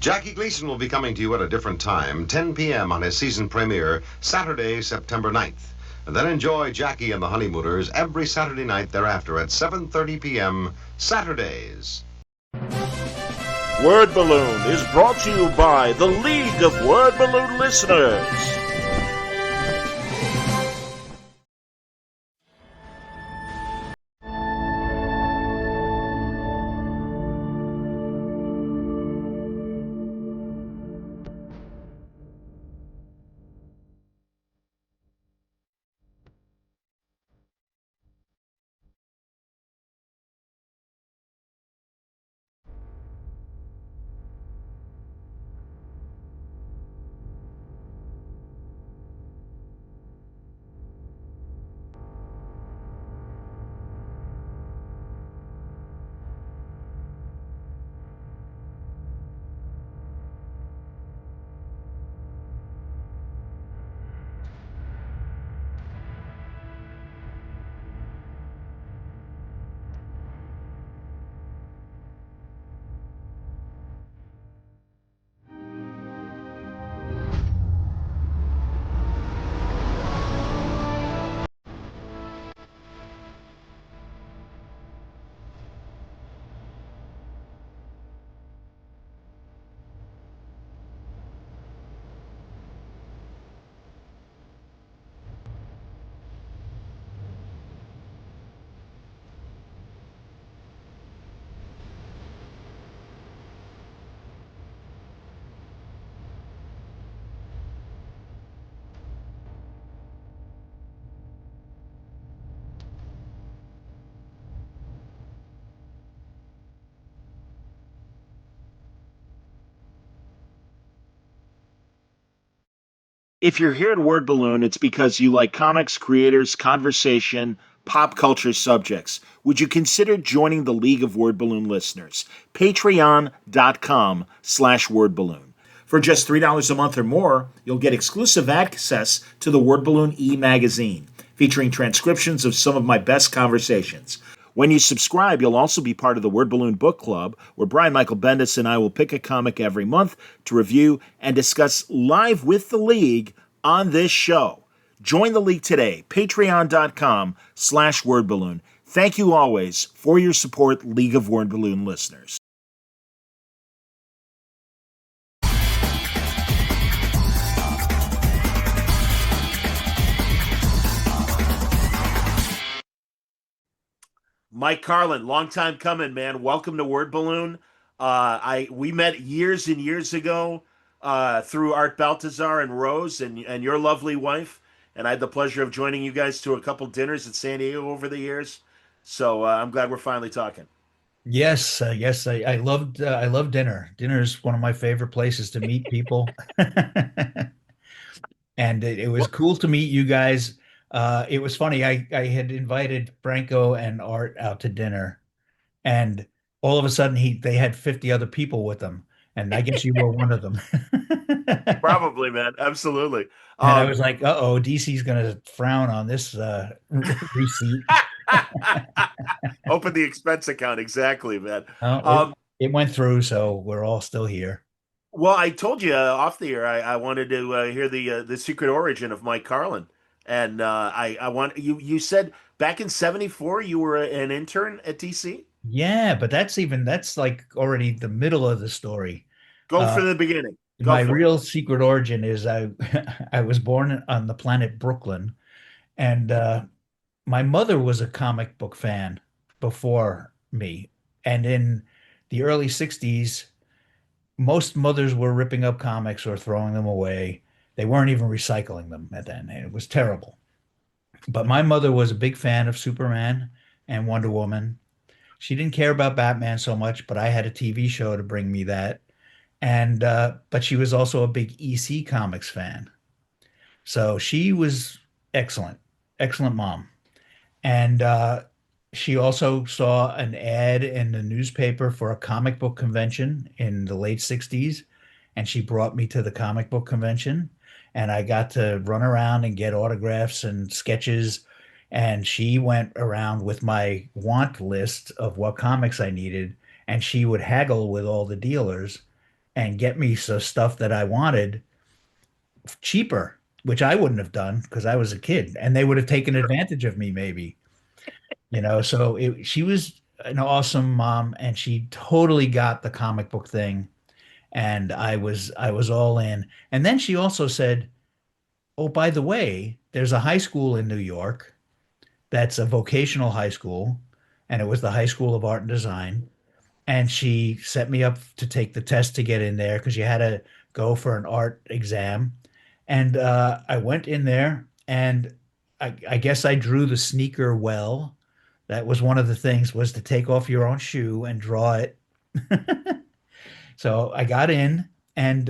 Jackie Gleason will be coming to you at a different time, 10 p.m. on his season premiere, Saturday, September 9th. And then enjoy Jackie and the Honeymooners every Saturday night thereafter at 7:30 p.m. Saturdays. Word Balloon is brought to you by the League of Word Balloon Listeners. If you're here at Word Balloon, it's because you like comics, creators, conversation, pop culture subjects. Would you consider joining the League of Word Balloon Listeners? Patreon.com/wordballoon. For just $3 a month or more, you'll get exclusive access to the Word Balloon e-magazine, featuring transcriptions of some of my best conversations. When you subscribe, you'll also be part of the Word Balloon Book Club, where Brian Michael Bendis and I will pick a comic every month to review and discuss live with the League on this show. Join the League today, patreon.com/wordballoon. Thank you always for your support, League of Word Balloon listeners. Mike Carlin, long time coming, man. Welcome to Word Balloon. We met years and years ago through Art Baltazar and Rose and your lovely wife, and I had the pleasure of joining you guys to a couple dinners at San Diego over the years. So I'm glad we're finally talking. Yes, I love dinner. Dinner is one of my favorite places to meet people. And it was cool to meet you guys. It was funny. I had invited Franco and Art out to dinner, and all of a sudden they had 50 other people with them, and I guess you were one of them. Probably, man. Absolutely. And I was like, uh-oh, DC's gonna frown on this receipt. Open the expense account. Exactly, man. Oh, it went through, so we're all still here. Well, I told you off the air I wanted to hear the secret origin of Mike Carlin, and I want you. You said back in '74 you were an intern at DC. Yeah, but that's like already the middle of the story. Go Uh, for the beginning. Go my for it. real secret origin is I I was born on the planet Brooklyn, and my mother was a comic book fan before me. And in the early 60s, most mothers were ripping up comics or throwing them away. They weren't even recycling them at then. It was terrible. But my mother was a big fan of Superman and Wonder Woman. She didn't care about Batman so much, but I had a TV show to bring me that. And but she was also a big EC Comics fan. So she was excellent, excellent mom. And she also saw an ad in the newspaper for a comic book convention in the late 60s. And she brought me to the comic book convention. And I got to run around and get autographs and sketches. And she went around with my want list of what comics I needed. And she would haggle with all the dealers. and get me some stuff that I wanted cheaper, which I wouldn't have done because I was a kid, and they would have taken advantage of me maybe, So she was an awesome mom, and she totally got the comic book thing, and I was all in. And then she also said, "Oh, by the way, there's a high school in New York that's a vocational high school, and it was the High School of Art and Design." And she set me up to take the test to get in there because you had to go for an art exam. And I went in there, and I guess I drew the sneaker well. That was one of the things, was to take off your own shoe and draw it. So I got in, and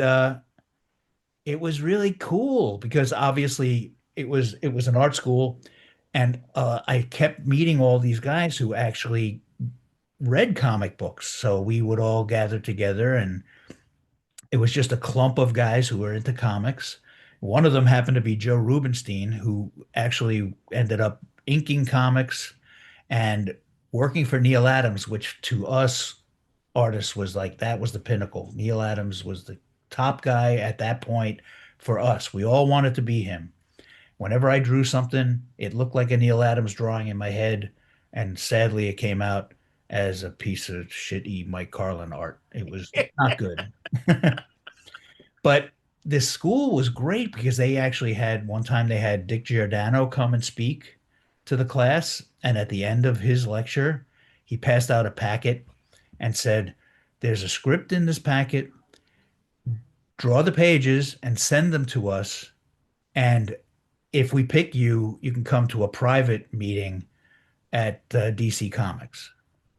it was really cool because obviously it was an art school, and I kept meeting all these guys who actually read comic books. So we would all gather together, and it was just a clump of guys who were into comics. One of them happened to be Joe Rubenstein, who actually ended up inking comics and working for Neil Adams, which to us artists was like, that was the pinnacle. Neil Adams was the top guy at that point for us. We all wanted to be him. Whenever I drew something, it looked like a Neil Adams drawing in my head, and sadly, it came out as a piece of shitty Mike Carlin art. It was not good. But this school was great because they actually had one time they had Dick Giordano come and speak to the class. And at the end of his lecture, he passed out a packet and said, "There's a script in this packet. Draw the pages and send them to us. And if we pick you, you can come to a private meeting at DC Comics."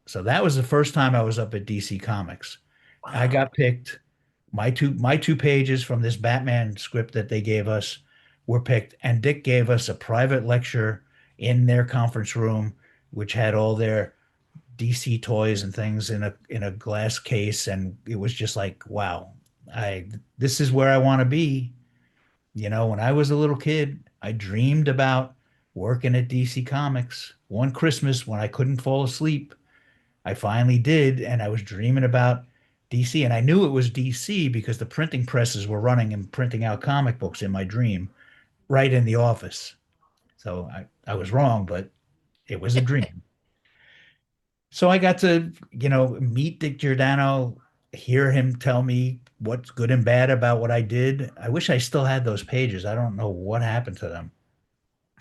So that was the first time I was up at DC Comics. I Wow. got picked. My two pages from this Batman script that they gave us were picked, and Dick gave us a private lecture in their conference room, which had all their DC toys and things in a glass case, and it was just like, wow, I this is where I want to be. When I was a little kid, I dreamed about working at DC Comics. One Christmas when I couldn't fall asleep, I finally did, and I was dreaming about DC, and I knew it was DC because the printing presses were running and printing out comic books in my dream right in the office. So I was wrong, but it was a dream. So I got to, meet Dick Giordano, hear him tell me what's good and bad about what I did. I wish I still had those pages. I don't know what happened to them,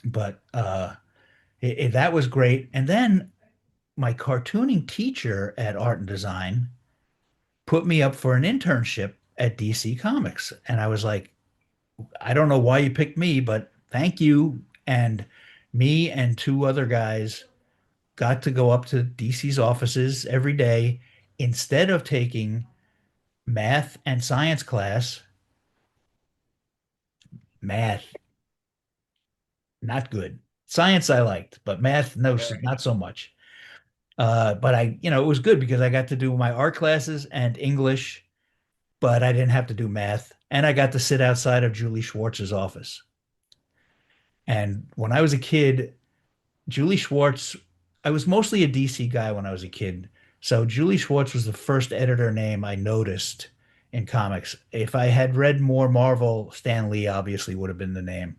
but that was great. And then my cartooning teacher at Art and Design put me up for an internship at DC Comics. And I was like, I don't know why you picked me, but thank you. And me and two other guys got to go up to DC's offices every day. Instead of taking math and science class, math, not good. Science I liked, but math, no, not so much. But it was good because I got to do my art classes and English, but I didn't have to do math. And I got to sit outside of Julie Schwartz's office. And when I was a kid, Julie Schwartz, I was mostly a DC guy when I was a kid. So Julie Schwartz was the first editor name I noticed in comics. If I had read more Marvel, Stan Lee obviously would have been the name.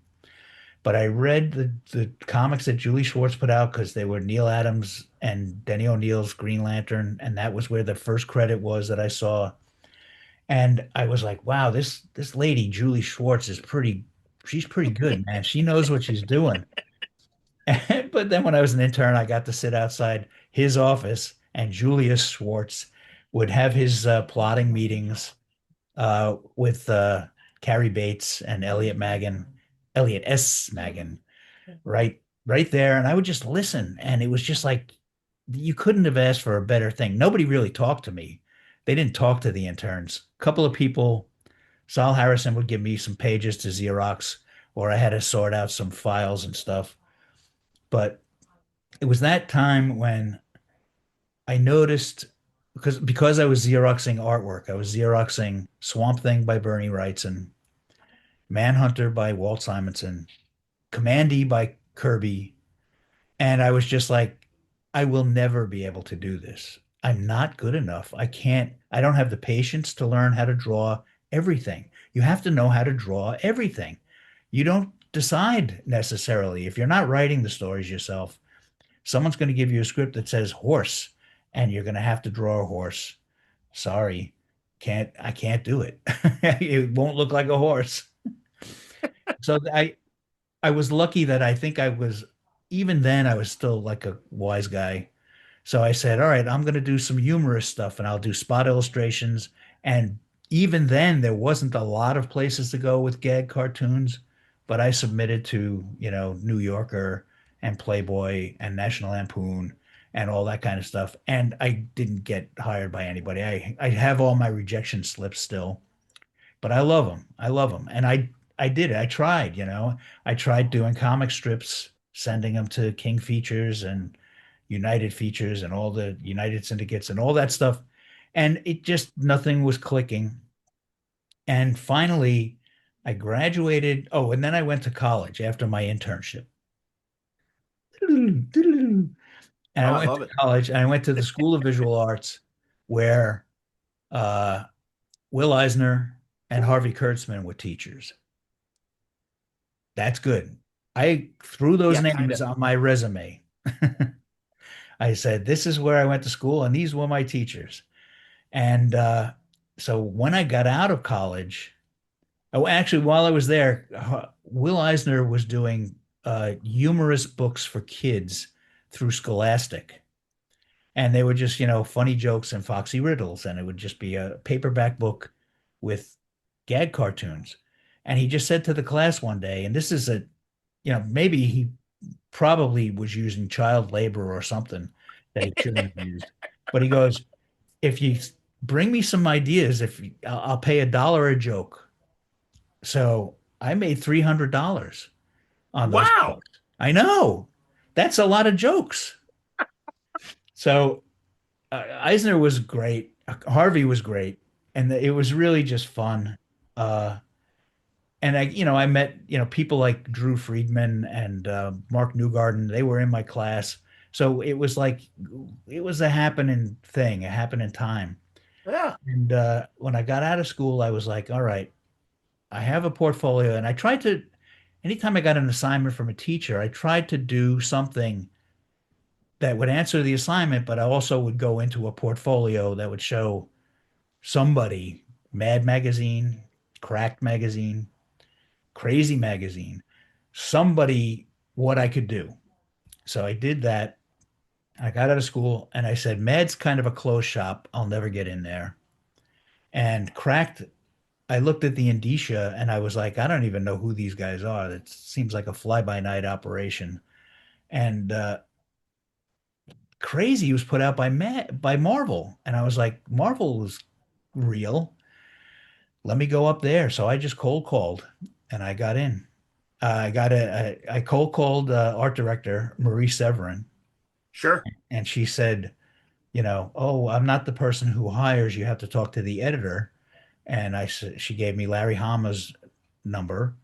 But I read the comics that Julie Schwartz put out because they were Neil Adams and Denny O'Neil's Green Lantern, and that was where the first credit was that I saw. And I was like, wow, this lady, Julie Schwartz, she's pretty good, man. She knows what she's doing. But then when I was an intern, I got to sit outside his office, and Julius Schwartz would have his plotting meetings with Carrie Bates and Elliot S. Magan, right there. And I would just listen. And it was just like, you couldn't have asked for a better thing. Nobody really talked to me. They didn't talk to the interns. A couple of people, Sal Harrison would give me some pages to Xerox, or I had to sort out some files and stuff. But it was that time when I noticed, because I was Xeroxing artwork. I was Xeroxing Swamp Thing by Bernie Wrightson, Manhunter by Walt Simonson, Commandy by Kirby, and I was just like, I will never be able to do this. I'm not good enough. I don't have the patience to learn how to draw everything. You have to know how to draw everything. You don't decide necessarily. If you're not writing the stories yourself, someone's going to give you a script that says horse, and you're going to have to draw a horse. Sorry, I can't do it. It won't look like a horse. So I was lucky that I think I was even then I was still like a wise guy. So I said, all right, I'm going to do some humorous stuff and I'll do spot illustrations. And even then, there wasn't a lot of places to go with gag cartoons, but I submitted to, New Yorker and Playboy and National Lampoon and all that kind of stuff. And I didn't get hired by anybody. I have all my rejection slips still, but I love them. I love them. And I did it. I tried. I tried doing comic strips, sending them to King Features and United Features and all the United Syndicates and all that stuff. And it just, nothing was clicking. And finally, I graduated. Oh, and then I went to college after my internship. And Oh, I I went love to it. college and I went to the School of Visual Arts where uh, Will Eisner and Harvey Kurtzman were teachers. That's good. I threw those Yeah, kind names of. on my resume. I said, this is where I went to school, and these were my teachers. And so when I got out of college, oh, actually, while I was there, Will Eisner was doing humorous books for kids through Scholastic. And they were just, funny jokes and foxy riddles. And it would just be a paperback book with gag cartoons. And he just said to the class one day, and this is maybe he probably was using child labor or something that he shouldn't have used. But he goes, if you bring me some ideas, if you, I'll pay $1 a joke. So I made $300 on those Wow. jokes. I know that's a lot of jokes. So Eisner was great. Harvey was great, and it was really just fun. Uh, and I met, people like Drew Friedman and Mark Newgarden. They were in my class, so it was like it was a happening thing, a happening time. Yeah. And when I got out of school, I was like, all right, I have a portfolio, and I tried to. Anytime I got an assignment from a teacher, I tried to do something that would answer the assignment, but I also would go into a portfolio that would show somebody, Mad Magazine, Cracked Magazine, Crazy Magazine, somebody what I could do. So I did that. I got out of school and I said, Mad's kind of a closed shop. I'll never get in there. And Cracked, I looked at the indicia and I was like, I don't even know who these guys are. It seems like a fly-by-night operation. And Crazy was put out by Marvel. And I was like, Marvel is real. Let me go up there. So I just cold called and I got in. I cold called art director Marie Severin, Sure. and she said, oh, I'm not the person who hires. You have to talk to the editor. And I said, she gave me Larry Hama's number,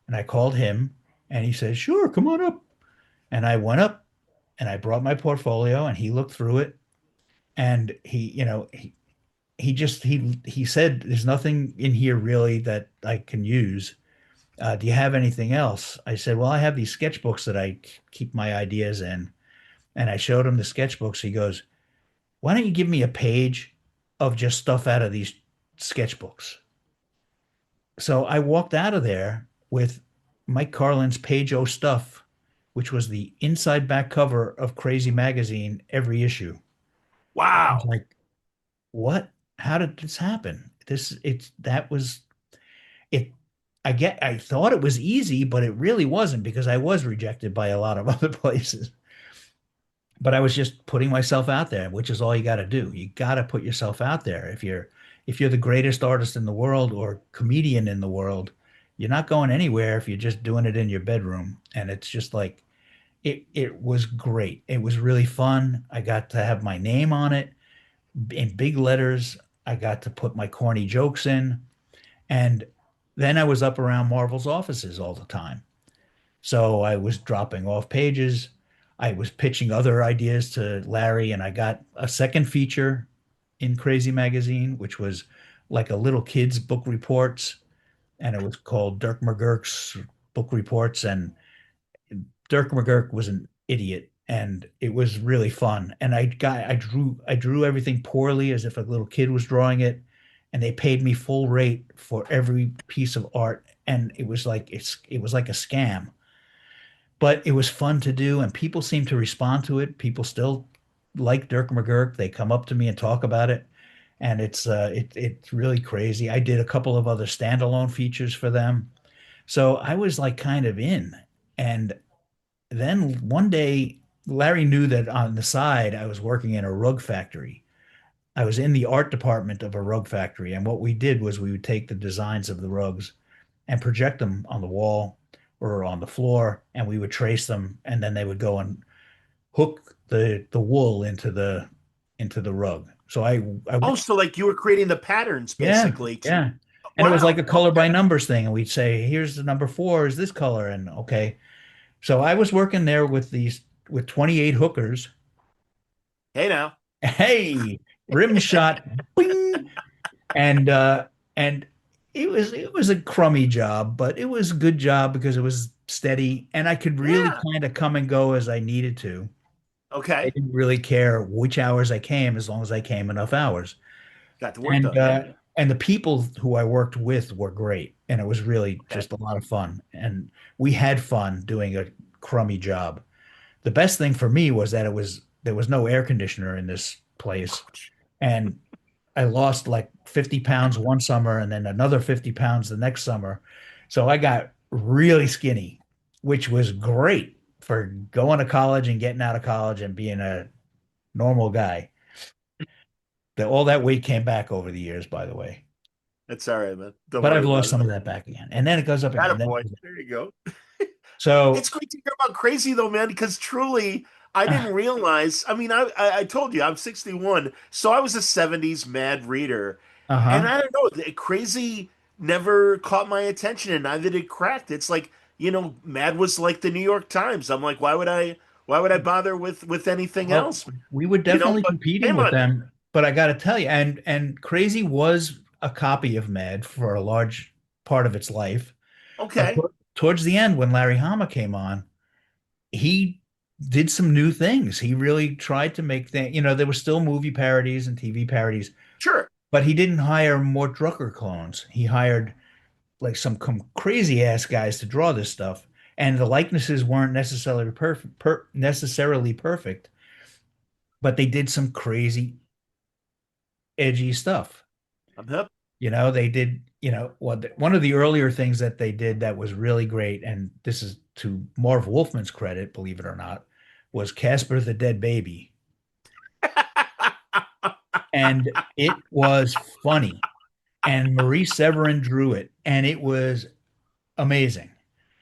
and I called him, and he said, sure, come on up. And I went up, and I brought my portfolio, and he looked through it, and he said, there's nothing in here really that I can use. Do you have anything else? I said, well, I have these sketchbooks that I keep my ideas in. And I showed him the sketchbooks. He goes, why don't you give me a page of just stuff out of these sketchbooks? So I walked out of there with Mike Carlin's Page O Stuff, which was the inside back cover of Crazy Magazine every issue. I was Wow. like, what? How did this happen? That was it. I thought it was easy, but it really wasn't because I was rejected by a lot of other places. But I was just putting myself out there, which is all you got to do. You got to put yourself out there. If you're the greatest artist in the world or comedian in the world, you're not going anywhere if you're just doing it in your bedroom. And it's just like it was great. It was really fun. I got to have my name on it in big letters. I got to put my corny jokes in. And then I was up around Marvel's offices all the time. So I was dropping off pages. I was pitching other ideas to Larry, and I got a second feature in Crazy Magazine, which was like a little kid's book reports, and it was called Dirk McGurk's Book Reports. And Dirk McGurk was an idiot, and it was really fun. And I drew everything poorly as if a little kid was drawing it, and they paid me full rate for every piece of art, and it was like a scam. But it was fun to do, and people seem to respond to it. People still like Dirk McGurk. They come up to me and talk about it, and it's really crazy. I did a couple of other standalone features for them. So I was like kind of in. And then one day, Larry knew that on the side, I was working in a rug factory. I was in the art department of a rug factory. And what we did was we would take the designs of the rugs and project them on the wall or on the floor, and we would trace them, and then they would go and hook the wool into the rug. So I Oh, so like you were creating the patterns yeah, basically to yeah. And it was like wow. a color by numbers thing. And we'd say, here's the number four is this color. And okay. So I was working there with 28 hookers. Hey now. Hey, rim shot, bing, and it was a crummy job, but it was a good job because it was steady and I could really Yeah. kind of come and go as I needed to. I Okay. didn't really care which hours I came as long as I came enough hours. Got the work And done. Yeah. uh and the people who I worked with were great, and it was really Okay. just a lot of fun. And we had fun doing a crummy job. The best thing for me was that there was no air conditioner in this place, and I lost like 50 pounds one summer and then another 50 pounds the next summer. So I got really skinny, which was great for going to college and getting out of college and being a normal guy. All that weight came back over the years, by the way. That's all right, man. Don't But I've worry lost about it. some of that back again. And then it goes up again. Attaboy. There you go. So It's great to hear about Crazy though, man, because truly I didn't realize. I mean, I told you I'm 61, so I was a 70s mad reader, and uh-huh. I don't know, Crazy never caught my attention, and neither did Cracked. It's like Mad was like the New York Times. I'm like, why would I bother with anything Well, else? we were definitely But competing shame with on me. them, but I got to tell you, and Crazy was a copy of Mad for a large part of its life. But Okay, towards the end, when Larry Hama came on, he did some new things. He really tried to make things, there were still movie parodies and TV parodies, sure. but he didn't hire more Drucker clones. He hired like some crazy ass guys to draw this stuff, and the likenesses weren't necessarily perfect, but they did some crazy edgy stuff. I'm hip. They did, one of the earlier things that they did that was really great, and this is to Marv Wolfman's credit, believe it or not, was Casper the Dead Baby. And it was funny. And Marie Severin drew it, and it was amazing.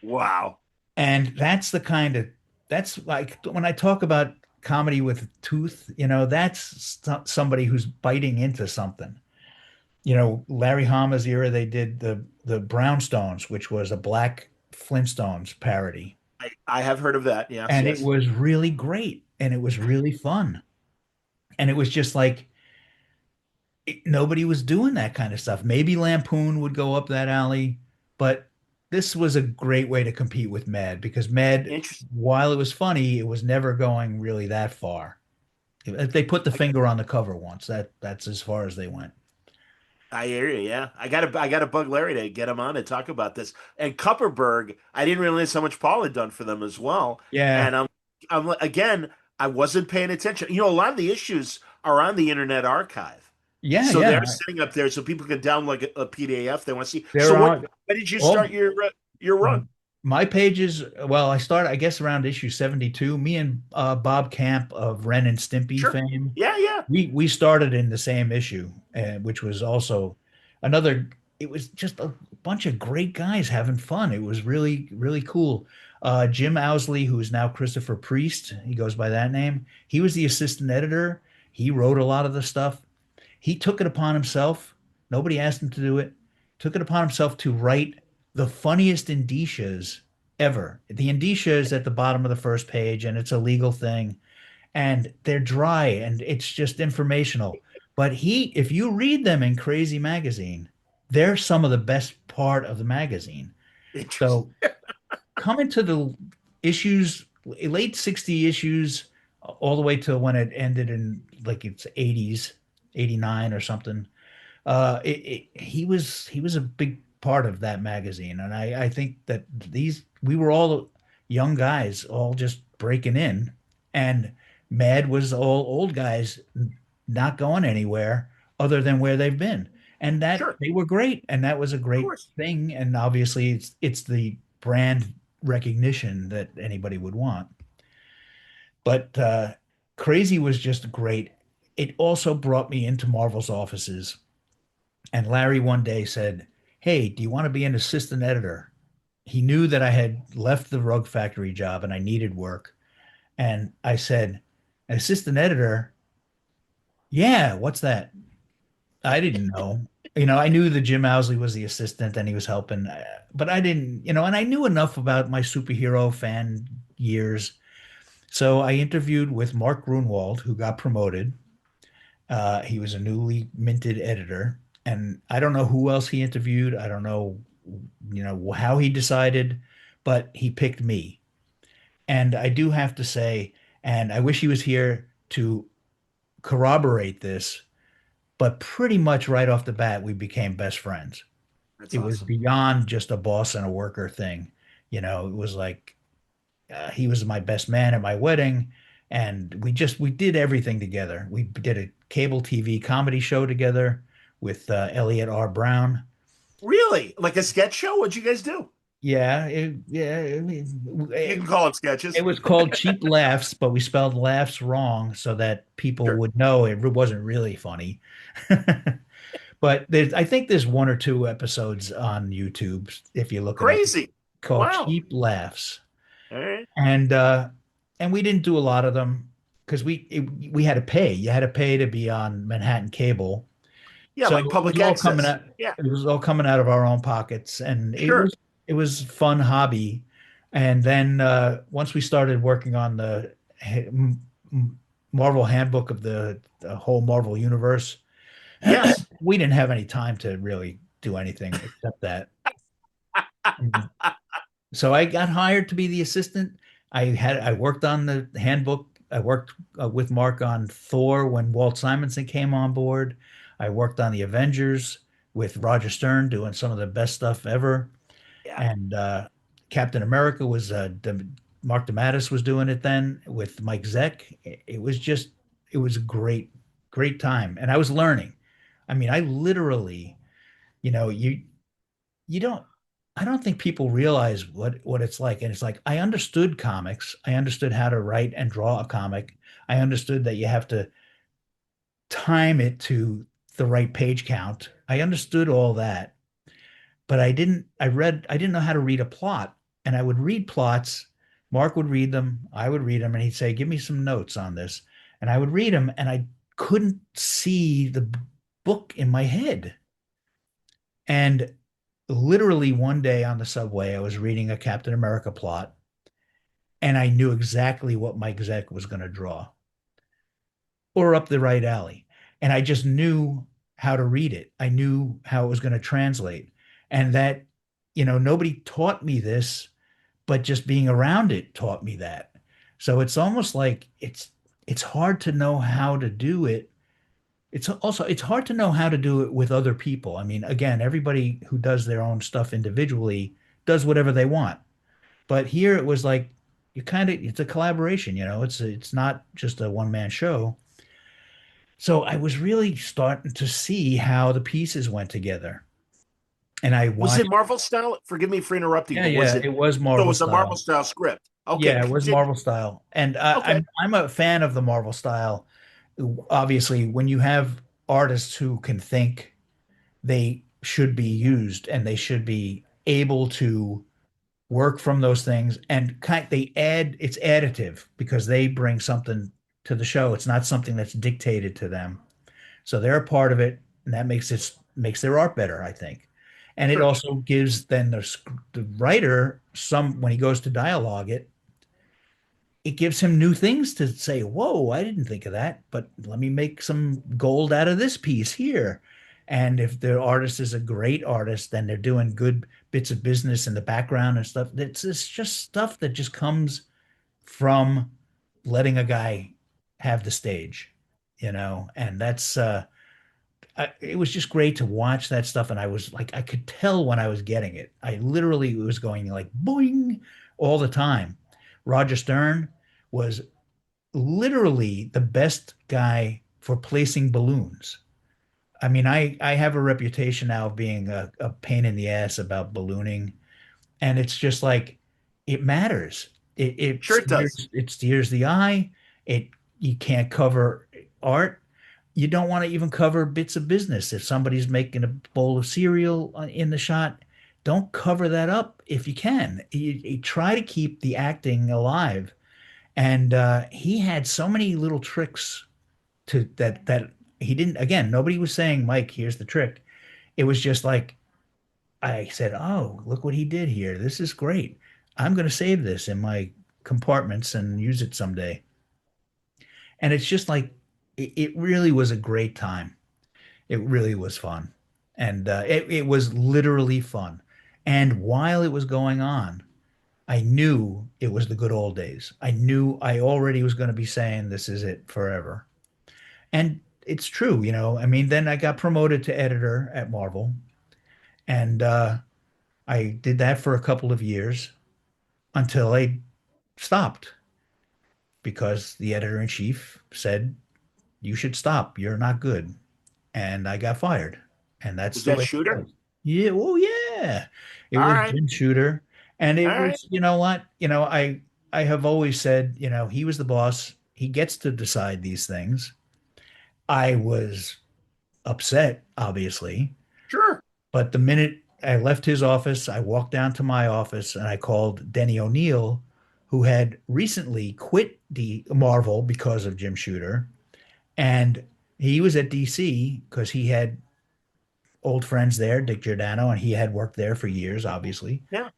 Wow. And that's like when I talk about comedy with tooth, that's somebody who's biting into something. Larry Hama's era, they did the Brownstones, which was a Black Flintstones parody, I have heard of that. Yes, and it yes. was really great, and it was really fun, and it was just like nobody was doing that kind of stuff. Maybe Lampoon would go up that alley, but this was a great way to compete with Mad because Mad, Interesting. while it was funny, it was never going really that far. If they put the finger on the cover once, that's as far as they went. I hear you. Yeah, I gotta bug Larry to get him on and talk about this. And Kupperberg, I didn't realize how much Paul had done for them as well. Yeah, And again, I wasn't paying attention. A lot of the issues are on the Internet Archive, yeah, so they're yeah. sitting up there so people can download like a PDF they want to see. So There are when did you all start your run? my pages. Well, I started, I guess, around issue 72. Me and Bob Camp of Ren and Stimpy Sure. fame, Yeah, yeah. we started in the same issue, which was also another. It was just a bunch of great guys having fun. It was really, really cool. Jim Owsley, who is now Christopher Priest, he goes by that name. He was the assistant editor. He wrote a lot of the stuff. He took it upon himself. Nobody asked him to do it. Took it upon himself to write the funniest indicias ever. The indicia is at the bottom of the first page, and it's a legal thing, and they're dry, and it's just informational. But if you read them in Crazy Magazine, they're some of the best part of the magazine. Interesting. So coming to the issues, late 60 issues, all the way to when it ended in like its 80s, 89 or something. He was a big part of that magazine, and I think that these we were all young guys, all just breaking in, and Mad was all old guys not going anywhere other than where they've been, and that Sure. they were great, and that was a Of great course. thing, and obviously it's the brand recognition that anybody would want. But Crazy was just great. It also brought me into Marvel's offices. And Larry one day said, "Hey, do you want to be an assistant editor?" He knew that I had left the rug factory job and I needed work. And I said, "An assistant editor? Yeah, what's that?" I didn't know. I knew that Jim Owsley was the assistant and he was helping, but I didn't, and I knew enough about my superhero fan years. So I interviewed with Mark Grunwald, who got promoted. He was a newly minted editor, and I don't know who else he interviewed. I don't know, how he decided, but he picked me. And I do have to say, and I wish he was here to corroborate this, but pretty much right off the bat, we became best friends. That's It was awesome. beyond just a boss and a worker thing. It was like he was my best man at my wedding, and we did everything together. We did a cable TV comedy show together with Elliot R. Brown. Really? Like a sketch show? What'd you guys do? Yeah, You can call it sketches. it was called Cheap Laughs, but we spelled laughs wrong so that people Sure. would know it wasn't really funny. But I think there's one or two episodes on YouTube if you look it up, Crazy. called Wow. Cheap Laughs. All right. and we didn't do a lot of them because we had to pay. You had to pay to be on Manhattan Cable, Yeah, so like it was public all coming access. out. Yeah, It was all coming out of our own pockets, and it sure. was it was fun hobby. And then once we started working on the Marvel Handbook of the whole Marvel universe, Yes. we didn't have any time to really do anything except that. So I got hired to be the assistant. I worked on the handbook. I worked with Mark on Thor when Walt Simonson came on board. I worked on the Avengers with Roger Stern doing some of the best stuff ever. Yeah. And Captain America was Mark DeMatteis was doing it then with Mike Zeck. It was a great time, and I was learning. I mean, I literally, you know, you don't I don't think people realize what it's like. And it's like I understood comics. I understood how to write and draw a comic. I understood that you have to time it to the right page count. I understood all that, but I didn't know how to read a plot. And I would read plots. Mark would read them, I would read them, and he'd say, "Give me some notes on this." And I would read them, and I couldn't see the book in my head. And literally one day on the subway, I was reading a Captain America plot, and I knew exactly what Mike Zeck was going to draw or up the right alley. And I just knew how to read it. I knew how it was going to translate. And that, nobody taught me this, but just being around it taught me that. So it's almost like it's hard to know how to do it. It's hard to know how to do it with other people. I mean, again, everybody who does their own stuff individually does whatever they want. But here it was like it's a collaboration, it's not just a one man show. So I was really starting to see how the pieces went together. And I Was it watched, Marvel style? Forgive me for interrupting, yeah, but was yeah, it? it was So it Marvel was a Marvel style. style script. Okay, Yeah, it was continue. Marvel style. And Okay. I'm a fan of the Marvel style. Obviously, when you have artists who can think, they should be used and they should be able to work from those things, and it's additive because they bring something to the show. It's not something that's dictated to them. So they're a part of it, and that makes their art better, I think. And it Sure. also gives then the writer some, when he goes to dialogue it, it gives him new things to say. Whoa, I didn't think of that, but let me make some gold out of this piece here. And if the artist is a great artist, then they're doing good bits of business in the background and stuff. It's just stuff that just comes from letting a guy have the stage, and it was just great to watch that stuff. And I was like, I could tell when I was getting it. I literally was going like boing all the time. Roger Stern was literally the best guy for placing balloons. I mean, I have a reputation now of being a pain in the ass about ballooning, and it's just like it matters. Sure it does. It steers the eye. It You can't cover art. You don't want to even cover bits of business. If somebody's making a bowl of cereal in the shot, don't cover that up if you can. You try to keep the acting alive. And he had so many little tricks to that he didn't. Again, nobody was saying, Mike, here's the trick. It was just like I said, oh, look what he did here. This is great. I'm going to save this in my compartments and use it someday. And it's just like it really was a great time. It really was fun. And it was literally fun. And while it was going on, I knew it was the good old days. I knew I already was going to be saying this is it forever. And it's true, I mean, then I got promoted to editor at Marvel, and I did that for a couple of years until I stopped because the editor in chief said, you should stop. You're not good. And I got fired. And that's Was the that way it Shooter? was. Yeah. Oh, yeah. It All was right. Jim Shooter. And All it right. was, you know what? I have always said, he was the boss. He gets to decide these things. I was upset, obviously. Sure. But the minute I left his office, I walked down to my office and I called Denny O'Neil, who had recently quit the Marvel because of Jim Shooter. And he was at DC because he had old friends there, Dick Giordano, and he had worked there for years, obviously. Yeah.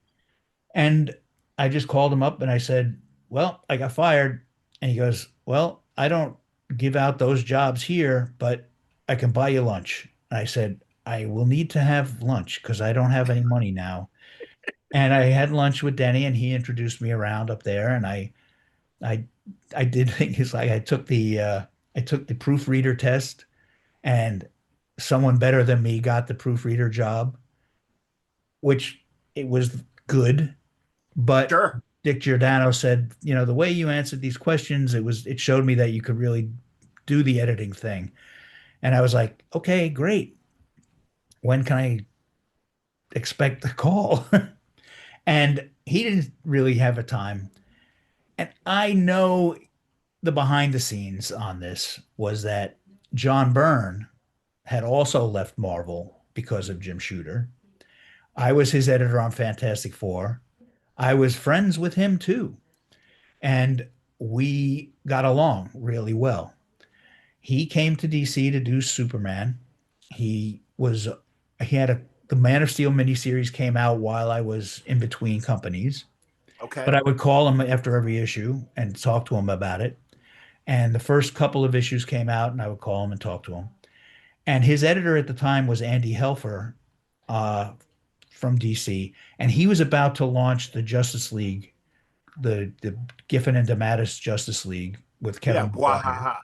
And I just called him up and I said, well, I got fired. And he goes, well, I don't give out those jobs here, but I can buy you lunch. And I said, I will need to have lunch because I don't have any money now. And I had lunch with Denny and he introduced me around up there. And I, I did things like I took the proofreader test, and someone better than me got the proofreader job, which it was good. But Sure. Dick Giordano said, the way you answered these questions, it showed me that you could really do the editing thing. And I was like, okay, great. When can I expect the call? And he didn't really have a time. And I know the behind the scenes on this was that John Byrne had also left Marvel because of Jim Shooter. I was his editor on Fantastic Four. I was friends with him too. And we got along really well. He came to DC to do Superman. He was he had the Man of Steel miniseries came out while I was in between companies, but Okay. I would call him after every issue and talk to him about it. And the first couple of issues came out, and I would call him and talk to him. And his editor at the time was Andy Helfer uh, from DC, and he was about to launch the Justice League, the Giffen and DeMatteis Justice League with Yeah. Kevin Maguire. Wahaha.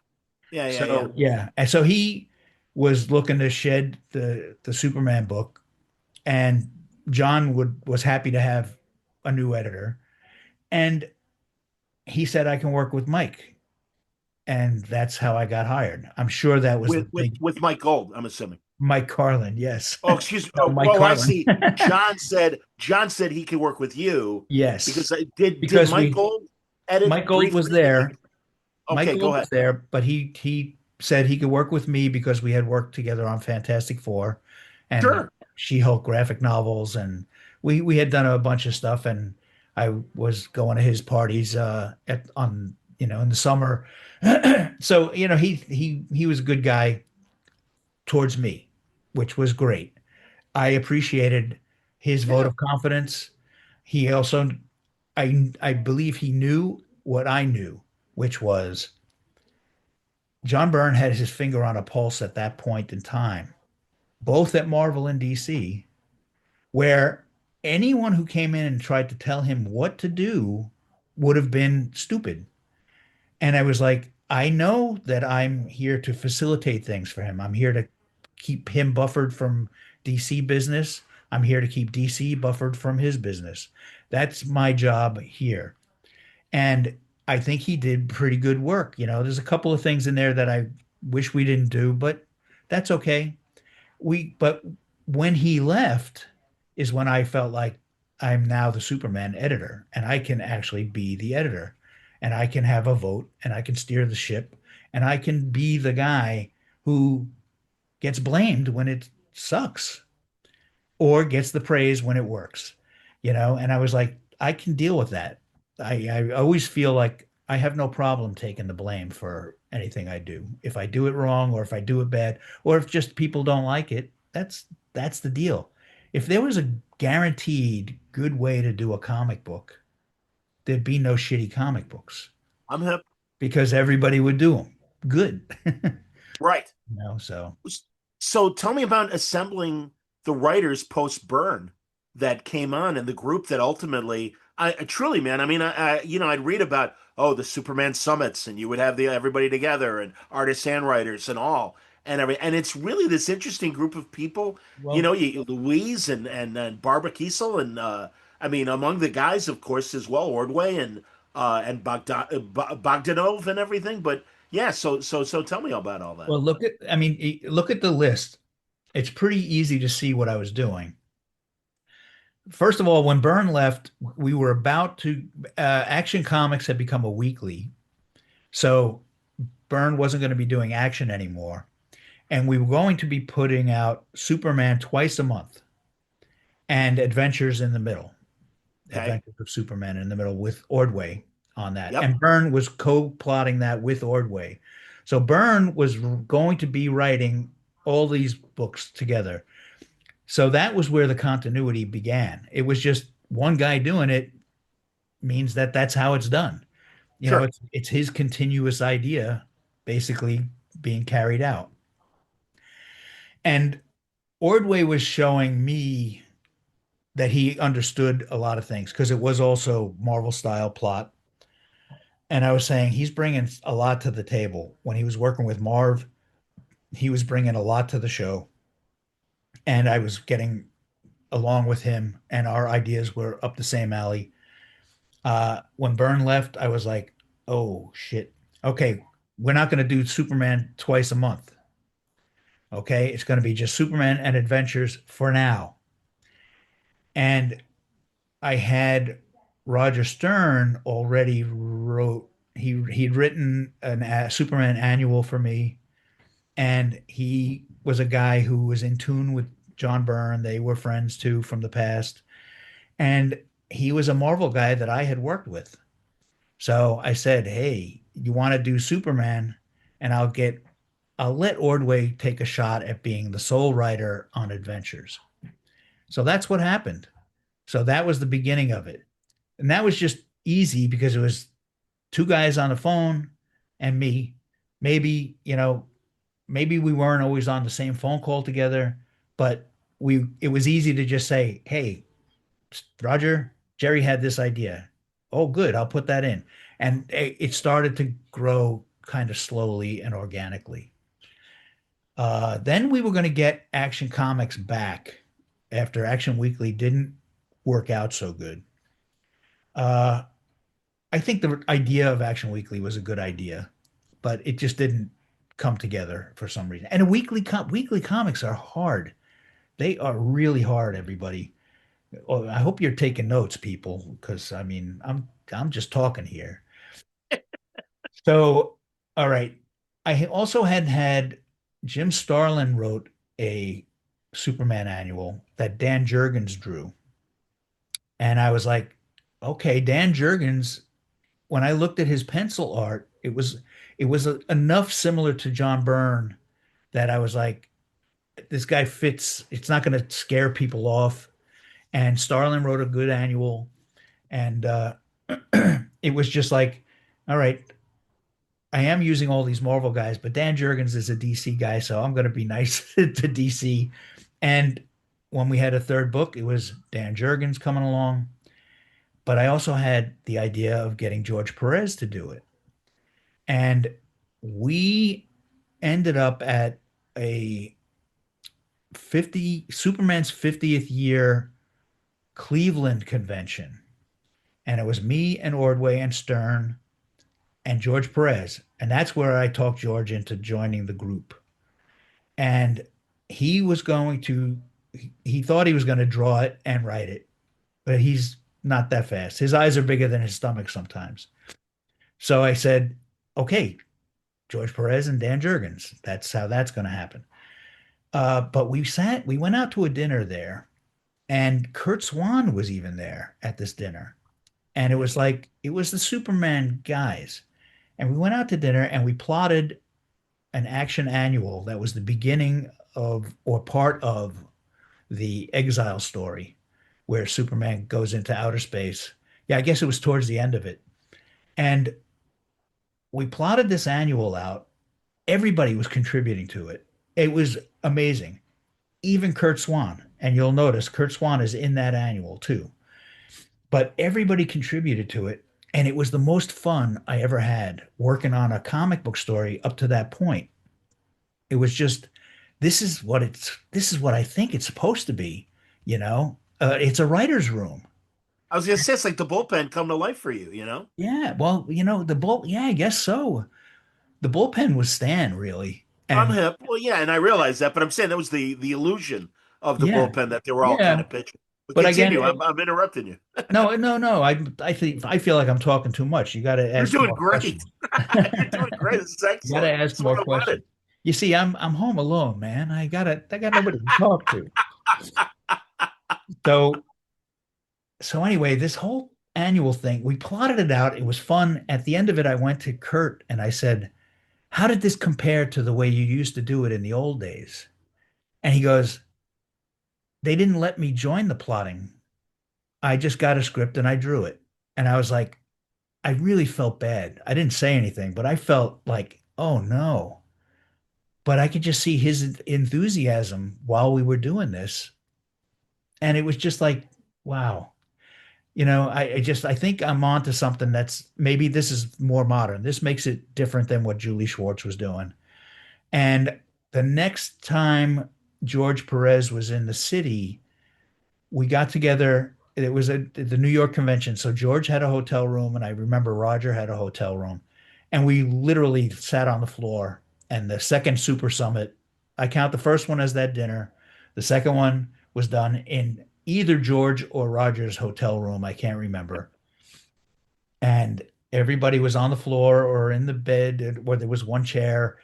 Yeah. Yeah. Yeah. So yeah, and so he was looking to shed the Superman book, and John was happy to have a new editor, and he said I can work with Mike, and that's how I got hired. I'm sure that was the big With Mike Gold, I'm assuming. Mike Carlin. Yes, Oh, excuse me. no, Mike Oh, I Carlin. see. John said he could work with you because Yes, I did because Mike Gold edit Mike Gold was briefly? there. Mike Okay, go Gold ahead. was there, but he said he could work with me because we had worked together on Fantastic Four and Sure. She-Hulk graphic novels, and we had done a bunch of stuff. And I was going to his parties at on in the summer. So he was a good guy towards me, which was great. I appreciated his vote Yeah. of confidence. He also, I believe he knew what I knew, which was John Byrne had his finger on a pulse at that point in time, both at Marvel and DC, where anyone who came in and tried to tell him what to do would have been stupid. And I was like, I know that I'm here to facilitate things for him. I'm here to keep him buffered from DC business. I'm here to keep DC buffered from his business. That's my job here. And I think he did pretty good work. There's a couple of things in there that I wish we didn't do, but that's okay. But when he left is when I felt like I'm now the Superman editor and I can actually be the editor and I can have a vote and I can steer the ship and I can be the guy who gets blamed when it sucks or gets the praise when it works. And I was like, I can deal with that. I always feel like I have no problem taking the blame for anything I do. If I do it wrong or if I do it bad, or if just people don't like it, that's the deal. If there was a guaranteed good way to do a comic book, there'd be no shitty comic books I'm hip. because everybody would do them. Good. Right. So So tell me about assembling the writers post Burn that came on and the group that ultimately, I truly, man, I mean, I'd read about, oh, the Superman summits, and you would have the everybody together and artists and writers and all. And it's really this interesting group of people, well, Louise and Barbara Kiesel I mean, among the guys, of course, as well, Ordway and Bogdanov and everything. But yeah, so tell me about all that. look at the list. It's pretty easy to see what I was doing. First of all, when Byrne left, we were about to Action Comics had become a weekly, so Byrne wasn't going to be doing action anymore, and we were going to be putting out Superman twice a month and Adventures in the middle, Okay. Adventures of Superman in the middle with Ordway on that, Yep. and Byrne was co-plotting that with Ordway, so Byrne was going to be writing all these books together. So that was where the continuity began. It was just one guy doing it means that that's how it's done. Sure. It's his continuous idea basically being carried out. And Ordway was showing me that he understood a lot of things because it was also Marvel style plot. And I was saying he's bringing a lot to the table. When he was working with Marv, he was bringing a lot to the show. And I was getting along with him, and our ideas were up the same alley. When Byrne left, I was like, oh shit. Okay, we're not going to do Superman twice a month. Okay, it's going to be just Superman and Adventures for now. And I had Roger Stern already wrote, he'd written a Superman annual for me, and he was a guy who was in tune with John Byrne. They were friends too from the past. And he was a Marvel guy that I had worked with. So I said, "Hey, you want to do Superman?" And I'll let Ordway take a shot at being the sole writer on Adventures. So that's what happened. So that was the beginning of it. And that was just easy because it was two guys on the phone and me. Maybe, maybe we weren't always on the same phone call together, but it was easy to just say, "Hey, Roger, Jerry had this idea. Oh, good. I'll put that in." And it started to grow kind of slowly and organically. Then we were going to get Action Comics back after Action Weekly didn't work out so good. Uh, I think the idea of Action Weekly was a good idea, but it just didn't come together for some reason. And weekly comics are hard. They are really hard, everybody. Well, I hope you're taking notes, people, because I mean, I'm just talking here. So, all right. I also had Jim Starlin wrote a Superman annual that Dan Jurgens drew. And I was like, okay, Dan Jurgens, when I looked at his pencil art, it was enough similar to John Byrne that I was like, this guy fits. It's not going to scare people off. And Starlin wrote a good annual, and it was just like, all right, I am using all these Marvel guys, but Dan Jurgens is a DC guy, so I'm going to be nice to DC. And when we had a third book, it was Dan Jurgens coming along. But I also had the idea of getting George Perez to do it. And we ended up at a 50 Superman's 50th year Cleveland convention. And it was me and Ordway and Stern and George Perez. And that's where I talked George into joining the group. And he was going to, he thought he was going to draw it and write it, but he's not that fast. His eyes are bigger than his stomach sometimes. So I said, okay, George Perez and Dan Jurgens. That's how that's going to happen. But we went out to a dinner there, and Kurt Swan was even there at this dinner. And it was like, it was the Superman guys. And we went out to dinner and we plotted an action annual that was the beginning of, or part of, the Exile story where Superman goes into outer space. Yeah, I guess it was towards the end of it. And we plotted this annual out. Everybody was contributing to it. It was amazing. Even Kurt Swan. And you'll notice Kurt Swan is in that annual too. But everybody contributed to it. And it was the most fun I ever had working on a comic book story up to that point. It was just, this is what I think it's supposed to be, you know? It's a writer's room. I was gonna say it's like the bullpen come to life for you, you know? Yeah, well, yeah, I guess so. The bullpen was Stan, really. I'm And hip. Well, yeah, and I realized that, but I'm saying that was the illusion of the yeah, bullpen that they were all kind yeah. of pitching. But But continue. again, I'm interrupting you. no, no, no. I feel like I'm talking too much. You got to You're ask doing more great. questions. You're doing great. This is You got to excellent. ask That's what more I wanted. questions. You see, I'm home alone, man. I got nobody to talk to. So so anyway, this whole annual thing, we plotted it out. It was fun. At the end of it, I went to Kurt and I said, "How did this compare to the way you used to do it in the old days?" And he goes, "They didn't let me join the plotting. I just got a script and I drew it." And I was like, I really felt bad. I didn't say anything, but I felt like, oh no. But I could just see his enthusiasm while we were doing this. And it was just like, wow. I think I'm on to something that's maybe this is more modern. This makes it different than what Julie Schwartz was doing. And the next time George Perez was in the city, we got together. It was at the New York convention. So George had a hotel room, and I remember Roger had a hotel room. And we literally sat on the floor. And the second Super Summit, I count the first one as that dinner. The second one was done in either George or Roger's hotel room. I can't remember. And everybody was on the floor or in the bed, or there was one chair.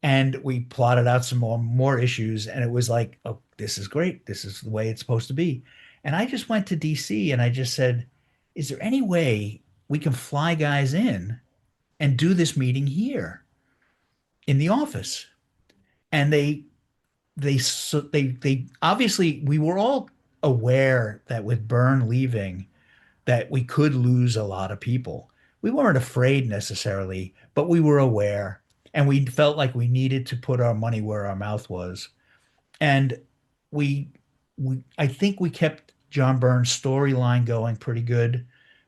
And we plotted out some more issues. And it was like, oh, this is great. This is the way it's supposed to be. And I just went to DC and I just said, is there any way we can fly guys in and do this meeting here in the office? And they obviously, we were all aware that with Byrne leaving, that we could lose a lot of people. We weren't afraid necessarily, but we were aware, and we felt like we needed to put our money where our mouth was. And we, I think we kept John Byrne's storyline going pretty good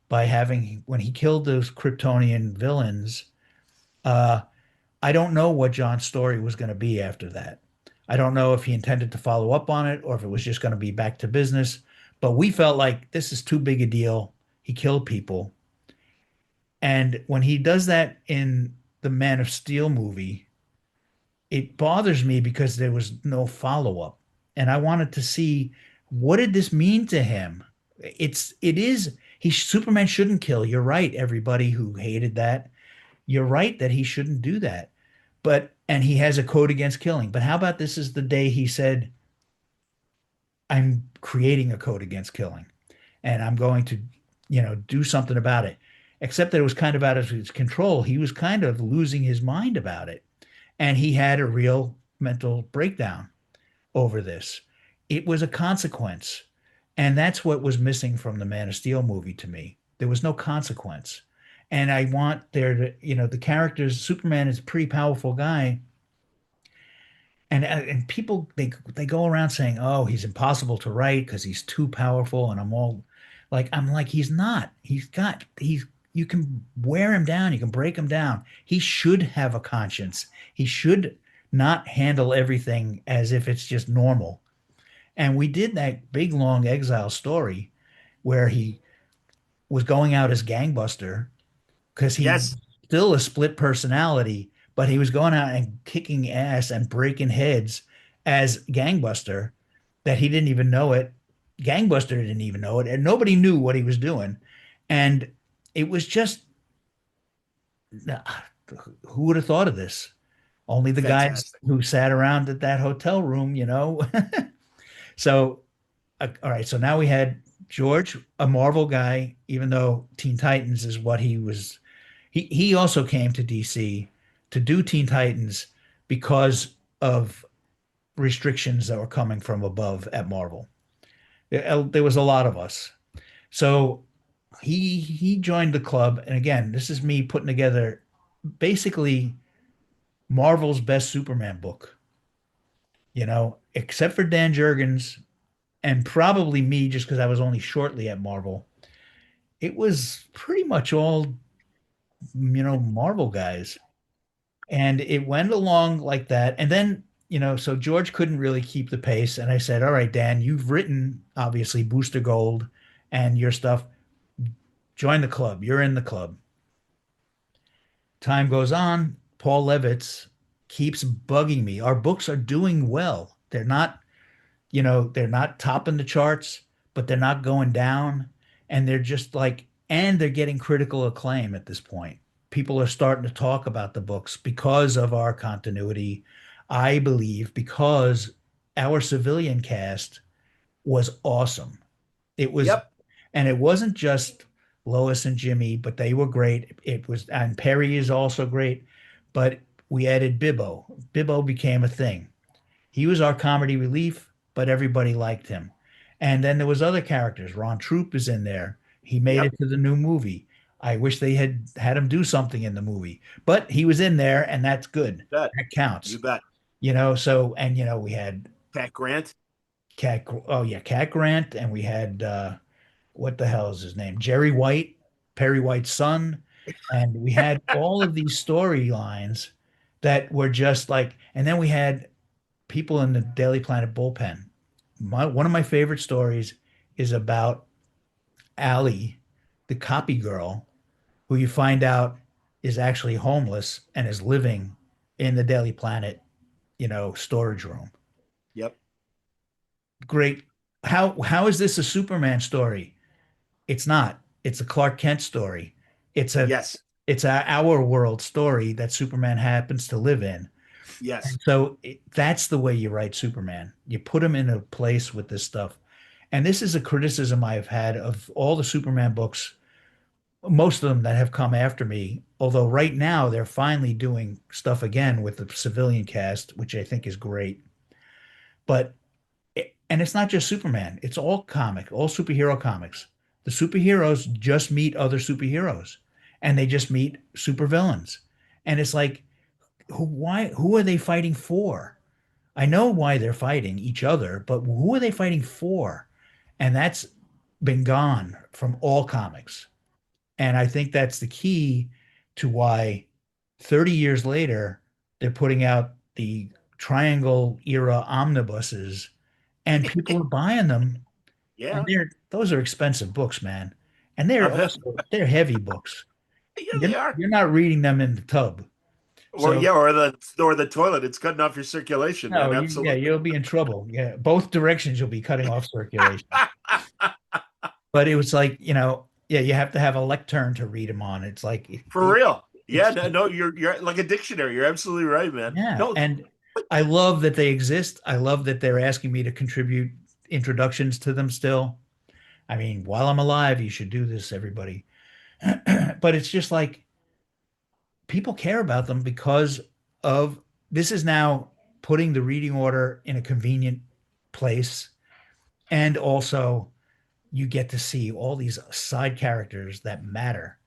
by having, when he killed those Kryptonian villains. Uh, I don't know what John's story was going to be after that. I don't know if he intended to follow up on it or if it was just going to be back to business. But we felt like this is too big a deal. He killed people. And when he does that in the Man of Steel movie, it bothers me because there was no follow up. And I wanted to see, what did this mean to him? Superman shouldn't kill. You're right, everybody who hated that. You're right that he shouldn't do that. And he has a code against killing. But how about this is the day he said, I'm creating a code against killing and I'm going to, do something about it. Except that it was kind of out of his control. He was kind of losing his mind about it. And he had a real mental breakdown. over this. It was a consequence. And that's what was missing from the Man of Steel movie to me. There was no consequence. And I want there to, the characters, Superman is a pretty powerful guy. And people they go around saying, "Oh, he's impossible to write because he's too powerful." And I'm like, he's not. He's you can wear him down, you can break him down. He should have a conscience. He should not handle everything as if it's just normal. And we did that big long exile story where he was going out as gangbuster because he Yes, still a split personality, but he was going out and kicking ass and breaking heads as gangbuster that he didn't even know it. Gangbuster didn't even know it, and nobody knew what he was doing. And it was just, who would have thought of this? Only the guys fantastic. who sat around at that hotel room. So, all right. So now we had George, a Marvel guy, even though Teen Titans is what he was. He also came to DC to do Teen Titans because of restrictions that were coming from above at Marvel. There was a lot of us. So he joined the club. And again, this is me putting together basically Marvel's best Superman book, except for Dan Jurgens and probably me just because I was only shortly at Marvel. It was pretty much all, Marvel guys. And it went along like that. And then, so George couldn't really keep the pace. And I said, all right, Dan, you've written obviously Booster Gold and your stuff. Join the club. You're in the club. Time goes on. Paul Levitz keeps bugging me. Our books are doing well. They're not topping the charts, but they're not going down. And they're just like, and they're getting critical acclaim at this point. People are starting to talk about the books because of our continuity. I believe because our civilian cast was awesome. It was, Yep. and it wasn't just Lois and Jimmy, but they were great. It was, and Perry is also great, but we added Bibbo. Bibbo became a thing. He was our comedy relief, but everybody liked him. And then there was other characters. Ron Troop is in there. He made it Yep. to the new movie. I wish they had him do something in the movie, but he was in there, and that's good. Bet. That counts. You bet. So and we had Pat Grant. Cat. Oh yeah, Cat Grant, and we had what the hell is his name? Jerry White, Perry White's son, and we had all of these storylines that were just like, and then we had people in the Daily Planet bullpen. One of my favorite stories is about Allie, the copy girl, who you find out is actually homeless and is living in the Daily Planet, storage room. Yep. Great. How is this a Superman story? It's not. It's a Clark Kent story. It's a Yes. it's our world story that Superman happens to live in. Yes. So that's the way you write Superman. You put him in a place with this stuff. And this is a criticism I've had of all the Superman books, most of them that have come after me. Although right now they're finally doing stuff again with the civilian cast, which I think is great. But and it's not just Superman, it's all superhero comics. The superheroes just meet other superheroes and they just meet supervillains. And it's like, who are they fighting for? I know why they're fighting each other, but who are they fighting for? And that's been gone from all comics. And I think that's the key to why 30 years later, they're putting out the Triangle era omnibuses and people are buying them. And Yeah. those are expensive books, man. And I bet. they're heavy books. Yeah, they are. You're not reading them in the tub. Or So yeah, or the toilet. It's cutting off your circulation, man. no, Absolutely. you'll be in trouble. Yeah, both directions you'll be cutting off circulation. But it was like, yeah, you have to have a lectern to read them on. It's like For real. Yeah, it's no, you're like a dictionary. You're absolutely right, man. yeah, No, and I love that they exist. I love that they're asking me to contribute introductions to them still. I mean, while I'm alive, you should do this, everybody. But it's just like people care about them because of this is now putting the reading order in a convenient place, and also you get to see all these side characters that matter.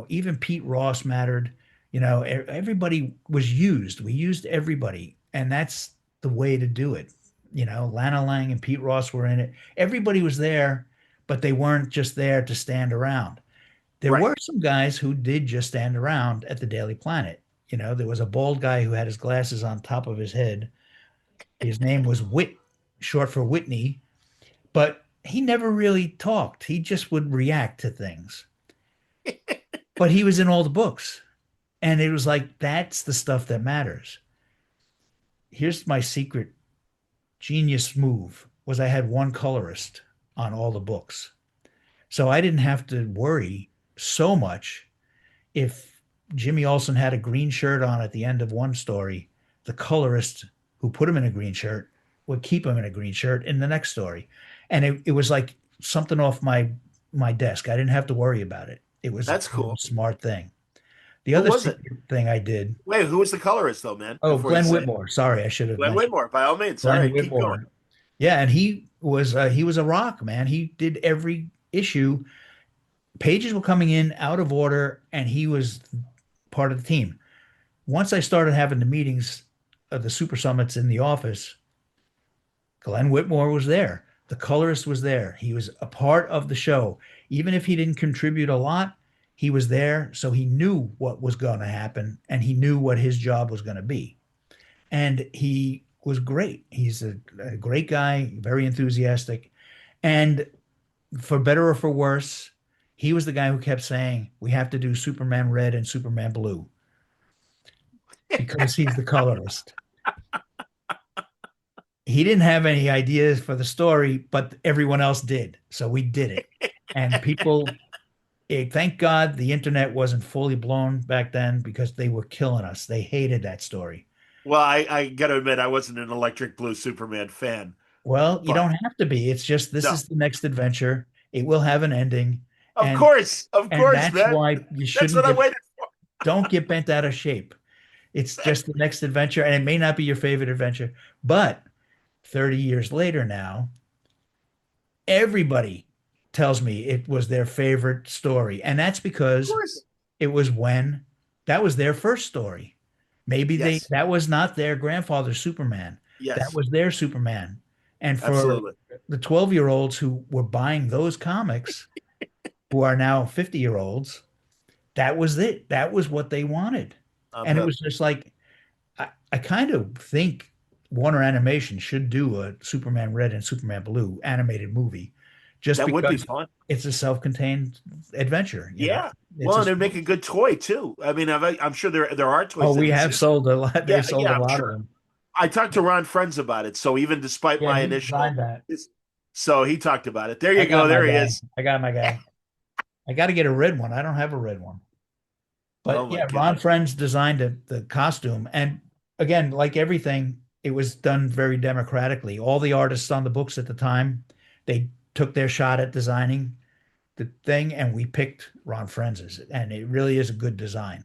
Even Pete Ross mattered. Everybody was used. We used everybody, and that's the way to do it. Lana Lang and Pete Ross were in it. Everybody was there, but they weren't just there to stand around. There Right. were some guys who did just stand around at the Daily Planet. There was a bald guy who had his glasses on top of his head. His name was short for Whitney, but he never really talked. He just would react to things. But he was in all the books. And it was like, that's the stuff that matters. Here's my secret genius move was I had one colorist on all the books. So I didn't have to worry so much if Jimmy Olsen had a green shirt on at the end of one story, the colorist who put him in a green shirt would keep him in a green shirt in the next story. And it was like something off my desk. I didn't have to worry about it. It was That's a cool. smart thing. The Who other was it? secret thing I did. Wait, who was the colorist though, man? Oh, Before you Glenn say it. Whitmore. Sorry, I should have Glenn mentioned Whitmore, by all means. All Glenn right, keep going. Whitmore. Yeah, and he was a rock, man. He did every issue. Pages were coming in out of order, and he was part of the team. Once I started having the meetings of the super summits in the office, Glenn Whitmore was there. The colorist was there. He was a part of the show. Even if he didn't contribute a lot, he was there. So he knew what was going to happen and he knew what his job was going to be. And he was great. He's a great guy, very enthusiastic. And for better or for worse, he was the guy who kept saying, we have to do Superman Red and Superman Blue because he's the colorist. He didn't have any ideas for the story, but everyone else did. So we did it. And thank God the internet wasn't fully blown back then because they were killing us. They hated that story. Well, I got to admit, I wasn't an Electric Blue Superman fan, Well, you but don't have to be. It's just this no, is the next adventure. It will have an ending. And of and course, that's man. why you That's shouldn't what I waited for. don't get bent out of shape. It's just the next adventure, and it may not be your favorite adventure, but 30 years later now, everybody tells me it was their favorite story. And that's Of because course, it was when that was their first story. Maybe yes, that was not their grandfather's Superman. That yes, was their Superman. And for absolutely. the 12-year-olds who were buying those comics, who are now 50-year-olds, that was it. That was what they wanted. I'm And it was hooked. just like, I kind of think Warner Animation should do a Superman Red and Superman Blue animated movie just That would be because fun. it's a self-contained adventure, Yeah. It's Well, a and they'd make a good toy too. I mean, I'm sure there are oh, toys that we have exist. sold a lot. Yeah, They've sold yeah, a I'm lot of sure. them. I talked to Ron Friends about it. So even despite Yeah, my he initial, designed that. so he talked about it. There I you got go. my There he guy. is. I got my guy. I got to get a red one. I don't have a red one. Oh But my yeah, Ron God. Friends designed the costume. And again, like everything, it was done very democratically. All the artists on the books at the time, they took their shot at designing the thing, and we picked Ron Friends's. And it really is a good design.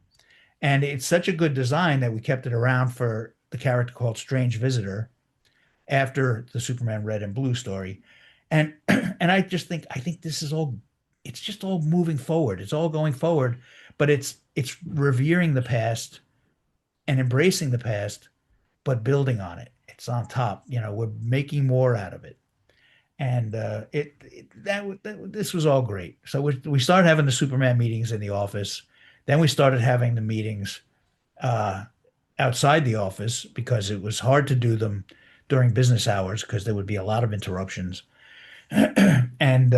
And it's such a good design that we kept it around for the character called Strange Visitor after the Superman Red and Blue story. And and I think this is all it's just all moving forward. It's all going forward, but it's revering the past and embracing the past, but building on it. It's on top. We're making more out of it. And this was all great. So we started having the Superman meetings in the office. Then we started having the meetings uh, outside the office because it was hard to do them during business hours because there would be a lot of interruptions. And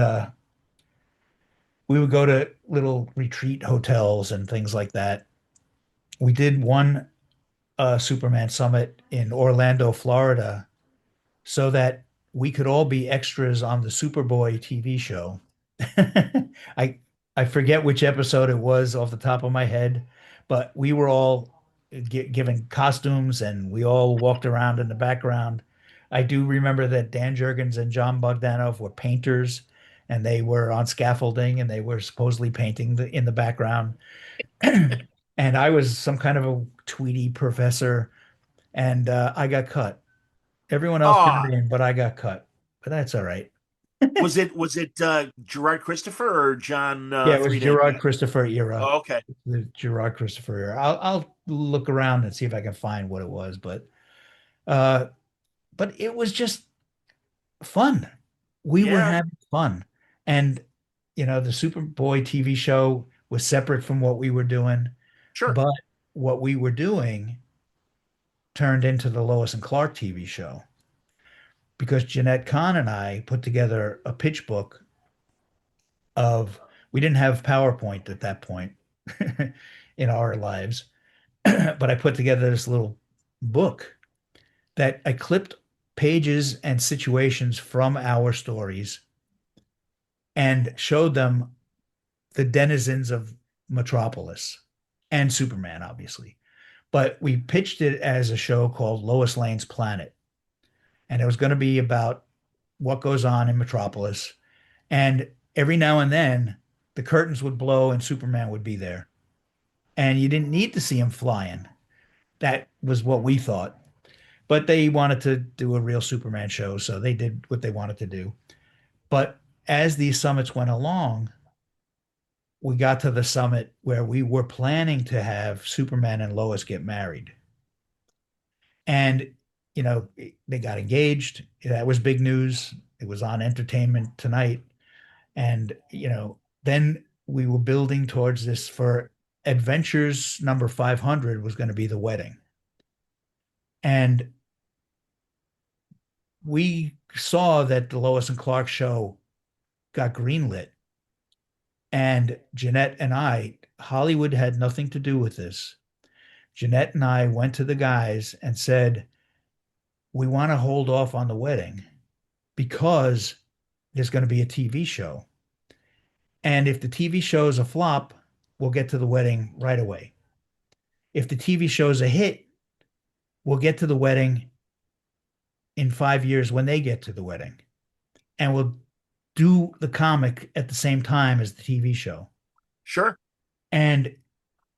we would go to little retreat hotels and things like that. We did one Superman summit in Orlando, Florida, so that we could all be extras on the Superboy TV show. I I forget which episode it was off the top of my head, but we were all given costumes and we all walked around in the background. I do remember that Dan Jurgens and John Bogdanov were painters and they were on scaffolding and they were supposedly painting in the background. And I was some kind of a Tweety professor and I got cut. Everyone else got Ah, in, but I got cut. But that's all right. was it Gerard Christopher or John Yeah, it was Three Name Gerard Guy? Christopher era. Oh, okay. The Gerard Christopher era. I'll look around and see if I can find what it was, uh, but it was just fun. We were Yeah, having fun, and the Superboy TV show was separate from what we were doing, sure. but what we were doing turned into the Lois and Clark TV show because Jeanette Kahn and I put together a pitch book of we didn't have PowerPoint at that point in our lives, but I put together this little book that I clipped pages and situations from our stories and showed them the denizens of Metropolis and Superman, obviously. But we pitched it as a show called Lois Lane's Planet. And it was going to be about what goes on in Metropolis. And every now and then, the curtains would blow and Superman would be there. And you didn't need to see him flying. That was what we thought. But they wanted to do a real Superman show, so they did what they wanted to do. But as these summits went along, we got to the summit where we were planning to have Superman and Lois get married. And, they got engaged. That was big news. It was on Entertainment Tonight. And, then we were building towards this for Adventures number 500 was going to be the wedding. And we saw that the Lois and Clark show got greenlit. And Jeanette and I, Hollywood had nothing to do with this. Jeanette and I went to the guys and said, we want to hold off on the wedding because there's going to be a TV show. And if the TV show is a flop, we'll get to the wedding right away. If the TV show is a hit, we'll get to the wedding in 5 years when they get to the wedding. And we'll do the comic at the same time as the TV show. Sure. And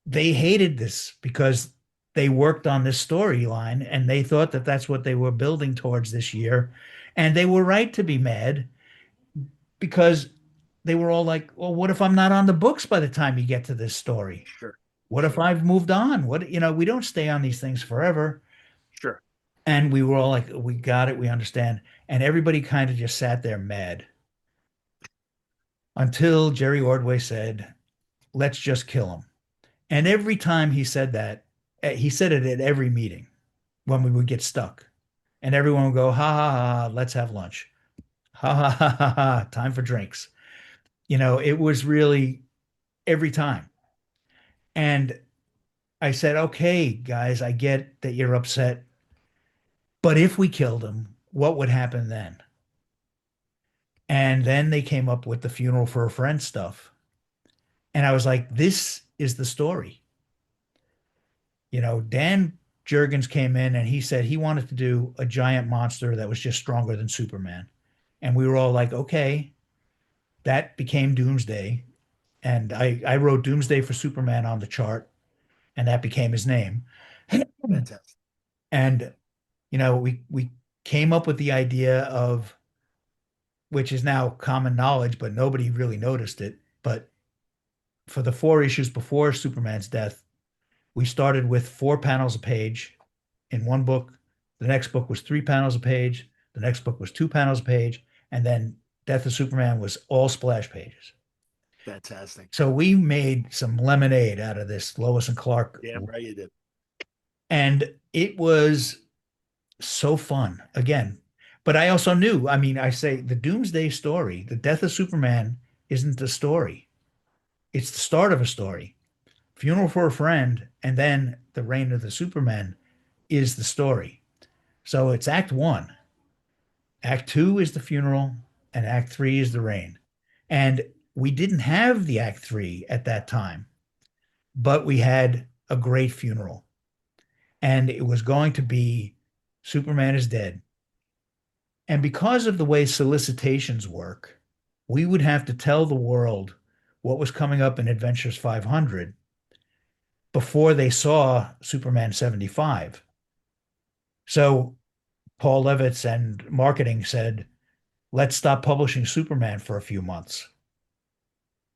they hated this because they worked on this storyline and they thought that that's what they were building towards this year. And they were right to be mad because they were all like, well, what if I'm not on the books by the time you get to this story? Sure. What if Sure. I've moved on? We don't stay on these things forever. Sure. And we were all like, we got it, we understand. And everybody kind of just sat there mad until Jerry Ordway said, let's just kill him. And every time he said that, he said it at every meeting when we would get stuck. And everyone would go, ha ha ha, let's have lunch. Ha ha ha ha ha, time for drinks. It was really every time. And I said, okay, guys, I get that you're upset. But if we killed him, what would happen then? And then they came up with the funeral for a friend stuff. And I was like, this is the story. Dan Jurgens came in and he said he wanted to do a giant monster that was just stronger than Superman. And we were all like, okay, that became Doomsday. And I wrote Doomsday for Superman on the chart, and that became his name. Fantastic. And, we came up with the idea of, which is now common knowledge, but nobody really noticed it. But for the 4 issues before Superman's death, we started with 4 panels a page in one book. The next book was 3 panels a page. The next book was 2 panels a page. And then Death of Superman was all splash pages. Fantastic. So we made some lemonade out of this Lois and Clark. Damn right you did. And it was so fun again. But I also knew, I say the Doomsday story, the Death of Superman isn't the story. It's the start of a story. Funeral for a Friend, and then The Reign of the Superman is the story. So it's Act 1. Act 2 is the funeral, and Act 3 is the reign. And we didn't have the Act 3 at that time, but we had a great funeral. And it was going to be Superman is dead. And because of the way solicitations work, we would have to tell the world what was coming up in Adventures 500 before they saw Superman 75. So Paul Levitz and marketing said, let's stop publishing Superman for a few months.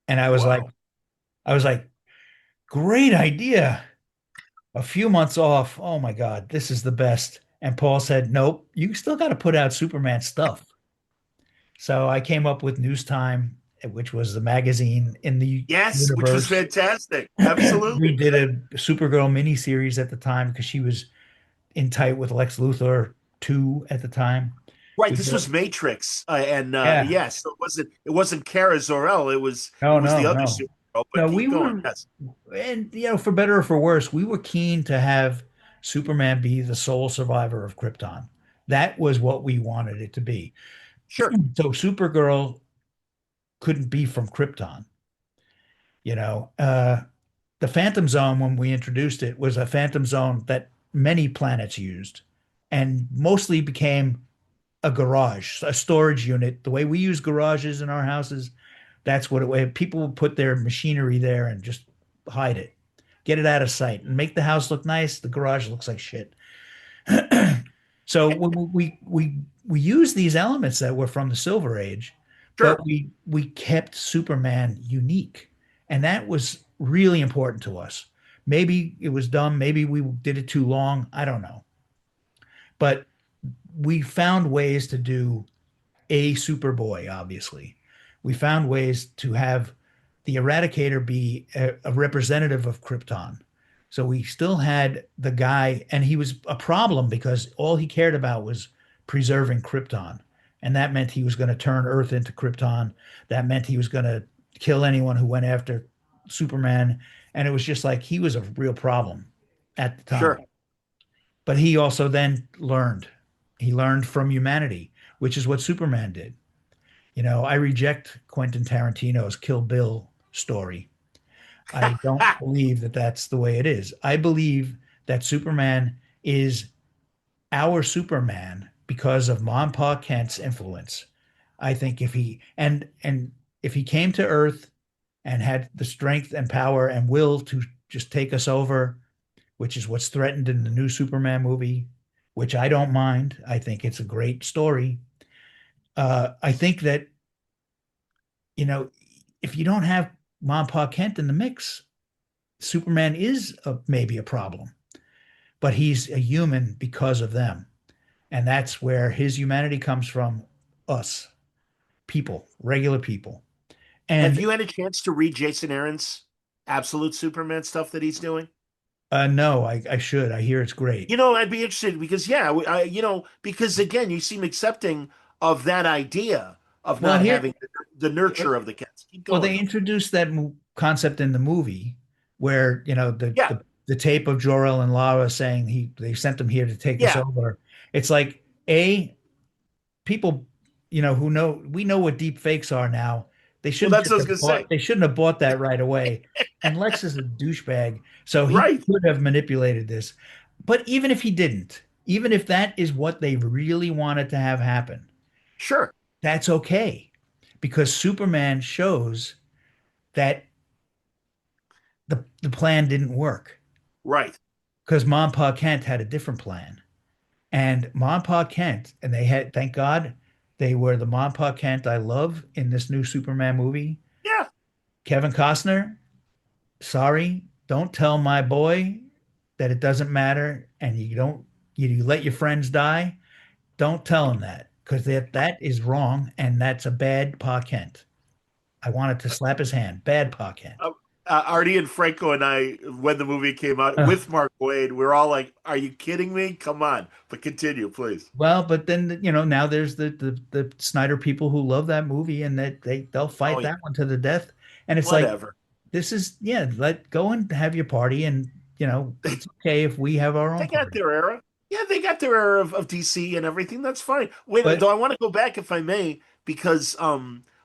And Wow. I was like, great idea. A few months off. Oh my God, this is the best. And Paul said, nope, you still got to put out Superman stuff. So I came up with News Time, which was the magazine in the Yes, which was universe. fantastic. We Absolutely. did a Supergirl miniseries at the time because she was in tight with Lex Luthor 2 at the time. Right. We This did, was Matrix, and yeah, yes, so it wasn't Kara Zor-El. It no, was the no, other no. Supergirl. But No, we keep going. were, Yes, and for better or for worse, we were keen to have Superman be the sole survivor of Krypton. That was what we wanted it to be. sure, So Supergirl couldn't be from Krypton. You know, the Phantom Zone, when we introduced it, was a Phantom Zone that many planets used and mostly became a garage, a storage unit. The way we use garages in our houses, that's what it was. People would put their machinery there and just hide it, get it out of sight, and make the house look nice. The garage looks like shit. So we use these elements that were from the Silver Age, sure. but we kept Superman unique, and that was really important to us. Maybe it was dumb, maybe we did it too long, I don't know. But we found ways to do a Superboy, obviously. We found ways to have the Eradicator be a representative of Krypton. So we still had the guy, and he was a problem because all he cared about was preserving Krypton. And that meant he was going to turn Earth into Krypton. That meant he was going to kill anyone who went after Superman. And it was just like he was a real problem at the time. Sure. But he also then learned. He learned from humanity, which is what Superman did. I reject Quentin Tarantino's Kill Bill story. I don't believe that that's the way it is. I believe that Superman is our Superman because of Mom Pa Kent's influence. I think if he came to Earth and had the strength and power and will to just take us over, which is what's threatened in the new Superman movie, which I don't mind. I think it's a great story. I think that you know, if you don't have Mom Pa Kent in the mix, Superman is maybe a problem, but he's a human because of them. And that's where his humanity comes from, us, people, regular people. Have And you had a chance to read Jason Aaron's Absolute Superman stuff that he's doing? no, I should. I hear it's great. I'd be interested because yeah, because again, you seem accepting of that idea of Well, not here, having the nurture of the cats. Keep well, going they though. introduced that concept in the movie where, Yeah, the tape of Jor-El and Lara saying they sent them here to take us yeah. over. It's like, people, who know we know what deep fakes are now. They Well, shouldn't that's just what I was have gonna say. bought. They shouldn't have bought that right away. And Lex is a douchebag, so he Right. could have manipulated this. But even if he didn't, even if that is what they really wanted to have happen, Sure. that's okay, because Superman shows that the plan didn't work Right. because Mom Pa Kent had a different plan. And Mom Pa Kent, and they had, thank God, they were the Mom Pa Kent I love in this new Superman movie. Yeah. Kevin Costner, sorry, don't tell my boy that it doesn't matter, and you let your friends die. Don't tell him that because that is wrong, and that's a bad Pa Kent. I wanted to slap his hand. Bad Pa Kent. Uh, Artie and Franco and I, when the movie came out Ugh. with Mark Wade, we are all like, "Are you kidding me? Come on!" But continue, please. Well, but then now there's the Snyder people who love that movie, and that they'll Oh fight yeah. that one to the death. And it's like, Whatever. this is, yeah, let go and have your party, and it's okay if we have our They own got party. their era. Yeah, they got their era of DC and everything. That's fine. Wait, But though I want to go back if I may, because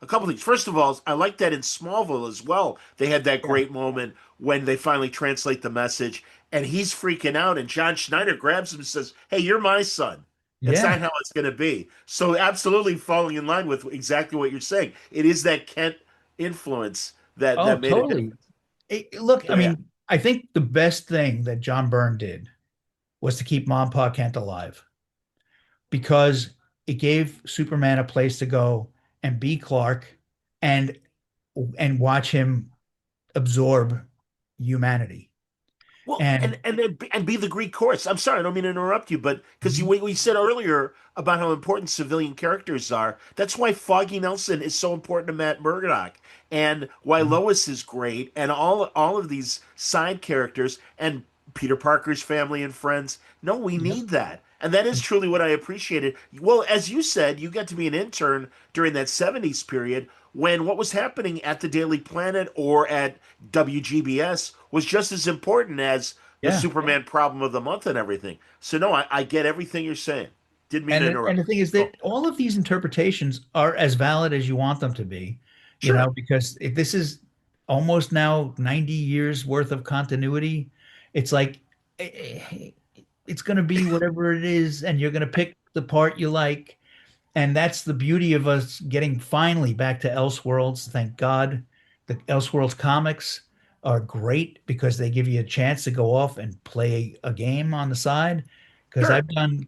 a couple things. First of all, I like that in Smallville as well. They had that yeah, great moment when they finally translate the message and he's freaking out and John Schneider grabs him and says, "Hey, you're my son. That's yeah. not how it's gonna be." So absolutely falling in line with exactly what you're saying. It is that Kent influence that Oh, made a totally. difference. Look, I So yeah. mean, I think the best thing that John Byrne did was to keep Mom Pa Kent alive because it gave Superman a place to go and be Clark and watch him absorb humanity. Well, And and be the Greek chorus. I'm sorry, I don't mean to interrupt you, but because you we said earlier about how important civilian characters are, that's why Foggy Nelson is so important to Matt Murdock, and why Lois is great, and all of these side characters, and Peter Parker's family and friends. No, we yep. need that, and that is truly what I appreciated. Well, as you said, you got to be an intern during that '70s period when what was happening at the Daily Planet or at WGBS was just as important as the Yeah. Superman problem of the month and everything. So no, I get everything you're saying. Didn't mean to And interrupt. the thing is Oh, that all of these interpretations are as valid as you want them to be, sure. because if this is almost now 90 years worth of continuity, it's like it's going to be whatever it is, and you're going to pick the part you like. And that's the beauty of us getting finally back to Elseworlds. Thank God. The Elseworlds comics are great because they give you a chance to go off and play a game on the side. Because Sure. I've done,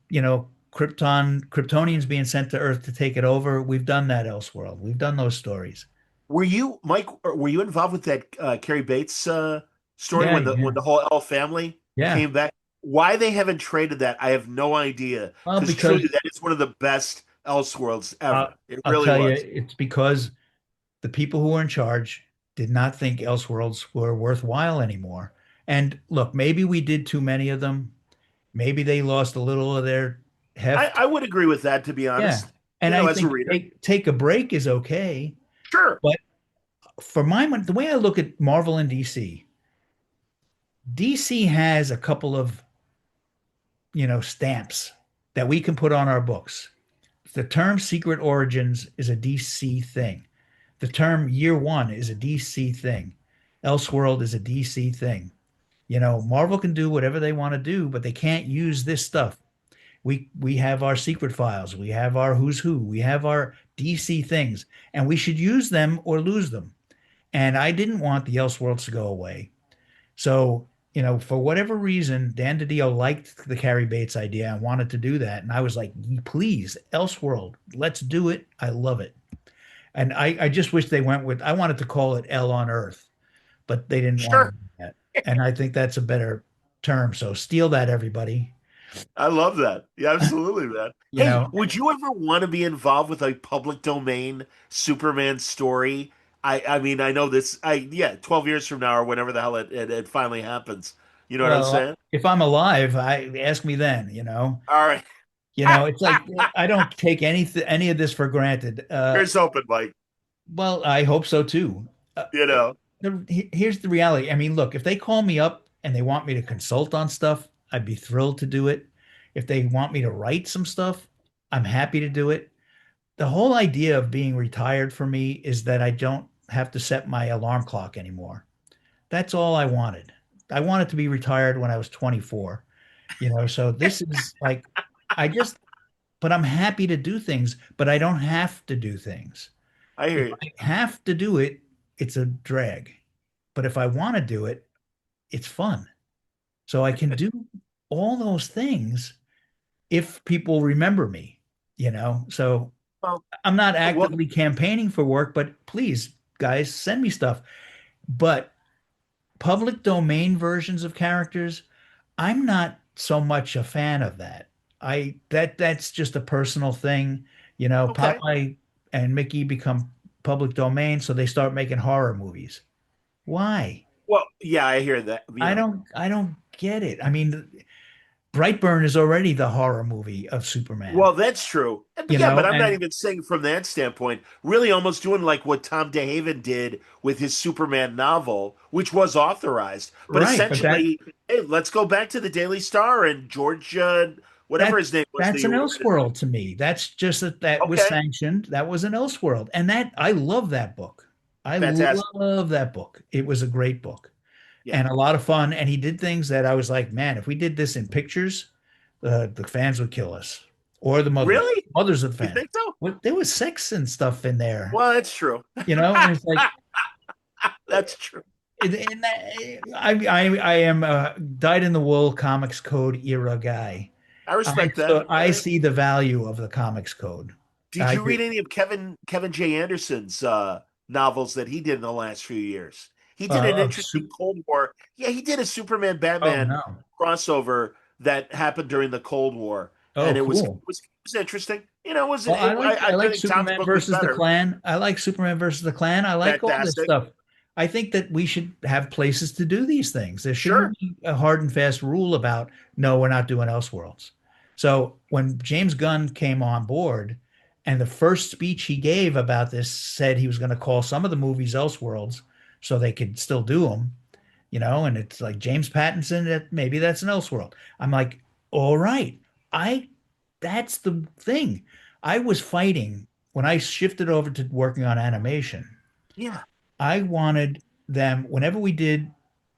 Kryptonians being sent to Earth to take it over. We've done that Elseworld. We've done those stories. Were you, Mike, were you involved with that Carrie Bates story Yeah, when yeah, the whole L family yeah. came back? Why they haven't traded that, I have no idea. Well, Because truly, because that is one of the best Elseworlds uh, ever. It I'll really tell you, was. it's because the people who were in charge did not think Elseworlds were worthwhile anymore. And look, maybe we did too many of them. Maybe they lost a little of their heft. I would agree with that, to be Yeah. honest. And I As a think reader. take a break is okay. Sure. But for the way I look at Marvel and DC, DC has a couple of, stamps that we can put on our books. The term Secret Origins is a DC thing. The term Year One is a DC thing. Elseworld is a DC thing. Marvel can do whatever they want to do, but they can't use this stuff. We have our secret files, we have our who's who, we have our DC things, and we should use them or lose them. And I didn't want the Elseworlds to go away. So, for whatever reason, Dan DiDio liked the Carrie Bates idea and wanted to do that. And I was like, please, Elseworld, let's do it. I love it. And I just wish they went with, I wanted to call it L on Earth, but they didn't want to Sure. do that. And I think that's a better term. So steal that, everybody. I love that. Yeah, absolutely, man. You Hey, know, would you ever want to be involved with a public domain Superman story? I mean, I know this. Yeah, 12 years from now or whenever the hell it finally happens. You know what I'm well, saying? if I'm alive, I ask me then. All right. It's like I don't take any of this for granted. Here's hoping, Mike. Well, I hope so too. Uh, You know. Here's the reality. I mean, look, if they call me up and they want me to consult on stuff, I'd be thrilled to do it. If they want me to write some stuff, I'm happy to do it. The whole idea of being retired for me is that I don't have to set my alarm clock anymore. That's all I wanted. I wanted to be retired when I was 24, so this is like, I just, but I'm happy to do things, but I don't have to do things. I hear If you. I have to do it, it's a drag. But if I want to do it, it's fun. So I can do all those things if people remember me. So Well, I'm not well, actively campaigning for work, but please, guys, send me stuff. But public domain versions of characters, I'm not so much a fan of that. That's just a personal thing. okay. Popeye and Mickey become public domain, so they start making horror movies. Why? Well, yeah, I hear that. I don't get it. I mean, Brightburn is already the horror movie of Superman, Well, that's true. Yeah, but I'm not and even saying from that standpoint. Really, almost doing like what Tom DeHaven did with his Superman novel, which was authorized. But right, but essentially, hey, let's go back to the Daily Star and George, whatever that his name was, that's the an original. Elseworld to me. That's just that was Okay, sanctioned. That was an Elseworld, and that I love that book. I fantastic. love that book. It was a great book Yeah. and a lot of fun. And he did things that I was like, man, if we did this in pictures, the fans would kill us, or the Really? mothers of the You fans. think so? Well, there was sex and stuff in there, Well, that's true. and it's like That's true. in that, I am a dyed in the wool comics code era guy. I respect that. All I right. see the value of the comics code. Did I you read do. any of Kevin J. Anderson's novels that he did in the last few years? He did an Uh, interesting sup- Cold War. Yeah, he did a Superman oh Batman no. crossover that happened during the Cold War, Oh, and cool. it was interesting. You know, it was Well, I I like think Tom's Superman book was versus the better. Klan. I like Superman versus the Klan. I like all this Fantastic. stuff. I think that we should have places to do these things. There Sure. shouldn't be a hard and fast rule about no, we're not doing Elseworlds. So when James Gunn came on board, and the first speech he gave about this said he was going to call some of the movies Elseworlds so they could still do them, and it's like James Pattinson, that maybe that's an Elseworld. I'm like, all right, I that's the thing. I was fighting when I shifted over to working on animation. Yeah. I wanted them whenever we did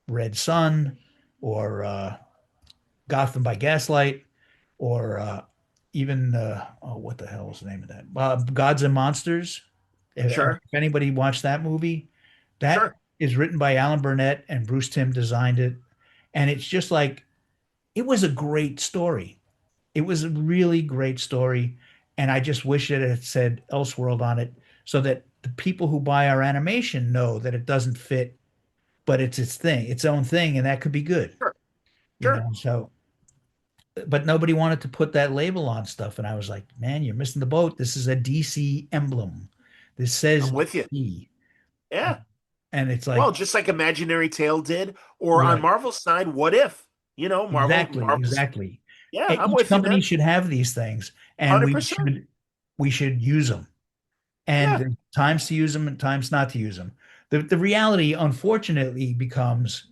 Red Sun or Gotham by Gaslight or even what the hell was the name of that? Gods and Monsters. Sure. If anybody watched that movie, that Sure. is written by Alan Burnett and Bruce Timm designed it, and it's just like it was a great story. It was a really great story, and I just wish it had said Elseworld on it so that the people who buy our animation know that it doesn't fit, but it's its own thing, and that could be good, Sure. Sure. So, but nobody wanted to put that label on stuff, and I was like, man, you're missing the boat. This is a DC emblem. This says I'm with you. DC, Yeah. and it's like, Well, just like Imaginary Tale did, or on right, Marvel's side, What If? You know, Marvel's. exactly. Yeah, I'm Each with you, company man. should have these things, and 100%. we should use them. And Yeah. there's times to use them and times not to use them. The reality, unfortunately, becomes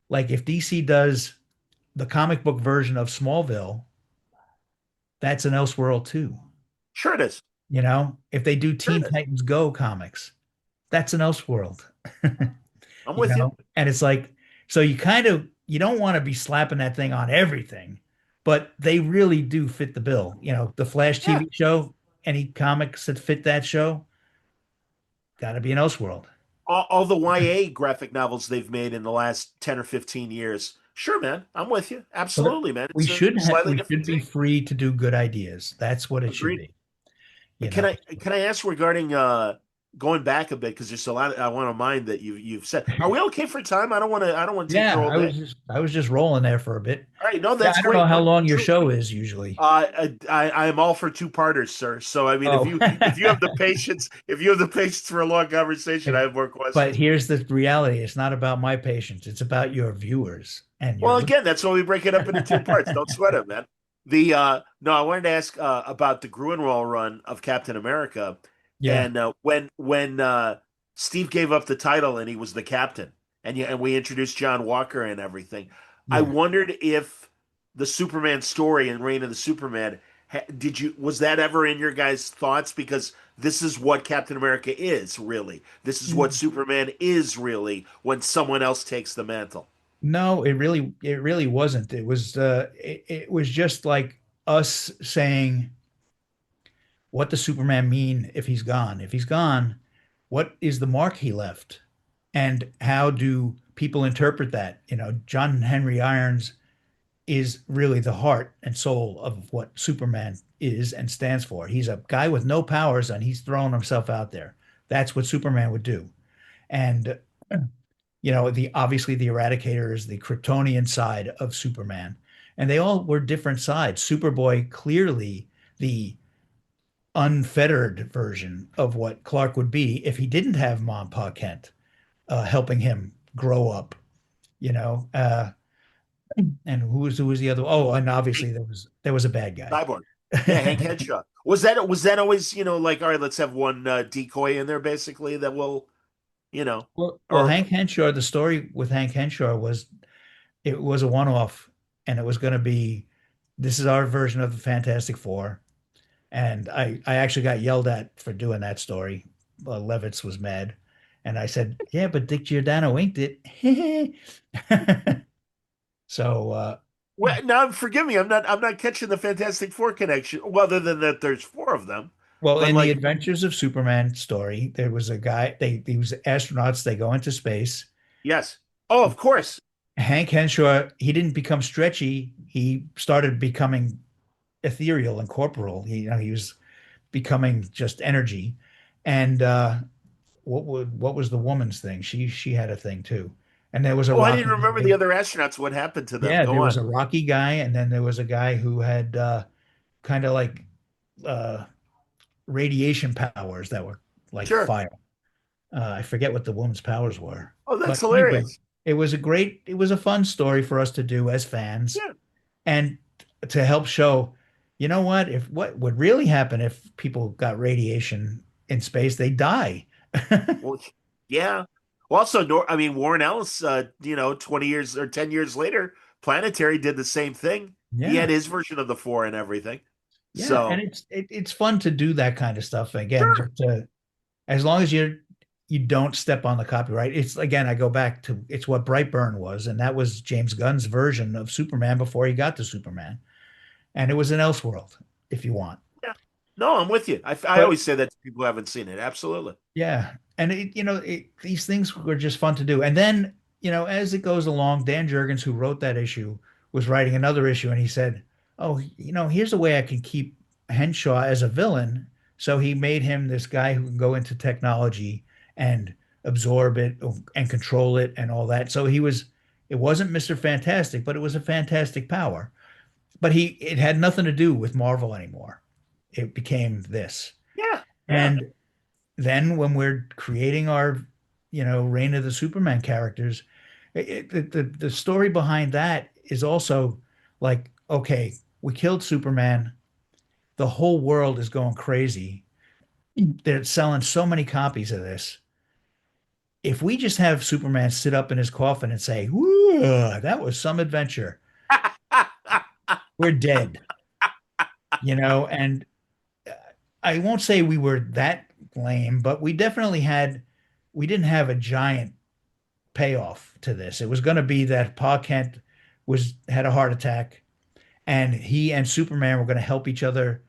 like if DC does the comic book version of Smallville, that's an Elseworld too. Sure it is. If they do Sure Teen it is. Titans Go comics, that's an Elseworld. I'm with you. And it's like, so you don't want to be slapping that thing on everything, but they really do fit the bill. The Flash Yeah. TV show, any comics that fit that show, got to be an Elseworld. All the YA graphic novels they've made in the last 10 or 15 years. Sure, man. I'm with you. So that Absolutely, man. It's a slightly we different should be take. free to do good ideas. That's what it should Agreed. be. You Can know. I ask regarding going back a bit because there's a lot I want to mind that you've said. Are we okay for time? I don't want to take your Yeah, whole day. I was just rolling there for a bit. All right, no, Yeah, that's I don't know great. how No, long your truly. show is usually. I am all for two-parters, sir. So I mean, Oh. if you have the patience, if you have the patience for a long conversation, I have more But questions. here's the reality. It's not about my patients. It's about your viewers and your Well, again, that's why we break it up into two parts. Don't sweat it, man. The no, I wanted to ask about the Gruenwald run of Captain America, Yeah. and when Steve gave up the title and he was the captain, and we introduced John Walker and everything. I Yeah. wondered if the Superman story and Reign of the Superman was that ever in your guys' thoughts? Because this is what Captain America is really. This is what Superman is really when someone else takes the mantle. No, it really wasn't. It was just like us saying, what does Superman mean if he's gone? If he's gone, what is the mark he left? And how do people interpret that? John Henry Irons is really the heart and soul of what Superman is and stands for. He's a guy with no powers and he's throwing himself out there. That's what Superman would do. And the obviously the Eradicator is the Kryptonian side of Superman. And they all were different sides. Superboy clearly the unfettered version of what Clark would be if he didn't have Mom Pa Kent helping him grow up, you know. And who was the other? Oh, and obviously there was a bad guy. Cyborg. Yeah, Hank Henshaw. Was that always, like, all right, let's have one decoy in there basically that will, Well, or Hank Henshaw, the story with Hank Henshaw was it was a one-off, and it was going to be this is our version of the Fantastic Four. And I actually got yelled at for doing that story. Levitz was mad. And I said, yeah, but Dick Giordano inked it. So, well, now forgive me, I'm not catching the Fantastic Four connection. Well, other than that, there's four of them. well, But in the like, Adventures of Superman story, there was a guy, these astronauts, they go into space Yes. Oh, of course. Hank Henshaw, he didn't become stretchy. He started becoming ethereal and corporal. He was becoming just energy. And what was the woman's thing? She had a thing too. And there was a Oh, I didn't Rocky remember the guy. other astronauts. What happened to them? Yeah, Go there was on. a Rocky guy, and then there was a guy who had kind of like uh, radiation powers that were like Sure. fire. I forget what the woman's powers were, Oh, that's but anyway, hilarious. it was a fun story for us to do as fans, Yeah. and to help show, you know what, if what would really happen if people got radiation in space, they die. Well, yeah. Well, also, I mean, Warren Ellis, 20 years or 10 years later, Planetary did the same thing. He Yeah, had his version of the four and everything. yeah, and So, it's fun to do that kind of stuff again, sure. just to, as long as you don't step on the copyright. It's again, I go back to it's what Brightburn was, and that was James Gunn's version of Superman before he got to Superman, and it was an Elseworld, if you want. Yeah. No, I'm with you. I But always say that to people who haven't seen it. Absolutely. yeah, and these things were just fun to do. And then, as it goes along, Dan Jurgens, who wrote that issue, was writing another issue, and he said, "Oh, here's a way I can keep Henshaw as a villain." So he made him this guy who can go into technology and absorb it and control it and all that. So it wasn't Mr. Fantastic, but it was a fantastic power. But it had nothing to do with Marvel anymore. It became this. Yeah. Yeah. And then when we're creating our, Reign of the Superman characters, the story behind that is also like, okay, we killed Superman. The whole world is going crazy. They're selling so many copies of this. If we just have Superman sit up in his coffin and say, "Woo, that was some adventure," we're dead, and I won't say we were that lame, but we didn't have a giant payoff to this. It was going to be that Pa Kent had a heart attack, and he and Superman were going to help each other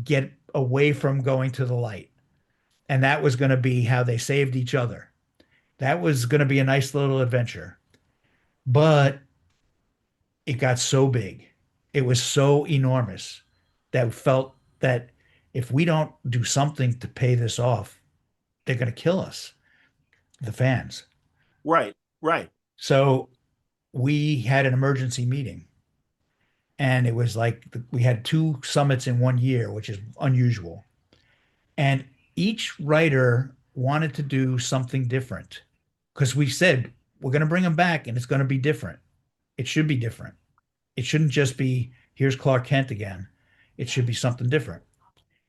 get away from going to the light, and that was going to be how they saved each other. That was going to be a nice little adventure, but it got so big, it was so enormous that we felt that if we don't do something to pay this off, they're going to kill us, the fans. Right. Right. So we had an emergency meeting, and it was like we had two summits in one year, which is unusual. And each writer wanted to do something different because we said we're going to bring them back and it's going to be different. It should be different. It shouldn't just be here's Clark Kent again. It should be something different.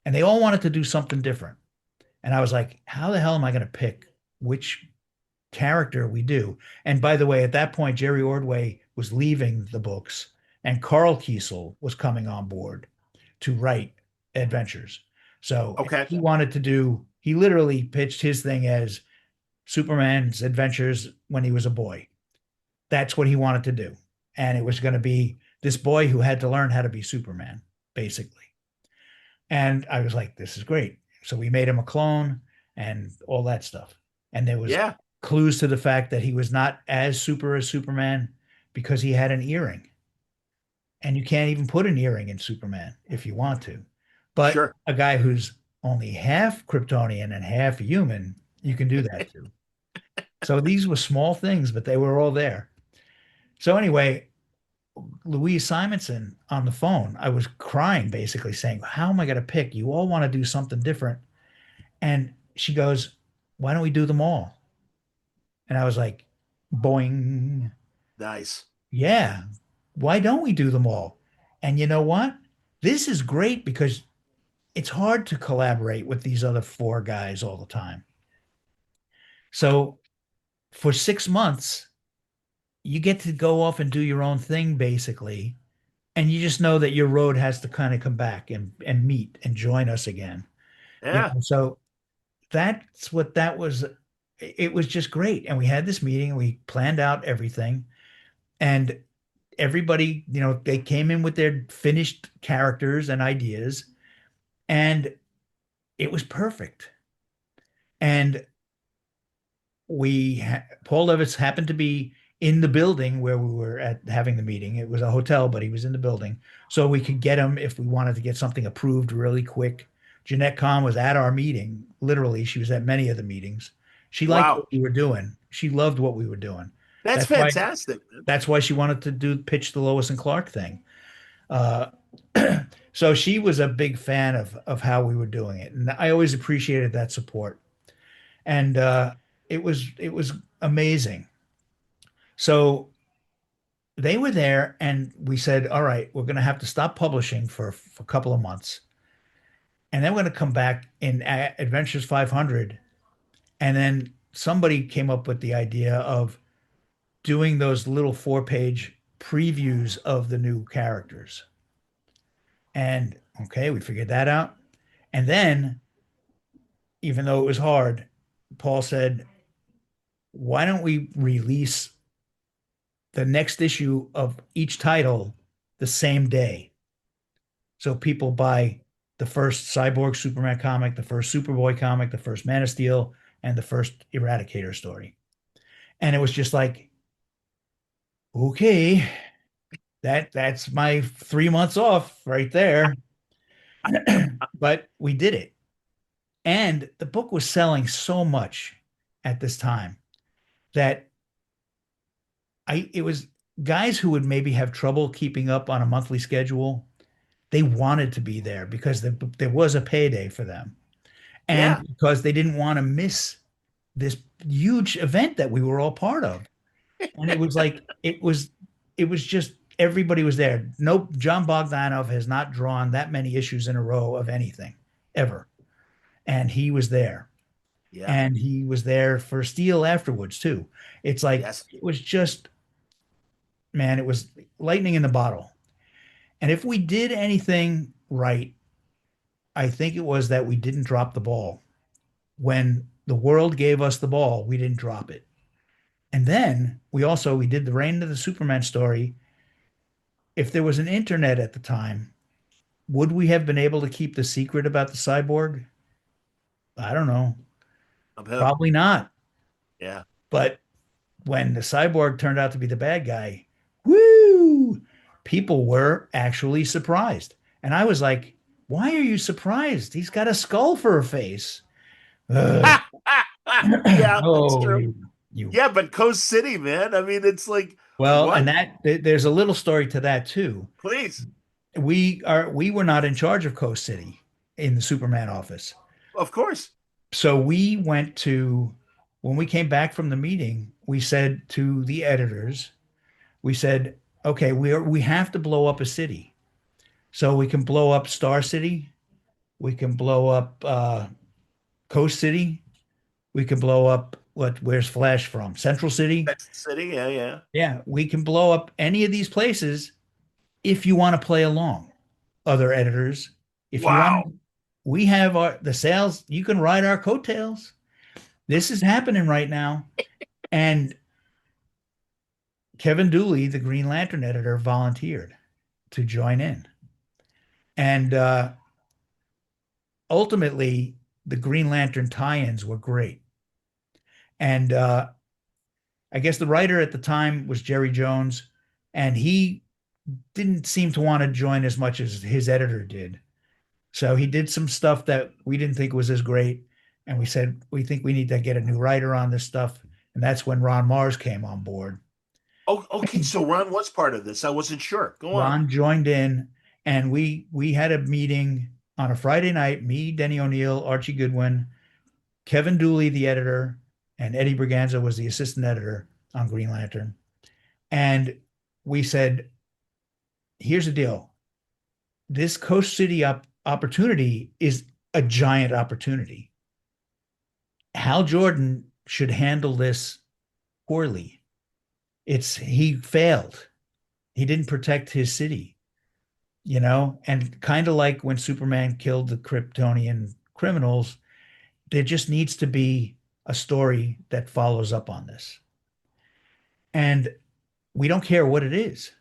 And they all wanted to do something different. And I was like, how the hell am I going to pick which character we do? And by the way, at that point, Jerry Ordway was leaving the books, and Carl Kiesel was coming on board to write adventures. So Okay. he literally pitched his thing as Superman's adventures when he was a boy. That's what he wanted to do. And it was going to be this boy who had to learn how to be Superman, basically. And I was like, this is great. So we made him a clone and all that stuff. And there was Yeah. clues to the fact that he was not as super as Superman because he had an earring. And you can't even put an earring in Superman if you want to. But Sure. a guy who's only half Kryptonian and half human, you can do that too. So these were small things, but they were all there. So anyway, Louise Simonson on the phone, I was crying basically saying, how am I going to pick? You all want to do something different. And she goes, why don't we do them all? And I was like, boing. Nice. Yeah. Why don't we do them all? And you know what? This is great because it's hard to collaborate with these other four guys all the time. So for 6 months, you get to go off and do your own thing basically. And you just know that your road has to kind of come back and meet and join us again. Yeah. So that's what that was. It was just great. And we had this meeting and we planned out everything. And everybody, they came in with their finished characters and ideas, and it was perfect. And Paul Levitz happened to be in the building where we were at having the meeting. It was a hotel, but he was in the building, so we could get him if we wanted to get something approved really quick. Jeanette Kahn was at our meeting. Literally, she was at many of the meetings. She liked what Wow. we were doing. She loved what we were doing. That's That's why fantastic, man. that's why she wanted to do pitch the Lois and Clark thing. Uh, so she was a big fan of how we were doing it, and I always appreciated that support. And it was amazing. So they were there, and we said, "All right, we're going to have to stop publishing for a couple of months, and then we're going to come back in Adventures 500." And then somebody came up with the idea of doing those little 4-page previews of the new characters. And okay, we figured that out. And then, even though it was hard, Paul said, why don't we release the next issue of each title the same day? So people buy the first Cyborg Superman comic, the first Superboy comic, the first Man of Steel, and the first Eradicator story. And it was just like, okay, that's my 3 months off right there. But we did it. And the book was selling so much at this time that it was guys who would maybe have trouble keeping up on a monthly schedule. They wanted to be there because there was a payday for them, Yeah. and because they didn't want to miss this huge event that we were all part of. And it was like it was just everybody was there. No, John Bogdanov has not drawn that many issues in a row of anything ever, and he was there. Yeah. And he was there for Steel afterwards too. It's like Yes. it was just, man, it was lightning in the bottle. And if we did anything right, I think it was that we didn't drop the ball. When the world gave us the ball, we didn't drop it. And then we did the Reign of the Superman story. If there was an internet at the time, would we have been able to keep the secret about the cyborg? I don't know. Of him. Probably not. Yeah. But when the cyborg turned out to be the bad guy, woo, people were actually surprised. And I was like, why are you surprised? He's got a skull for a face. Ugh. Yeah, that's Oh, true. you. Yeah, but Coast City, man. I mean, it's like, Well, what? and there's a little story to that too. Please. We were not in charge of Coast City in the Superman office. Of course. So we went to when we came back from the meeting, we said to the editors, we said, okay, we have to blow up a city. So we can blow up Star City, we can blow up Coast City, we can blow up where's Flash from? Central City. That's the city. Yeah, yeah. Yeah, we can blow up any of these places if you want to play along, other editors. If you want, Wow. we have the sales, you can ride our coattails. This is happening right now. And Kevin Dooley, the Green Lantern editor, volunteered to join in. And ultimately, the Green Lantern tie-ins were great. And I guess the writer at the time was Jerry Jones, and he didn't seem to want to join as much as his editor did. So he did some stuff that we didn't think was as great. And we said, we think we need to get a new writer on this stuff. And that's when Ron Mars came on board. Oh, okay. So Ron was part of this. I wasn't sure. Go on. Ron joined in, and we had a meeting on a Friday night, me, Denny O'Neil, Archie Goodwin, Kevin Dooley, the editor, and Eddie Berganza was the assistant editor on Green Lantern. And we said, here's the deal. This Coast City opportunity is a giant opportunity. Hal Jordan should handle this poorly. He failed. He didn't protect his city, and kind of like when Superman killed the Kryptonian criminals, there just needs to be a story that follows up on this. And we don't care what it is.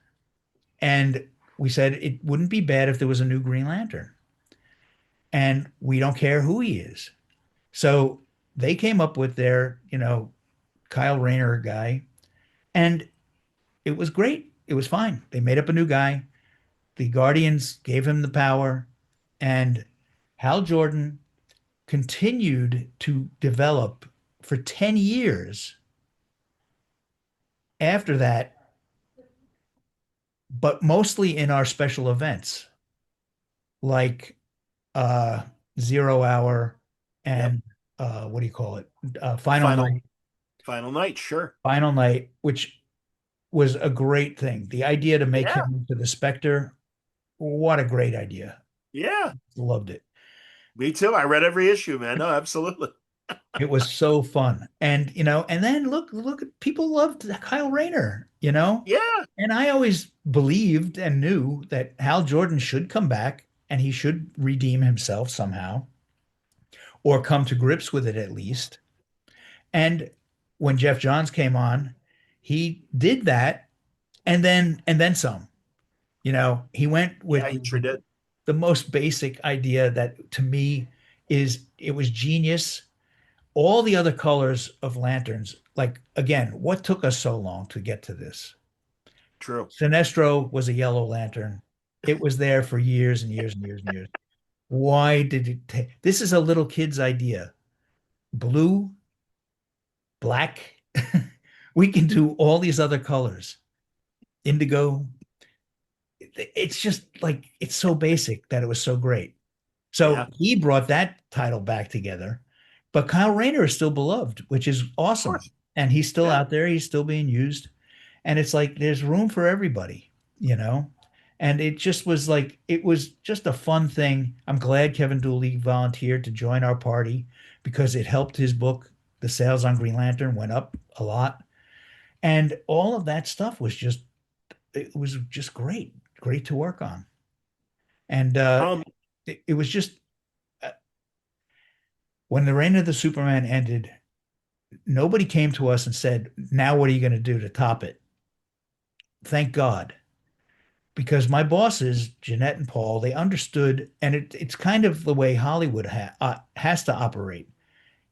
And we said it wouldn't be bad if there was a new Green Lantern. And we don't care who he is. So they came up with their, Kyle Rayner guy, and it was great. It was fine. They made up a new guy. The Guardians gave him the power, and Hal Jordan continued to develop for 10 years after that, but mostly in our special events like uh, Zero Hour Yep. and what do you call it? Final Final Night, final night, sure. Final Night, which was a great thing. The idea to make Yeah. him into the Spectre, what a great idea. Yeah. Loved it. Me too. I read every issue, man. No, absolutely. It was so fun. And, and then look, people loved Kyle Rayner, Yeah. and I always believed and knew that Hal Jordan should come back and he should redeem himself somehow or come to grips with it at least. And when Jeff Johns came on, he did that and then some. He went Yeah, with he sure did. the most basic idea that to me is it was genius. All the other colors of lanterns, like again, what took us so long to get to this? True. Sinestro was a yellow lantern. It was there for years and years and years and years. Why did it take? This is a little kid's idea. Blue, black. We can do all these other colors. Indigo. It's just like it's so basic that it was so great. So Yeah. he brought that title back together. But Kyle Rayner is still beloved, which is Of awesome. course. And he's still Yeah. out there. He's still being used. And it's like there's room for everybody, you know? And it just was like, it was just a fun thing. I'm glad Kevin Dooley volunteered to join our party because it helped his book. The sales on Green Lantern went up a lot. And all of that stuff it was just great, great to work on. And Um, it was just uh, when the reign of the Superman ended, nobody came to us and said, now what are you going to do to top it? Thank God. Because my bosses, Jeanette and Paul, they understood, and it's kind of the way Hollywood has to operate.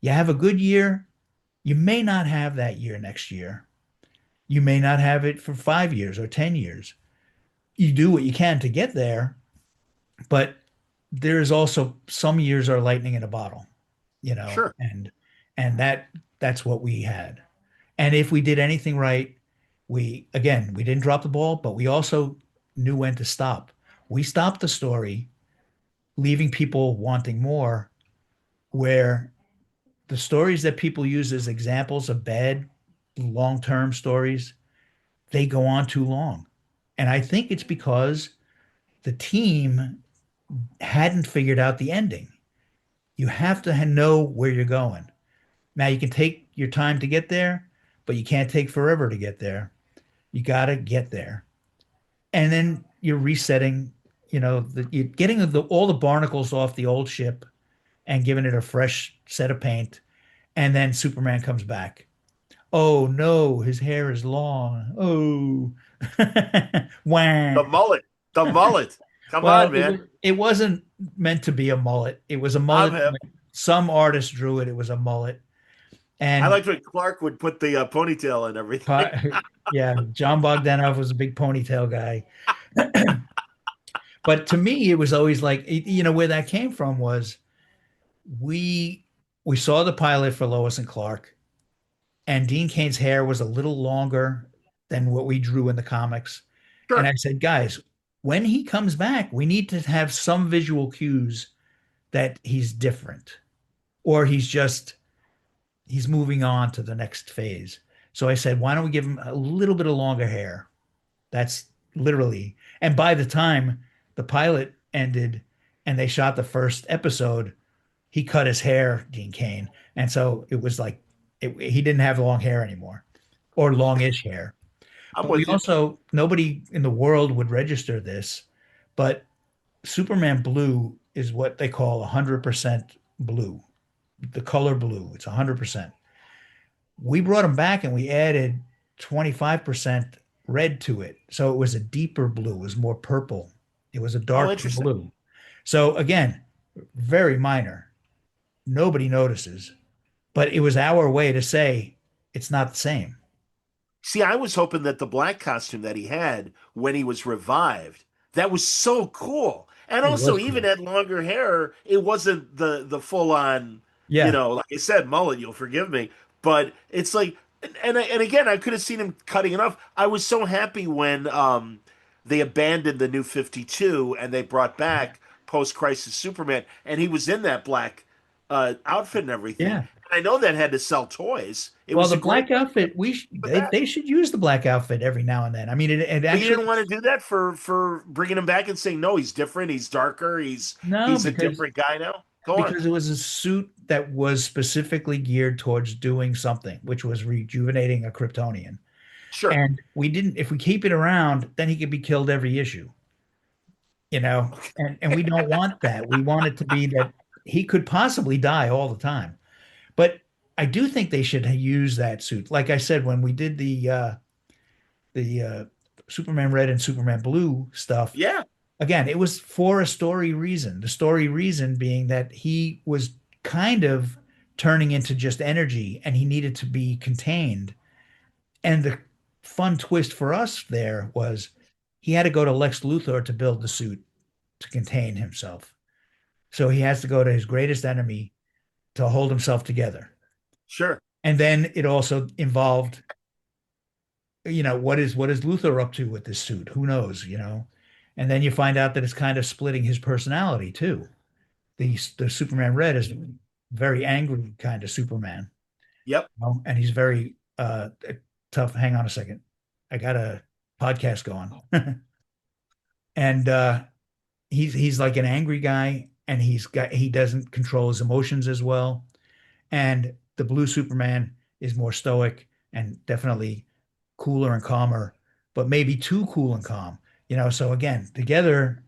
You have a good year, you may not have that year next year. You may not have it for 5 years or 10 years. You do what you can to get there, but there is also some years are lightning in a bottle, sure. and that's what we had. And if we did anything right, we didn't drop the ball, but we also knew when to stop. We stopped the story, leaving people wanting more, where the stories that people use as examples of bad long-term stories, they go on too long. And I think it's because the team hadn't figured out the ending. You have to know where you're going. Now you can take your time to get there, but you can't take forever to get there. You got to get there. And then you're resetting, you're getting all the barnacles off the old ship and giving it a fresh set of paint. And then Superman comes back. Oh no, his hair is long. Oh, wah. The mullet. The mullet. Come Well, on, man. it wasn't meant to be a mullet. It was a I'm mullet. hip. Some artist drew it. It was a mullet. I And liked when Clark would put the ponytail and everything. yeah, John Bogdanov was a big ponytail guy. But to me, it was always like, where that came from was we we saw the pilot for Lois and Clark, and Dean Kane's hair was a little longer than what we drew in the comics. And Sure. I said, guys, when he comes back, we need to have some visual cues that he's different or he's moving on to the next phase. So I said, why don't we give him a little bit of longer hair? That's literally. And by the time the pilot ended and they shot the first episode, he cut his hair, Dean Kane. And so it was like he didn't have long hair anymore or longish hair. I'm But we with you. also, nobody in the world would register this, but Superman blue is what they call 100% blue, the color blue. It's 100%. We brought him back and we added 25% red to it. So it was a deeper blue, it was more purple. It was a Oh, darker interesting. blue. So again, very minor. Nobody notices, but it was our way to say it's not the same. See, I was hoping that the black costume that he had when he was revived, that was so cool. And It also, was even cool. at longer hair, it wasn't the full on, Yeah, like I said, mullet. You'll forgive me, but it's like, and again, I could have seen him cutting it off. I was so happy when they abandoned the New 52 and they brought back post Crisis Superman, and he was in that black outfit and everything. yeah. And I know that had to sell toys. It Well, was the a great black outfit, for that. they should use the black outfit every now and then. I mean, it But you actually didn't want to do that for bringing him back and saying no, he's different, he's darker, no, he's a different guy now. Go on. because it was a suit that was specifically geared towards doing something, which was rejuvenating a Kryptonian. Sure. And we didn't, if we keep it around, then he could be killed every issue, you know, and we don't want that. We want it to be that he could possibly die all the time. But I do think they should use that suit. Like I said, when we did the Superman Red and Superman Blue stuff, Yeah, again, it was for a story reason. The story reason being that he was kind of turning into just energy and he needed to be contained. And the fun twist for us there was he had to go to Lex Luthor to build the suit to contain himself. So he has to go to his greatest enemy to hold himself together. sure. And then it also involved, what is Luthor up to with this suit? Who knows? And then you find out that it's kind of splitting his personality too. The Superman Red is very angry kind of Superman, Yep. and he's very tough. Hang on a second. I got a podcast going. And he's like an angry guy, and he doesn't control his emotions as well. And the blue Superman is more stoic and definitely cooler and calmer, but maybe too cool and calm. So again, together,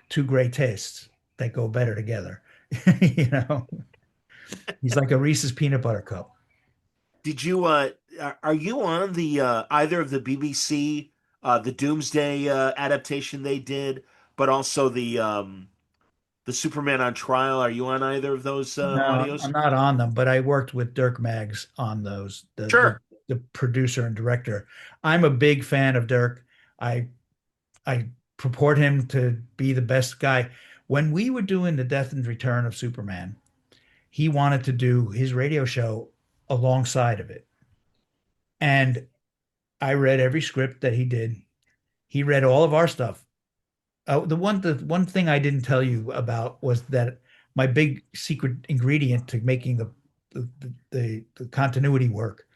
two great tastes that go better together. you know, he's like a Reese's peanut butter cup. Did you are you on the either of the BBC the Doomsday adaptation they did, but also the Superman on Trial? Are you on either of those No, audios? I'm not on them, but I worked with Dirk Maggs on those, Sure. the producer and director. I'm a big fan of Dirk. I I purport him to be the best guy. When we were doing the Death and Return of Superman, he wanted to do his radio show alongside of it. And I read every script that he did. He read all of our stuff. The one thing I didn't tell you about was that my big secret ingredient to making the continuity work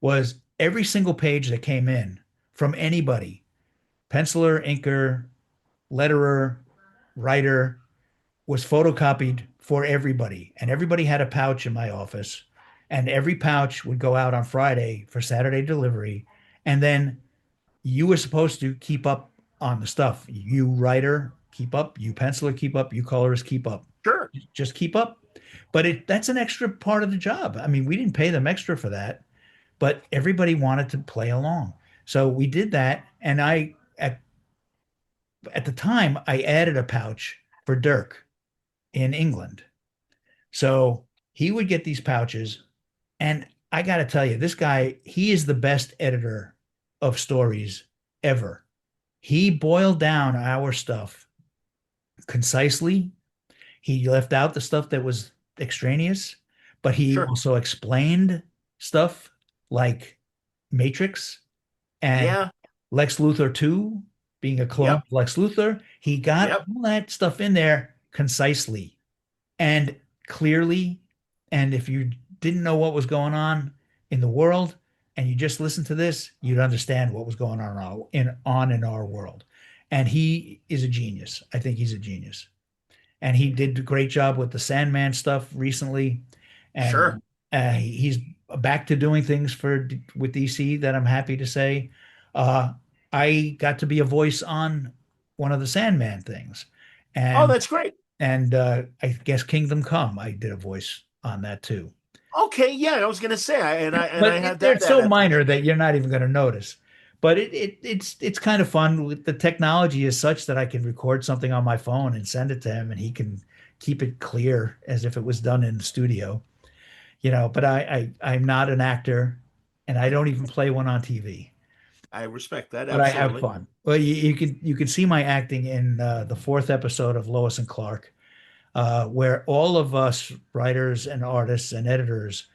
was every single page that came in from anybody, penciler, inker, letterer, writer, was photocopied for everybody. And everybody had a pouch in my office. And every pouch would go out on Friday for Saturday delivery. And then you were supposed to keep up on the stuff. You writer, keep up. You penciler, keep up. You colorist, keep up. Sure. Just keep up. But that's an extra part of the job. I mean, we didn't pay them extra for that, but everybody wanted to play along. So we did that. And at the time, I added a pouch for Dirk in England. So he would get these pouches. And I got to tell you, this guy, he is the best editor of stories ever. He boiled down our stuff concisely. He left out the stuff that was extraneous, but he Sure. also explained stuff like Matrix and Yeah. Lex Luthor 2 being a clone of Yep. Lex Luthor. He got Yep. all that stuff in there concisely and clearly. And if you didn't know what was going on in the world and you just listened to this, you'd understand what was going on in our world. And he is a genius. I think he's a genius. And he did a great job with the Sandman stuff recently. And Sure. he's back to doing things with DC that I'm happy to say. Uh, I got to be a voice on one of the Sandman things, Oh, and that's great. I guess Kingdom Come, I did a voice on that too. Okay, yeah, I was gonna say, I But had they're that so adaptation. minor that you're not even going to notice. But it's kind of fun. The technology is such that I can record something on my phone and send it to him, and he can keep it clear as if it was done in the studio. But I'm not an actor. and I don't even play one on TV, I respect that but I have absolutely. fun. Well, you can see my acting in the fourth episode of Lois and Clark, where all of us writers and artists and editors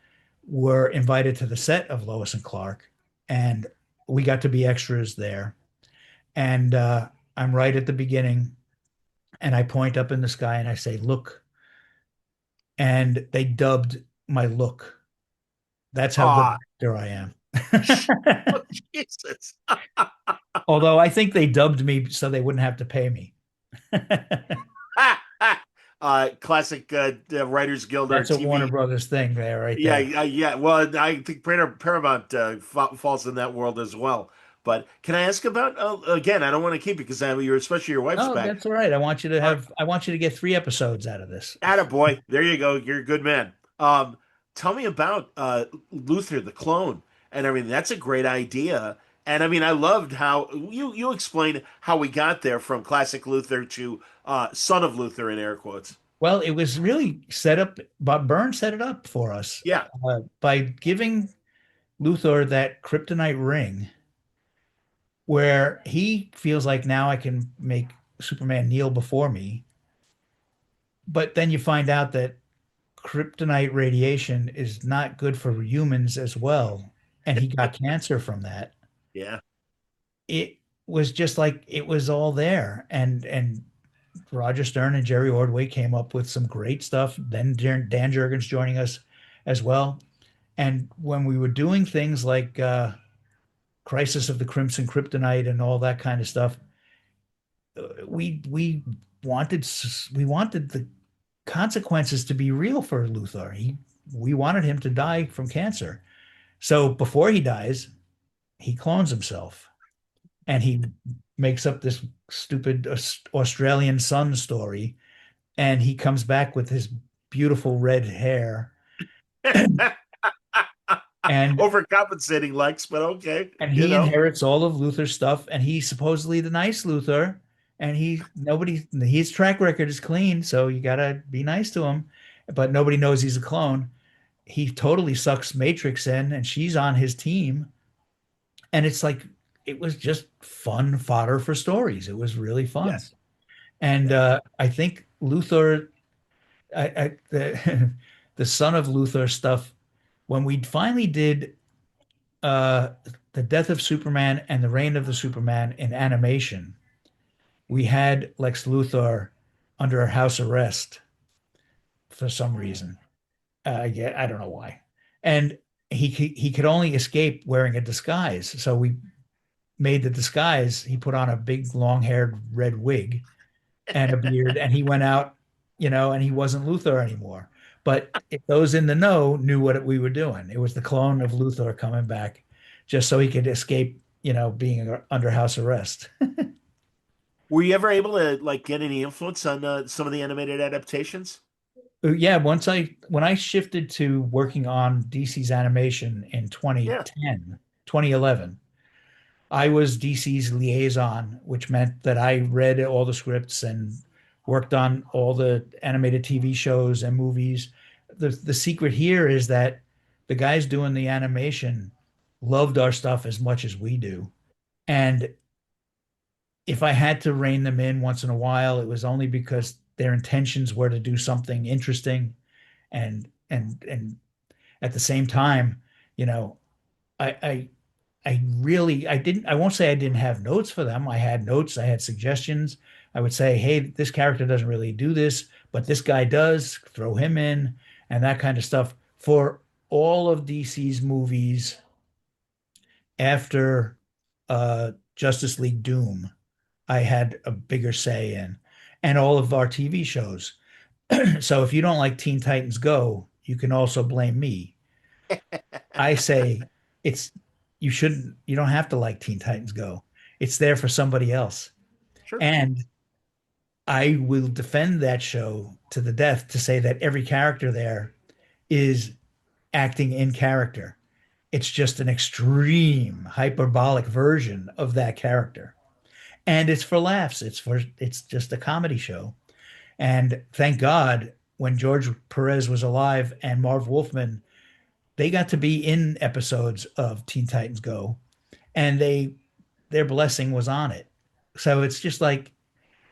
were invited to the set of Lois and Clark, and we got to be extras there. And I'm right at the beginning, and I point up in the sky and I say, "Look," and they dubbed my look. That's how good an Ah, actor I am. Jesus. Although I think they dubbed me so they wouldn't have to pay me. Classic Writers Guild or That's a Warner TV. Brothers thing there, right Yeah, there. yeah, yeah. Well, I think Paramount falls in that world as well. But can I ask about again? I don't want to keep it because you're especially your wife's Oh, back. that's all right. Uh, I want you to get 3 episodes out of this. Attaboy. There you go. You're a good man. Tell me about Luther the clone and everything. That's a great idea. And I mean, I loved how you explained how we got there from classic Luther to son of Luther in air quotes. Well, it was really set up, Bob Byrne set it up for us Yeah. by giving Luthor that kryptonite ring where he feels like now I can make Superman kneel before me. But then you find out that kryptonite radiation is not good for humans as well. And he got cancer from that. Yeah. It was just like it was all there. And Roger Stern and Jerry Ordway came up with some great stuff. Then Dan Jurgens joining us as well. And when we were doing things like Crisis of the Crimson Kryptonite and all that kind of stuff, we wanted we wanted the consequences to be real for Luthor. We wanted him to die from cancer. So before he dies, he clones himself and he makes up this stupid Australian sun story. And he comes back with his beautiful red hair and Overcompensating, Lex, but okay, and you he know. inherits all of Luther's stuff, and he's supposedly the nice Luther, and his track record is clean, so you gotta be nice to him, but nobody knows he's a clone. He totally sucks Matrix in, and she's on his team, and it's like it was just fun fodder for stories. It was really fun, Yes. and Yes. I think Luther, the the son of Luther stuff. When we finally did uh, the Death of Superman and the Reign of the Superman in animation, we had Lex Luthor under house arrest for some reason. Yeah, I don't know why. And he could only escape wearing a disguise. So we made the disguise. He put on a big long-haired red wig and a beard, and he went out, and he wasn't Luthor anymore. But those in the know knew what we were doing. It was the clone of Luthor coming back just so he could escape, being under house arrest. Were you ever able to like get any influence on some of the animated adaptations? Yeah, when I shifted to working on DC's animation in Yeah, 2010, 2011, I was DC's liaison, which meant that I read all the scripts and worked on all the animated TV shows and movies. The secret here is that the guys doing the animation loved our stuff as much as we do. And if I had to rein them in once in a while, it was only because their intentions were to do something interesting and at the same time, you know, I I didn't, I won't say I didn't have notes for them. I had notes, I had suggestions. I would say, hey, this character doesn't really do this, but this guy does, throw him in, and that kind of stuff. For all of DC's movies after Justice League Doom, I had a bigger say in, and all of our TV shows. So if you don't like Teen Titans Go, you can also blame me. I say it's you don't have to like Teen Titans Go. It's there for somebody else. sure. And I will defend that show to the death to say that every character there is acting in character. It's just an extreme hyperbolic version of that character. And it's for laughs. It's just a comedy show. And thank God when George Perez was alive and Marv Wolfman they got to be in episodes of Teen Titans Go, and their blessing was on it. So it's just like,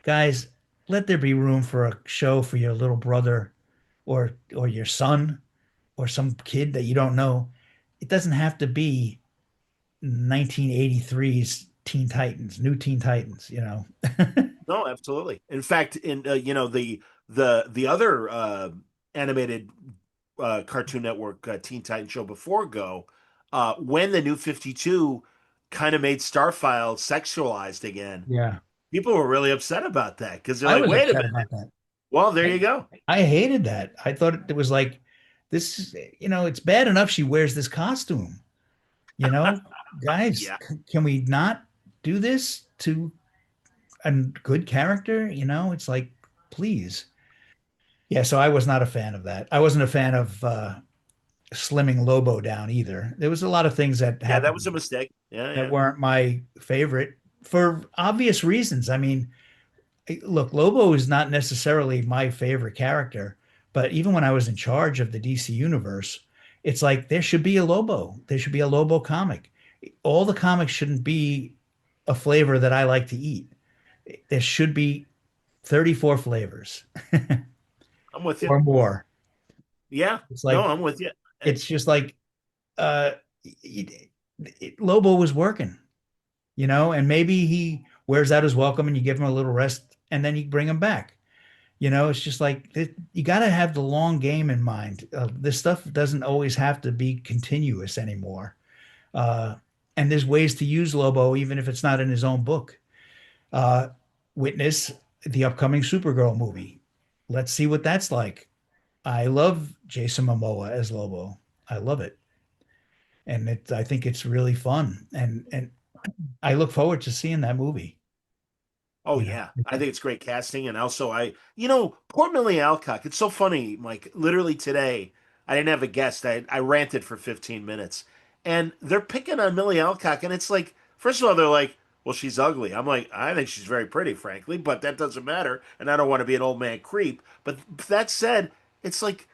guys, let there be room for a show for your little brother or your son or some kid that you don't know. It doesn't have to be 1983's Teen Titans, new Teen Titans, you know. No, absolutely. In fact, in the other animated Cartoon Network Teen Titan show before Go, when the New 52 kind of made Starfile sexualized again, Yeah. people were really upset about that because they're I like, was wait a upset minute. about that. Well, there you I, go. I hated that. I thought it was like, this is, it's bad enough she wears this costume, you know? Guys, Yeah. can we not do this to a good character? It's like, please. Yeah, so I was not a fan of that. I wasn't a fan of slimming Lobo down either. There was a lot of things that Yeah, that was a happened mistake. Yeah, that yeah. weren't my favorite for obvious reasons. I mean, look, Lobo is not necessarily my favorite character, but even when I was in charge of the DC universe, it's like there should be a Lobo. There should be a Lobo comic. All the comics shouldn't be a flavor that I like to eat. There should be 34 flavors I'm with you. or more. Yeah. It's No, like I'm with you. it's just like uh Lobo was working, and maybe he wears out his welcome and you give him a little rest and then you bring him back. It's just like you got to have the long game in mind. This stuff doesn't always have to be continuous anymore. Uh, and there's ways to use Lobo even if it's not in his own book. Uh, Witness the upcoming Supergirl movie. Let's see what that's like. I love Jason Momoa as Lobo. I love it, and I think it's really fun, and I look forward to seeing that movie. Oh You know, yeah, I think it's great casting, and also poor Millie Alcock. It's so funny, Mike. Literally today, I didn't have a guest. I ranted for 15 minutes, and they're picking on Millie Alcock, and it's like, first of all, they're like, "Well, she's ugly." I'm like, I think she's very pretty, frankly, but that doesn't matter, and I don't want to be an old man creep. But that said, it's like,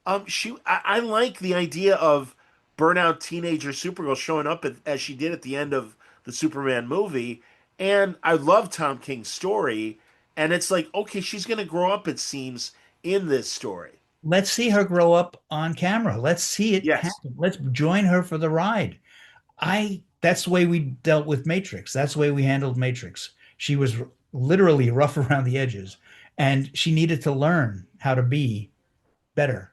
I like the idea of burnout teenager Supergirl showing up as she did at the end of the Superman movie, and I love Tom King's story. And it's like, okay, she's going to grow up, it seems, in this story. let's see her grow up on camera. Let's see it Yes. happen. Let's join her for the ride. I That's the way we dealt with Matrix. That's the way we handled Matrix. She was literally rough around the edges and she needed to learn how to be better.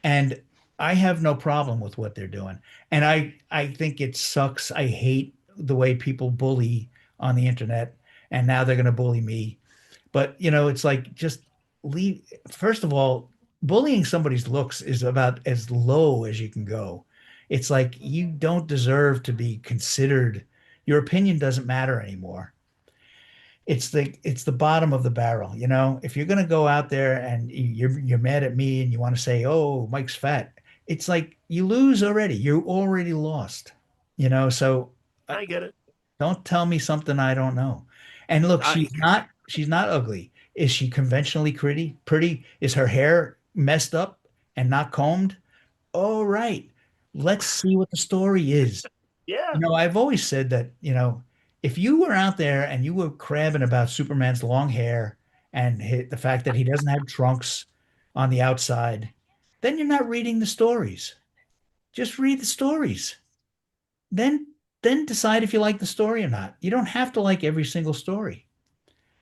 And I have no problem with what they're doing. And I think it sucks. I hate the way people bully on the internet and now they're going to bully me. But it's like just leave. First of all, bullying somebody's looks is about as low as you can go. It's like you don't deserve to be considered. Your opinion doesn't matter anymore. It's the bottom of the barrel. If you're gonna go out there and you're mad at me and you want to say, "Oh, Mike's fat," it's like you lose already. You're already lost. So uh, I get it. don't tell me something I don't know. And look, I, she's not ugly. Is she conventionally pretty? Pretty? Is her hair messed up and not combed? All right. Let's see what the story is. yeah. I've always said that, if you were out there and you were crabbing about Superman's long hair and the fact that he doesn't have trunks on the outside, then you're not reading the stories. Just read the stories. Then then decide if you like the story or not. You don't have to like every single story,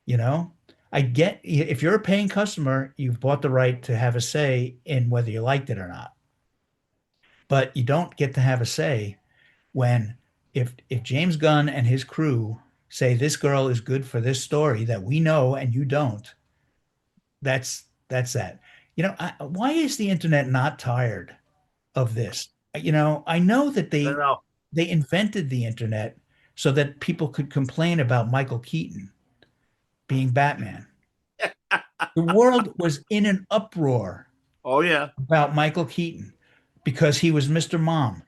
you know? I get if you're a paying customer, you've bought the right to have a say in whether you liked it or not. But you don't get to have a say when if James Gunn and his crew say this girl is good for this story that we know and you don't, that's that. Why is the internet not tired of this? I know that I they don't know. they invented the internet so that people could complain about Michael Keaton being Batman. The world was in an uproar Oh, yeah. about Michael Keaton because he was Mr. Mom.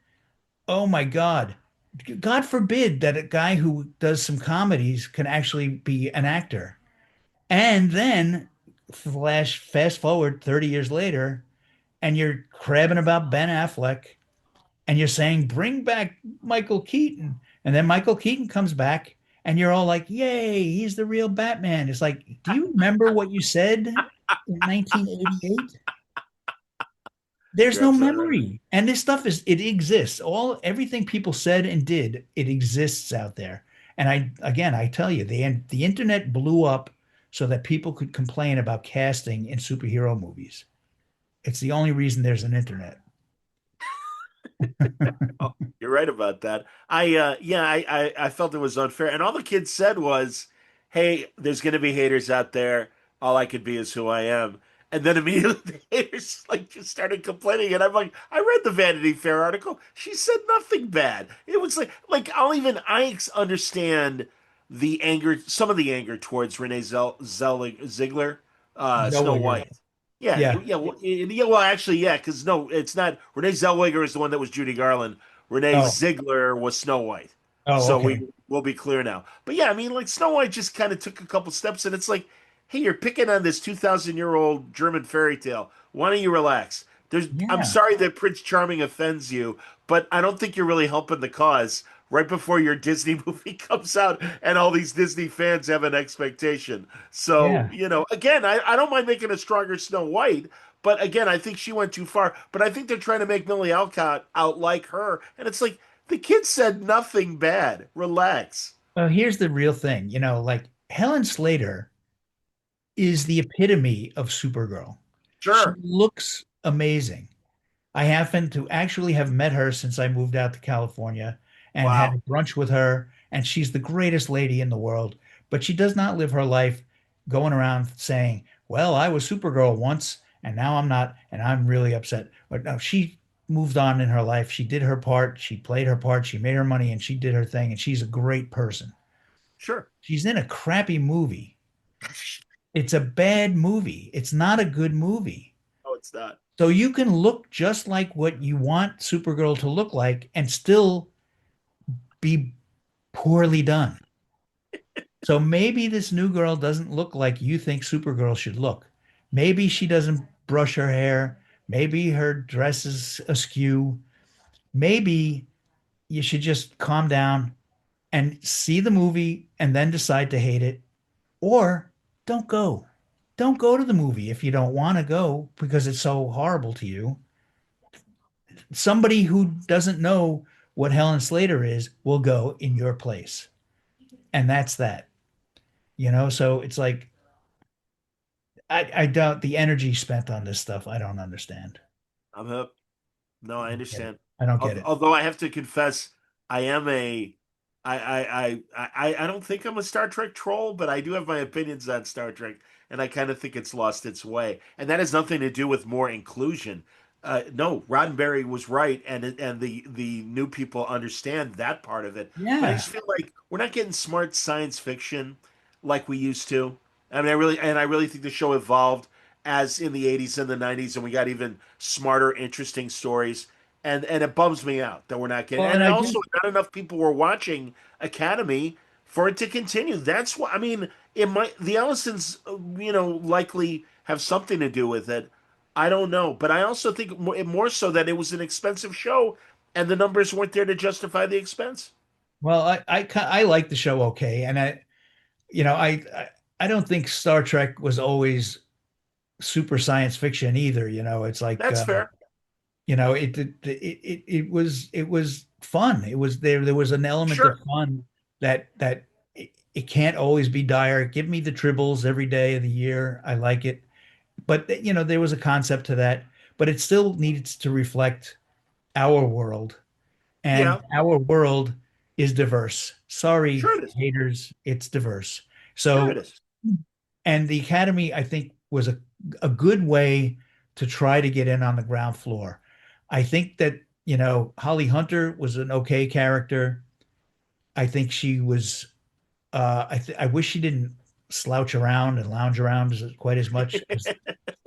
Oh my God. God forbid that a guy who does some comedies can actually be an actor. And then fast forward 30 years later, and you're crabbing about Ben Affleck, and you're saying, bring back Michael Keaton. And then Michael Keaton comes back, and you're all like, yay, he's the real Batman. It's like, do you remember what you said in 1988? There's You're no absolutely right. memory. And this stuff it exists. Everything people said and did, it exists out there. And I tell you, the internet blew up so that people could complain about casting in superhero movies. It's the only reason there's an internet. Oh, you're right about that. I felt it was unfair. And all the kids said was, hey, there's gonna be haters out there. All I could be is who I am. And then immediately the haters like just started complaining. And I'm like, I read the Vanity Fair article. She said nothing bad. It was I understand the anger, some of the anger towards Ziegler, Snow Zellweger. White. Yeah, Yeah. actually, yeah, because no, it's not. Renee Zellweger is the one that was Judy Garland. Renee Oh, Ziegler was Snow White. oh, So okay. we'll be clear now. But yeah, I mean, like Snow White just kind of took a couple steps, and it's like, hey, you're picking on this 2,000-year-old German fairy tale. Why don't you relax? I'm Yeah. sorry that Prince Charming offends you, but I don't think you're really helping the cause. Right before your Disney movie comes out, and all these Disney fans have an expectation. So, Yeah. again, I don't mind making a stronger Snow White, but again, I think she went too far. But I think they're trying to make Millie Alcott out like her. And it's like, the kid said nothing bad. Relax. Well, here's the real thing. Like Helen Slater is the epitome of Supergirl. She Sure. looks amazing. I happen to actually have met her since I moved out to California and had Wow. brunch with her, and she's the greatest lady in the world. But she does not live her life going around saying, well, I was Supergirl once and now I'm not, and I'm really upset. But no, she moved on in her life. She did her part, she played her part, she made her money, and she did her thing, and she's a great person. Sure. She's in a crappy movie. It's a bad movie. It's not a good movie. No, it's not. So you can look just like what you want Supergirl to look like and still be poorly done. So maybe this new girl doesn't look like you think Supergirl should look. Maybe she doesn't brush her hair. Maybe her dress is askew. Maybe you should just calm down and see the movie and then decide to hate it. Or don't go. Don't go to the movie if you don't want to go because it's so horrible to you. Somebody who doesn't know what Helen Slater is will go in your place. And that's that. So it's like I doubt the energy spent on this stuff. I don't understand. I'm up. No, I I don't get it. understand. I don't get it. Although I have to confess, I am a I don't think I'm a Star Trek troll, but I do have my opinions on Star Trek, and I kind of think it's lost its way. And that has nothing to do with more inclusion. No, Roddenberry was right, and the new people understand that part of it. But I Yeah. just feel like we're not getting smart science fiction like we used to. I really think the show evolved as in the 80s and the 90s, and we got even smarter, interesting stories. And it bums me out that we're not getting. Well, And and I also, do. not enough people were watching Academy for it to continue. That's what I mean. It might the Ellisons, likely have something to do with it. I don't know, but I also think more so that it was an expensive show, and the numbers weren't there to justify the expense. Well, I like the show okay, and I don't think Star Trek was always super science fiction either. It's like That's fair. it was fun. It was there was an element of Sure. fun that it can't always be dire. Give me the tribbles every day of the year. I like it. But there was a concept to that, but it still needs to reflect our world, and Yeah. our world is diverse. Sorry, Sure it is. haters, it's diverse. Sure it So, is. and the Academy, I think, was a good way to try to get in on the ground floor. I think that, Holly Hunter was an okay character. I think she was, I wish she didn't slouch around and lounge around quite as much because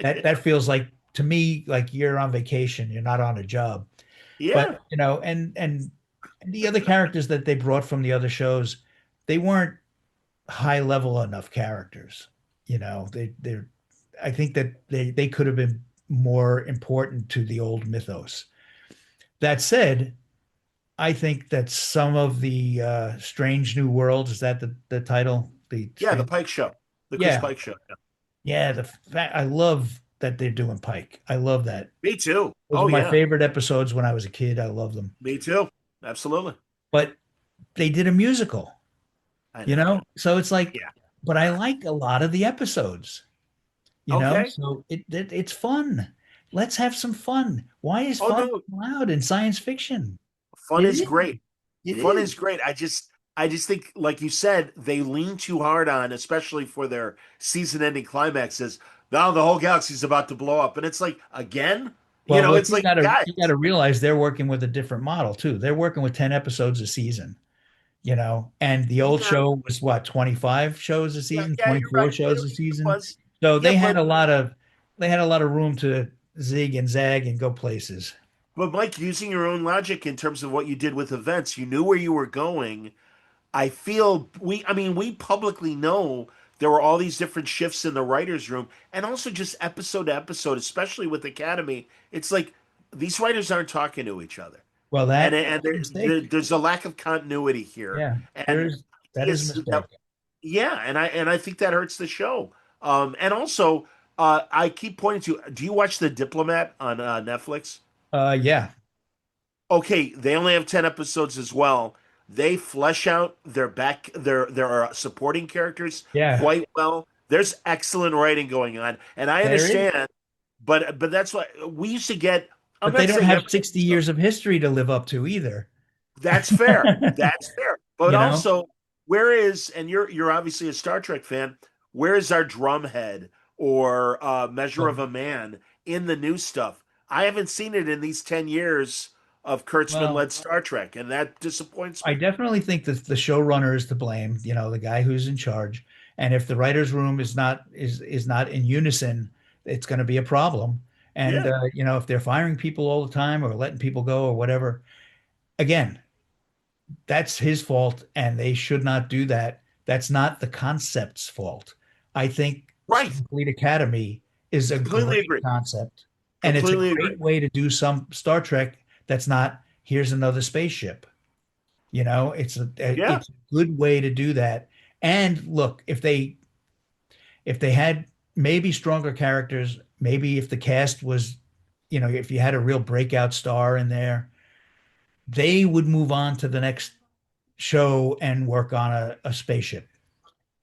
that feels like to me like you're on vacation, you're not on a job. But Yeah. and the other characters that they brought from the other shows, they weren't high level enough characters. They're I think that they could have been more important to the old mythos. That said, I think that some of the Strange New Worlds, is that the title? The Yeah, the Strange, Pike Show, the Chris yeah, Pike Show. Yeah. yeah. The fact I love that they're doing Pike. I love that. Me too. Those Oh were my yeah, favorite episodes when I was a kid. I love them. me too. Absolutely. But they did a musical, I you know. know? So it's like, Yeah. but I like a lot of the episodes, you know? Okay. So it's fun. Let's have some fun. Why is Oh fun no, allowed in science fiction? fun It is is. great. It Fun is. is great. I just think, like you said, they lean too hard on, especially for their season-ending climaxes. Now the whole galaxy's about to blow up, and it's like again, Well, look, it's like guys. you gotta realize they're working with a different model too. They're working with 10 episodes a season, you know, and the old Yeah, show was what, 25 shows a yeah, season, yeah. You're 24 right. shows a It season. was. So Yeah, they had a lot of room to zig and zag and go places. but Mike, using your own logic in terms of what you did with events, you knew where you were going. I mean, we publicly know there were all these different shifts in the writers' room, and also just episode to episode, especially with Academy. It's like these writers aren't talking to each other, Well, and that's a mistake. there's a lack of continuity here, Yeah, and that is a mistake. yeah, and I think that hurts the show. And also, I keep pointing to. Do you watch The Diplomat on Netflix? Yeah, Okay, they only have 10 episodes as well. They flesh out their supporting characters yeah, quite well. There's excellent writing going on, and I there is. understand, but that's what we used to get. I'm But they not don't saying have every 60 episode. years of history to live up to either. That's fair. That's fair. But You know? also, where is, and you're obviously a Star Trek fan, where is our drumhead or Measure of a Man in the new stuff? I haven't seen it in these 10 years of Kurtzman Well, led Star Trek, and that disappoints I me. definitely think that the showrunner is to blame, you know, the guy who's in charge. And if the writer's room is not in unison, it's going to be a problem. And Yeah, you know, if they're firing people all the time or letting people go or whatever, again, that's his fault, and they should not do that. That's not the concept's fault. I think right. Starfleet Academy is a Completely great agree. concept, and it's a Completely agree. great way to do some Star Trek that's not here's another spaceship. You know, Yeah, it's a good way to do that. And look, if they had maybe stronger characters, maybe if the cast was, you know, if you had a real breakout star in there, they would move on to the next show and work on a spaceship,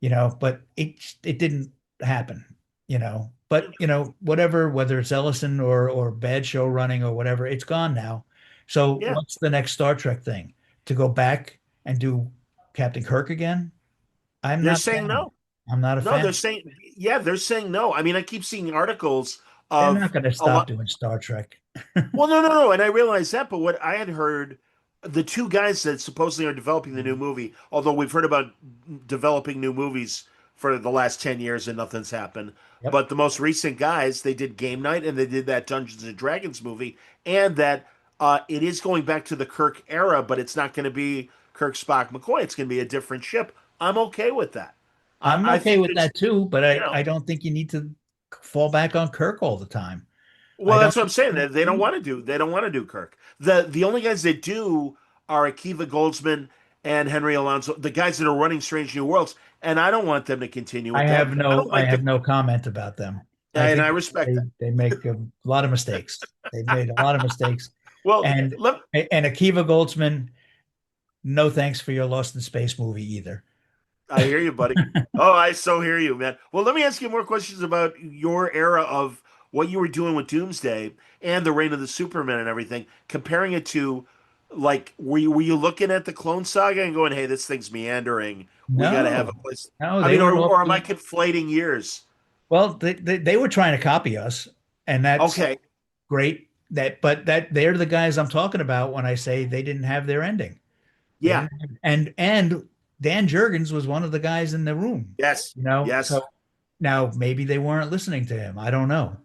you know, but it didn't happen, you know. But you know, whatever, whether it's Ellison or bad show running or whatever, it's gone now. So yeah. what's the next Star Trek thing? To go back and do Captain Kirk again? I'm They're not a saying fan. no. I'm not a No, fan. they're saying, yeah, they're saying no. I mean, I keep seeing articles They're not of going to a stop lot. doing Star Trek. Well, no, no, no. And I realize that, but what I had heard, the two guys that supposedly are developing the new movie, although we've heard about developing new movies for the last 10 years and nothing's happened. Yep. But the most recent guys, they did Game Night and they did that Dungeons and Dragons movie, and that it is going back to the Kirk era, but it's not going to be Kirk, Spock, McCoy. It's going to be a different ship. I'm okay with that. I'm I okay think with there's, that too, but you know, I don't think you need to fall back on Kirk all the time. I well, don't that's what I'm think saying. you need They to don't do want that. to do. They don't want to do Kirk. The only guys that do are Akiva Goldsman and Henry Alonso, the guys that are running Strange New Worlds, and I don't want them to continue with that. I don't I like have the, no comment about them. I and think I respect that. they make a lot of mistakes. They've made a lot of mistakes. Well, And let, Akiva Goldsman, no thanks for your Lost in Space movie either. I hear you, buddy. Oh, I so hear you, man. Well, let me ask you more questions about your era of what you were doing with Doomsday and the reign of the Superman and everything, comparing it to, like, were you looking at the Clone Saga and going, "Hey, this thing's meandering. We got to have a No, place." no, I they mean, were or am I awfully conflating years? well. They were trying to copy us, and that's Okay, great. But they're the guys I'm talking about when I say they didn't have their ending. They yeah, didn't have, and Dan Jurgens was one of the guys in the room, yes, you know. yes. So now maybe they weren't listening to him. I don't know.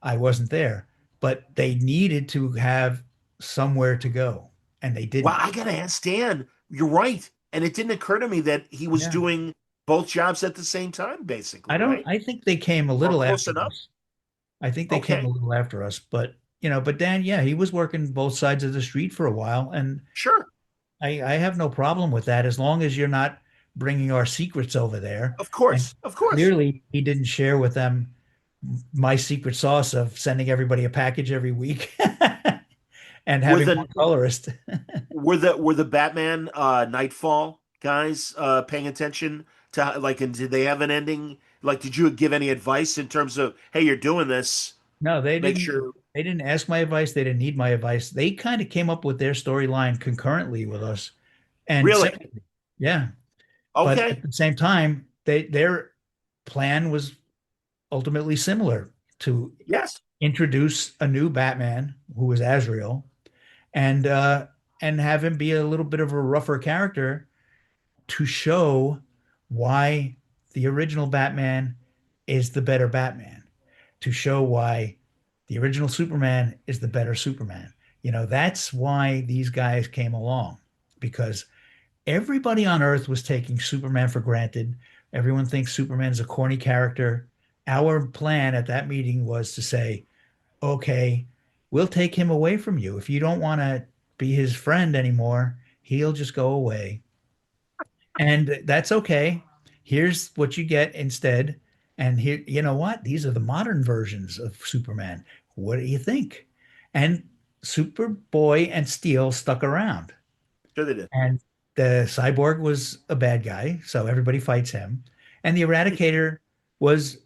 I wasn't there, but they needed to have somewhere to go, and they Well, didn't. I gotta ask Dan. You're right, and it didn't occur to me that he was Yeah. doing both jobs at the same time, basically, I don't, right? I think they came a Or little close after enough. us. I think they came a Okay, little after us, but but Dan, yeah, he was working both sides of the street for a while, and sure, I have no problem with that as long as you're not bringing our secrets over there. of And course, of course. clearly, he didn't share with them my secret sauce of sending everybody a package every week and Were having one the colorist. were the Batman Nightfall guys paying attention to like, and did they have an ending? Like, did you give any advice in terms of, hey, you're doing this, No, they make didn't. sure. They didn't ask my advice. They didn't need my advice. They kind of came up with their storyline concurrently with us and Really? separately. Yeah, but at Okay. the same time, their plan was ultimately similar to Yes. introduce a new Batman who was Azrael and have him be a little bit of a rougher character to show why the original Batman is the better Batman, to show why the original Superman is the better Superman. That's why these guys came along because everybody on Earth was taking Superman for granted. Everyone thinks Superman is a corny character. Our plan at that meeting was to say, okay, we'll take him away from you. If you don't want to be his friend anymore, he'll just go away. And that's okay. Here's what you get instead. And here, you know what? These are the modern versions of Superman. What do you think? And Superboy and Steel stuck around. Sure they did. And the cyborg was a bad guy, so everybody fights him. And the Eradicator was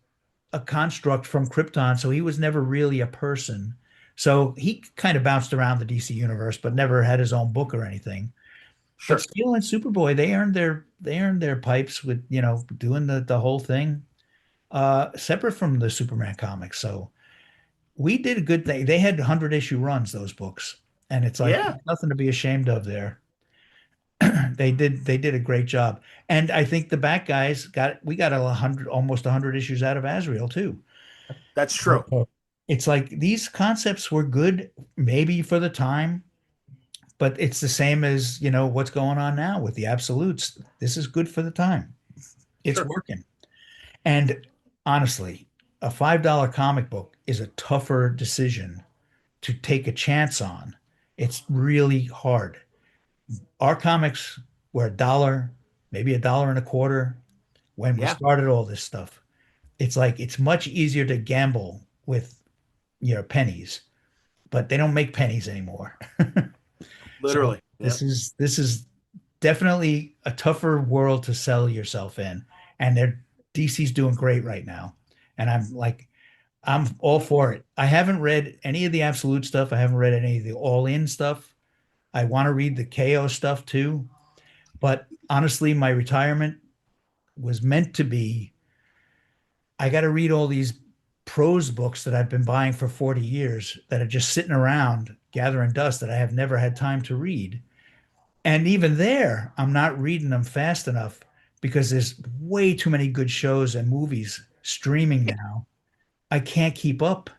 a construct from Krypton, so he was never really a person. So he kind of bounced around the DC universe, but never had his own book or anything. But Sure. Steel and Superboy, they earned their pipes with doing the whole thing separate from the Superman comics. So we did a good thing. They had 100 issue runs, those books, and it's like Yeah. nothing to be ashamed of there. They did a great job, and I think the back guys we got 100, almost 100 issues out of Azrael too. That's true. It's like these concepts were good maybe for the time, but it's the same as what's going on now with the absolutes. This is good for the time. It's Sure. working. And honestly, a $5 comic book is a tougher decision to take a chance on. It's really hard. Our comics were a dollar, maybe a dollar and a quarter when we Yeah. started all this stuff. It's like it's much easier to gamble with pennies, but they don't make pennies anymore. So Literally. Yeah. this is definitely a tougher world to sell yourself in, and DC's doing great right now, and I'm all for it. I haven't read any of the absolute stuff. I haven't read any of the all in stuff. I want to read the KO stuff too, but honestly, my retirement was meant to be. I got to read all these prose books that I've been buying for 40 years that are just sitting around gathering dust that I have never had time to read. And even there, I'm not reading them fast enough because there's way too many good shows and movies streaming now. I can't keep up.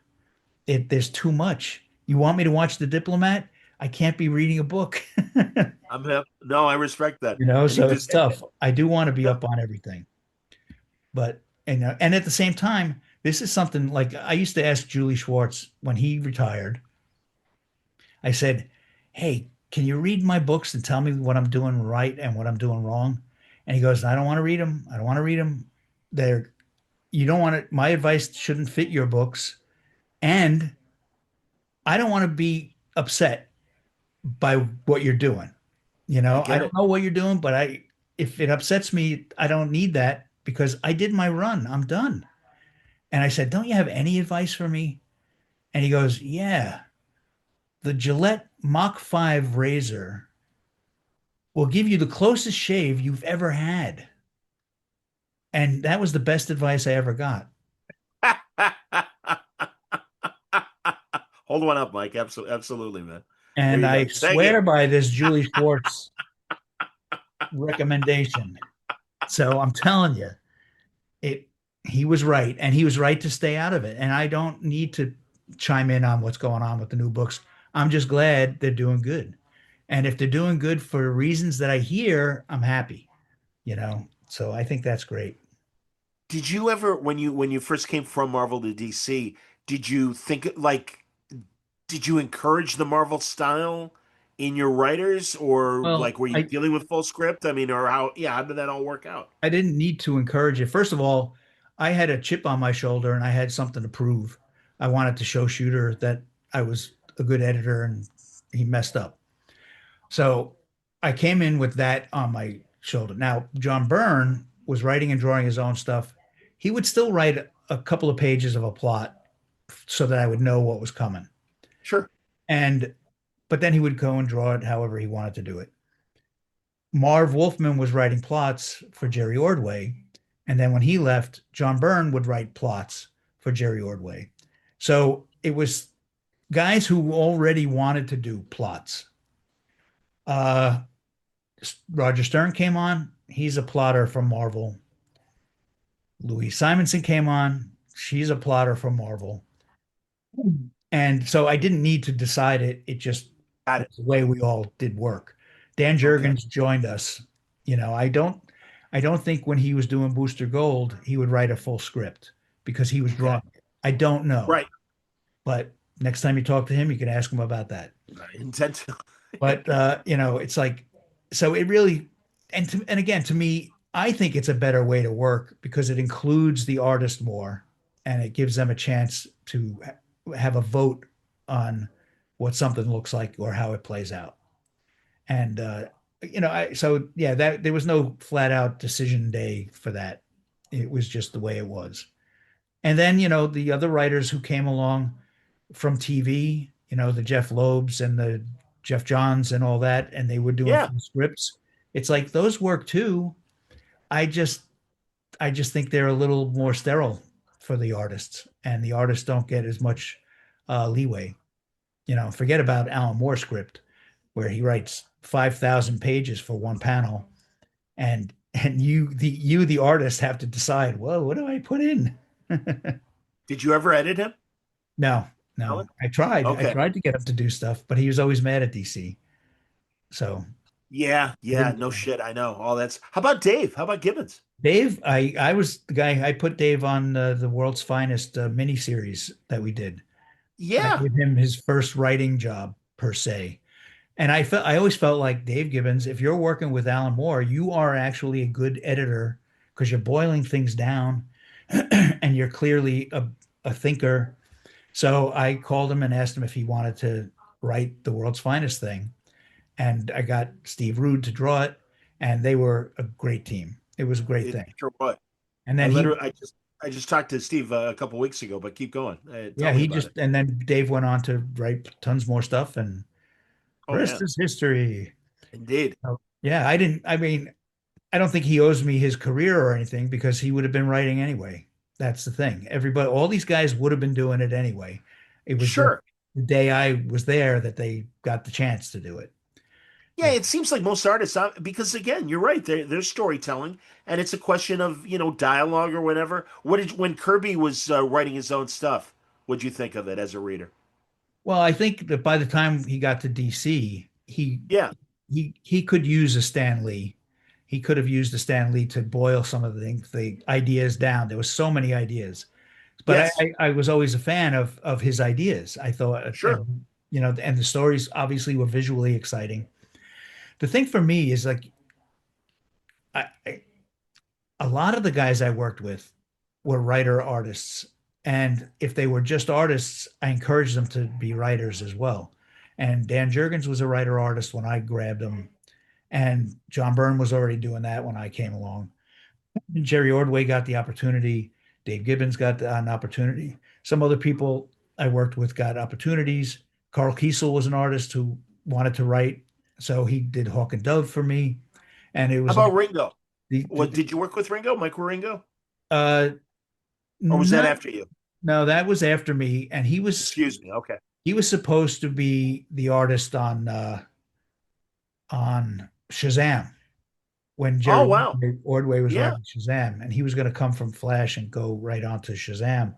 There's too much. You want me to watch The Diplomat? I can't be reading a book. No, I respect that. And you So did. it's tough. I do want to be Yep. up on everything. But and at the same time, this is something like I used to ask Julie Schwartz when he retired. I said, "Hey, can you read my books and tell me what I'm doing right and what I'm doing wrong?" And he goes, "I don't want to read them. I don't want to read them. They're you don't want to. My advice shouldn't fit your books, and I don't want to be upset by what you're doing. I I get don't it. know what you're doing, but if it upsets me, I don't need that because I did my run. I'm done." And I said, "Don't you have any advice for me?" And he goes, "Yeah, the Gillette Mach 5 razor will give you the closest shave you've ever had." And that was the best advice I ever got. Hold one up, Mike. Absolutely, absolutely, man. There And you I go. Thank you. swear by this Julie Schwartz recommendation. So I'm telling you, it he was right, and he was right to stay out of it. And I don't need to chime in on what's going on with the new books. I'm just glad they're doing good. And if they're doing good for reasons that I hear, I'm happy. So I think that's great. Did you ever, when you first came from Marvel to DC, did you think like did you encourage the Marvel style in your writers, or Well, like were you dealing with full script? I mean, or how did that all work out? I didn't need to encourage it. First of all, I had a chip on my shoulder and I had something to prove. I wanted to show Shooter that I was a good editor and he messed up. So I came in with that on my shoulder. Now, John Byrne was writing and drawing his own stuff. He would still write a couple of pages of a plot so that I would know what was coming. Sure. And but then he would go and draw it however he wanted to do it. Marv Wolfman was writing plots for Jerry Ordway. And then when he left, John Byrne would write plots for Jerry Ordway. So it was guys who already wanted to do plots. Uh, Roger Stern came on. He's a plotter from Marvel. Louise Simonson came on. She's a plotter from Marvel. And so I didn't need to decide it. It just Got was it. the way we all did work. Dan Okay. Jurgens joined us. I don't think when he was doing Booster Gold, he would write a full script because he was Okay. drawing it. I don't know. Right. But next time you talk to him, you can ask him about that. I intend to. But it's like so it really and again to me, I think it's a better way to work because it includes the artist more and it gives them a chance to have a vote on what something looks like or how it plays out. And so yeah, that there was no flat out decision day for that. It was just the way it was. And then, the other writers who came along from TV, the Jeff Loebs and the Jeff Johns and all that, and they were doing Yeah. full scripts. It's like those work too. I just I just think they're a little more sterile for the artists, and the artists don't get as much leeway. Forget about Alan Moore's script, where he writes 5,000 pages for one panel, and you the artist have to decide, well, what do I put in? Did you ever edit him, No, no. Alan? I Okay. tried to get him to do stuff, but he was always mad at DC. So Yeah. I Yeah. didn't No do it. shit. I know. All that's. How about Dave? How about Gibbons? Dave, I was the guy. I put Dave on the World's Finest miniseries that we did. I Yeah. gave him his first writing job per se. And I always felt like Dave Gibbons, if you're working with Alan Moore, you are actually a good editor because you're boiling things down and you're clearly a thinker. So I called him and asked him if he wanted to write the World's Finest thing. And I got Steve Rude to draw it, and they were a great team. It was a great It thing. sure was. And I then literally. I just talked to Steve a couple weeks ago, but keep going. Tell yeah, me about it. and then Dave went on to write tons more stuff, and Oh rest yeah. is history. Indeed. So, yeah, I mean, I don't think he owes me his career or anything because he would have been writing anyway. That's the thing. All these guys would have been doing it anyway. It was just Sure. the day I was there that they got the chance to do it. Yeah, it seems like most artists, because again, you're right. They're storytelling, and it's a question of dialogue or whatever. When Kirby was writing his own stuff? What'd you think of it as a reader? Well, I think that by the time he got to DC, Yeah. he could use a Stan Lee. He could have used a Stan Lee to boil some of the ideas down. There was so many ideas, but Yes. I was always a fan of his ideas. I thought, Sure. and the stories obviously were visually exciting. The thing for me is like I a lot of the guys I worked with were writer artists. And if they were just artists, I encouraged them to be writers as well. And Dan Jurgens was a writer artist when I grabbed him. And John Byrne was already doing that when I came along. Jerry Ordway got the opportunity. Dave Gibbons got an opportunity. Some other people I worked with got opportunities. Carl Kiesel was an artist who wanted to write. So he did Hawk and Dove for me. And it How was like about Ringo? What the did you work with Ringo, Michael Ringo, uh, or was that not after you? no, that was after me, and Excuse me. Okay. he was supposed to be the artist on Shazam when Oh Jerry wow. Ordway was Yeah. writing Shazam, and he was going to come from Flash and go right on to Shazam.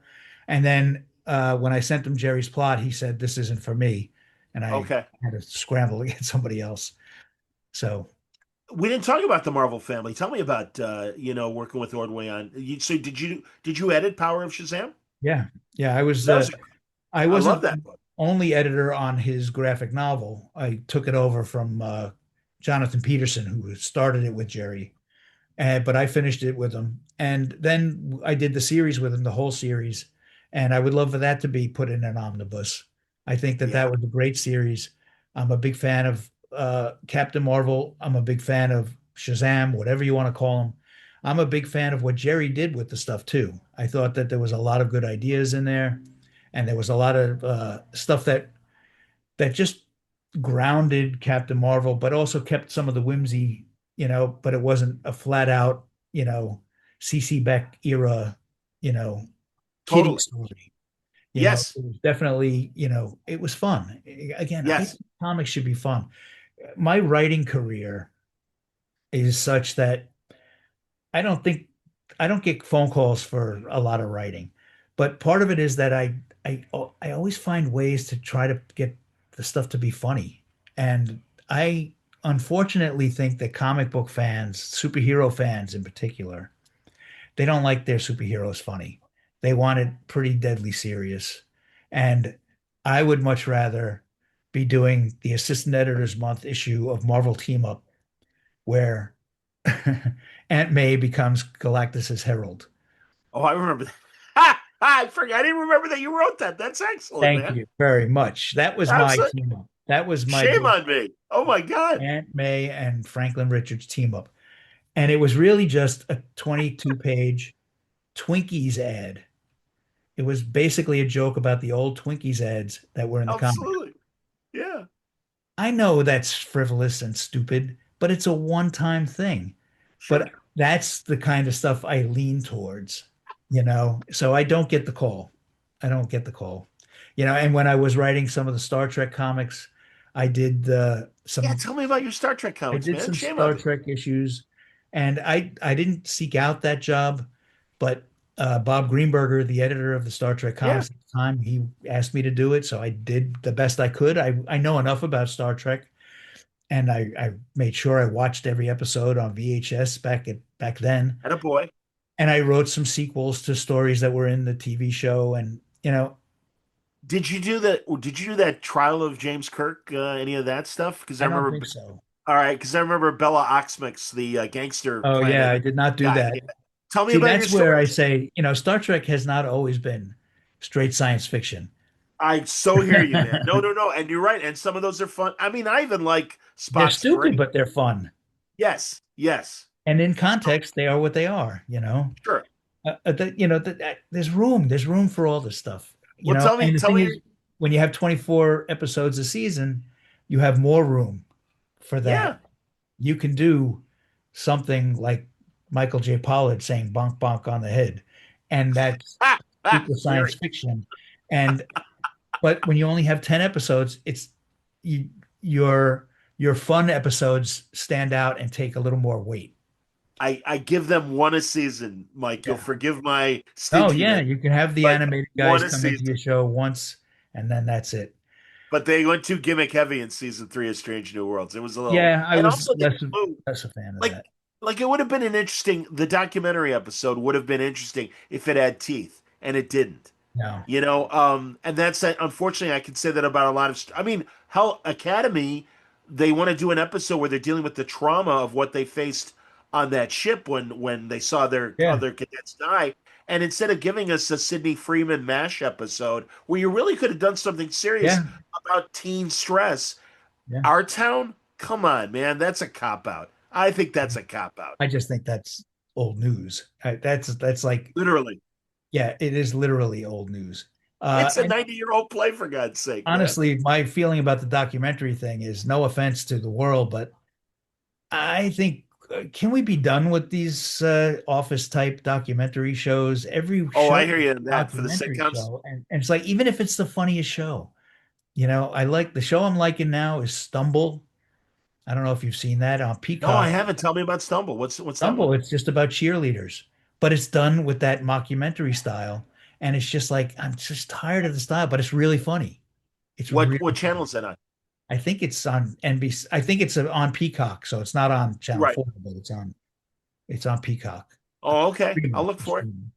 And then when I sent him Jerry's plot, he said, "This isn't for me," and I Okay. had to scramble to get somebody else. So We didn't talk about the Marvel family. Tell me about working with Ordway on. So did you edit Power of Shazam? Yeah, yeah. That was I I love wasn't that book. only editor on his graphic novel. I took it over from Jonathan Peterson, who started it with Jerry. But I finished it with him, and then I did the series with him, the whole series. And I would love for that to be put in an omnibus. I think that Yeah, that was a great series. I'm a big fan of Captain Marvel. I'm a big fan of Shazam, whatever you want to call him. I'm a big fan of what Jerry did with the stuff too. I thought that there was a lot of good ideas in there, and there was a lot of stuff that just grounded Captain Marvel, but also kept some of the whimsy, but it wasn't a flat out, CC Beck era, you know, kiddie totally. story. Yes, It was definitely, it was fun. Again, I yes. think comics should be fun. My writing career is such that I don't think I don't get phone calls for a lot of writing, but part of it is that I always find ways to try to get the stuff to be funny, and I unfortunately think that comic book fans, superhero fans in particular, they don't like their superheroes funny. They want it pretty deadly serious, and I would much rather be doing the assistant editor's month issue of Marvel Team Up where Aunt May becomes Galactus's herald. Oh, I remember that. Ha! I forgot. I didn't remember that you wrote that. That's excellent, Thank man. you very much. That was my Absolutely. team up. That was my Shame big on me. Oh my God. Aunt May and Franklin Richards team up. And it was really just a 22-page Twinkies ad. It was basically a joke about the old Twinkies ads that were in the comics. Absolutely. Yeah. I know that's frivolous and stupid, but it's a one-time thing. Sure. But that's the kind of stuff I lean towards, So I don't get the call. I don't get the call. And when I was writing some of the Star Trek comics, I did Yeah. some Tell me about your Star Trek I comics, did man. some Shame on Star me. Trek issues, and I didn't seek out that job, but Bob Greenberger, the editor of the Star Trek Yeah. comics at the time, he asked me to do it, so I did the best I could. I know enough about Star Trek, and I made sure I watched every episode on VHS back then, And a boy. and I wrote some sequels to stories that were in the TV show, and Did you do that? Did you do that trial of James Kirk? Any of that stuff? Because I I don't remember. think so. All right. Because I remember Bella Oxmix, the gangster Oh yeah, planet I did not do guy. that. Yeah. Tell me See, about your that's where I stories. say, Star Trek has not always been straight science fiction. I so hear you, man. No, no, no. And you're right. And some of those are fun. I mean, I even like They're Spock's stupid, brain. but they're fun. Yes. Yes. And in context, they are what they are. Sure. There's room for all this stuff. Well, And the tell thing me. is, when you have 24 episodes a season, you have more room for that. Yeah. You can do something like Michael J. Pollard saying bonk bonk on the head, and that's Ah, ah, super science very. fiction. And but when you only have 10 episodes, you, your your fun episodes stand out and take a little more weight. I give them one a season, Mike. You'll Yeah. forgive my Oh yeah, stinginess, you can have the but animated one guys a come into season. your show once, and then that's it. But they went too gimmick heavy in season three of Strange New Worlds. It was a little, Yeah, I and was also they blew. less a fan of Like that. it would have been an interesting. The documentary episode would have been interesting if it had teeth, and it didn't. No. And that's unfortunately I can say that about a lot of. I mean, hell, Academy, they want to do an episode where they're dealing with the trauma of what they faced on that ship when they saw their Yeah. other cadets die. And instead of giving us a Sidney Freeman MASH episode where you really could have done something serious Yeah. about teen stress, Yeah. our town, come on, man, that's a cop out. I think that's a cop out. I just think that's old news. That's like, Literally, yeah, it is literally old news. it's a And 90-year-old play for God's sake, man. honestly, my feeling about the documentary thing is no offense to the world, but I think can we be done with these office type documentary shows? Every Oh, show I is hear you in a that for the documentary sitcoms. show, and it's like even if it's the funniest show, I like the show I'm liking now is Stumble. I don't know if you've seen that on No, I Peacock. haven't. Tell me about Stumble. What's that one? Stumble, it's just about cheerleaders, but it's done with that mockumentary style, and it's just like I'm just tired of the style, but it's really funny. It's really What channel funny. is that on? I think it's on NBC. I think it's on Peacock, so it's not on Channel Right. 4, but it's on Peacock. Oh, okay. I'll Streaming, look for it. streaming.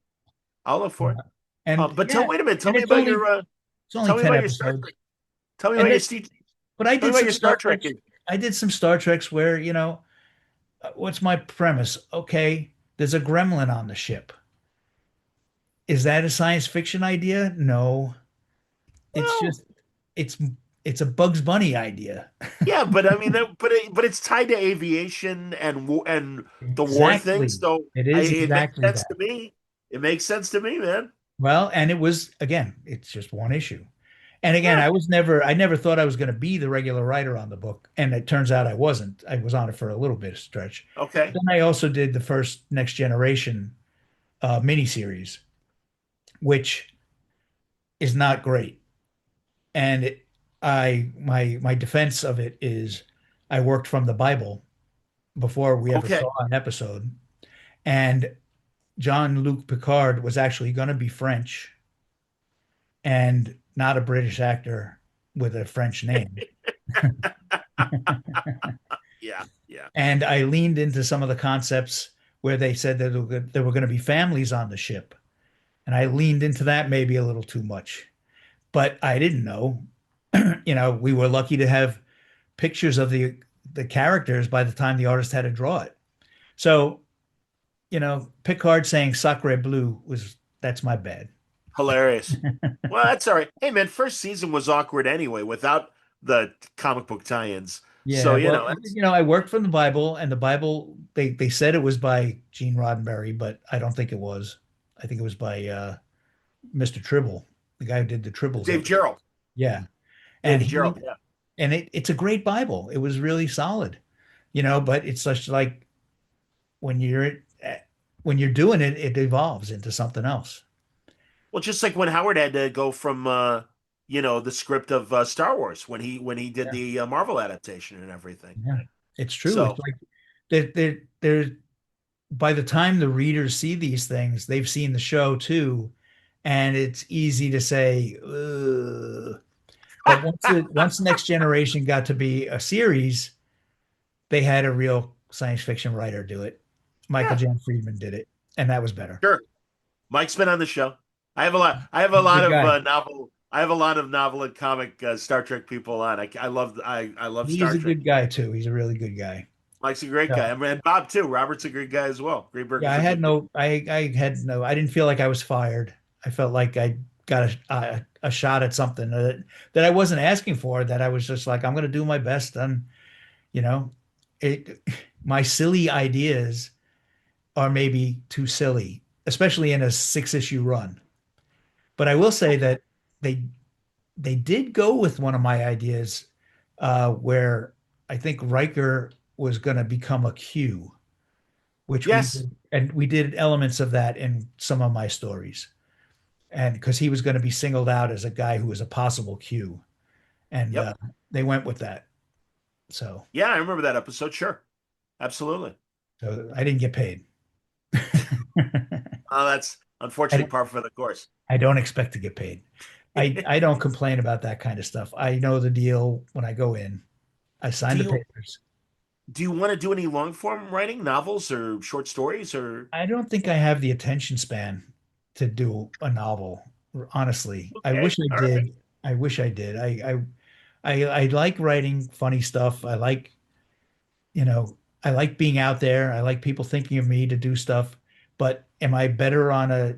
I'll look for it. And But yeah, wait a minute. and it's only Tell me 10 about your Star episodes. Trek. Tell me And about your it, Steve. but I Tell me did about some your Star Star Trek. Treks. I did some Star Treks where, what's my premise? Okay, there's a gremlin on the ship. Is that a science fiction idea? No. It's Well, just it's it's a Bugs Bunny idea. yeah, but I mean, but it's tied to aviation and and the war thing. Exactly. So It is it makes exactly sense that. to me. It makes sense to me, man. Well, and it was again, it's just one issue. And again, Yeah. I never thought I was going to be the regular writer on the book, and it turns out I wasn't. I was on it for a little bit of stretch. But Okay. then I also did the first Next Generation miniseries, which is not great. And my defense of it is I worked from the Bible before we ever Okay. saw an episode, and Jean-Luc Picard was actually going to be French and not a British actor with a French name. Yeah. Yeah. And I leaned into some of the concepts where they said that there were going to be families on the ship. And I leaned into that maybe a little too much. But I didn't know. We were lucky to have pictures of the characters by the time the artist had to draw it. So, Picard saying Sacre Bleu that's my bad. Hilarious. Well, that's all right. Hey, man, first season was awkward anyway without the comic book tie-ins. So, Yeah, well, I worked from the Bible, and the Bible they said it was by Gene Roddenberry, but I don't think it was. I think it was by Mr. Tribble, the guy who did the Tribbles Dave episode. Gerald. Yeah, and David Gerald. Yeah. it's a great Bible. It was really solid, but it's such like when you're when you're doing it, it evolves into something else. Well, just like when Howard had to go from the script of Star Wars when he did Yeah, the Marvel adaptation and everything. yeah, it's true. It's So like they're by the time the readers see these things, they've seen the show too, and it's easy to say, ugh. But once Next Generation got to be a series, they had a real science fiction writer do it. Michael yeah, Jan Friedman did it, and that was better. sure. Mike's been on the show. I have a He's a lot good of guy. novel. I have a lot of novel and comic Star Trek people on. I love He's Star a Trek. good guy too. He's a really good guy. Mike's a great guy. So, And Bob too. Robert's a great guy as well. yeah, Greenberger's a good dude. I didn't feel like I was fired. I felt like I got a shot at something that I wasn't asking for, that I was just like, I'm going to do my best. And, you know, it, my silly ideas are maybe too silly, especially in a 6 issue run. But I will say that they, they did go with one of my ideas, where I think Riker was going to become a Q, which Yes. we did elements of that in some of my stories, and because he was going to be singled out as a guy who was a possible Q, and Yep. they went with that. So, Yeah, I remember that episode. Sure. Absolutely. so I didn't get paid. That's unfortunately I, par for the course. I don't expect to get paid. I don't complain about that kind of stuff. I know the deal when I go in. I sign Do the you papers. do you want to do any long form writing, novels or short stories or I don't think I have the attention span to do a novel. Honestly, I okay, wish I all right. did. I wish I did. I like writing funny stuff. I like being out there. I like people thinking of me to do stuff. But am I better on a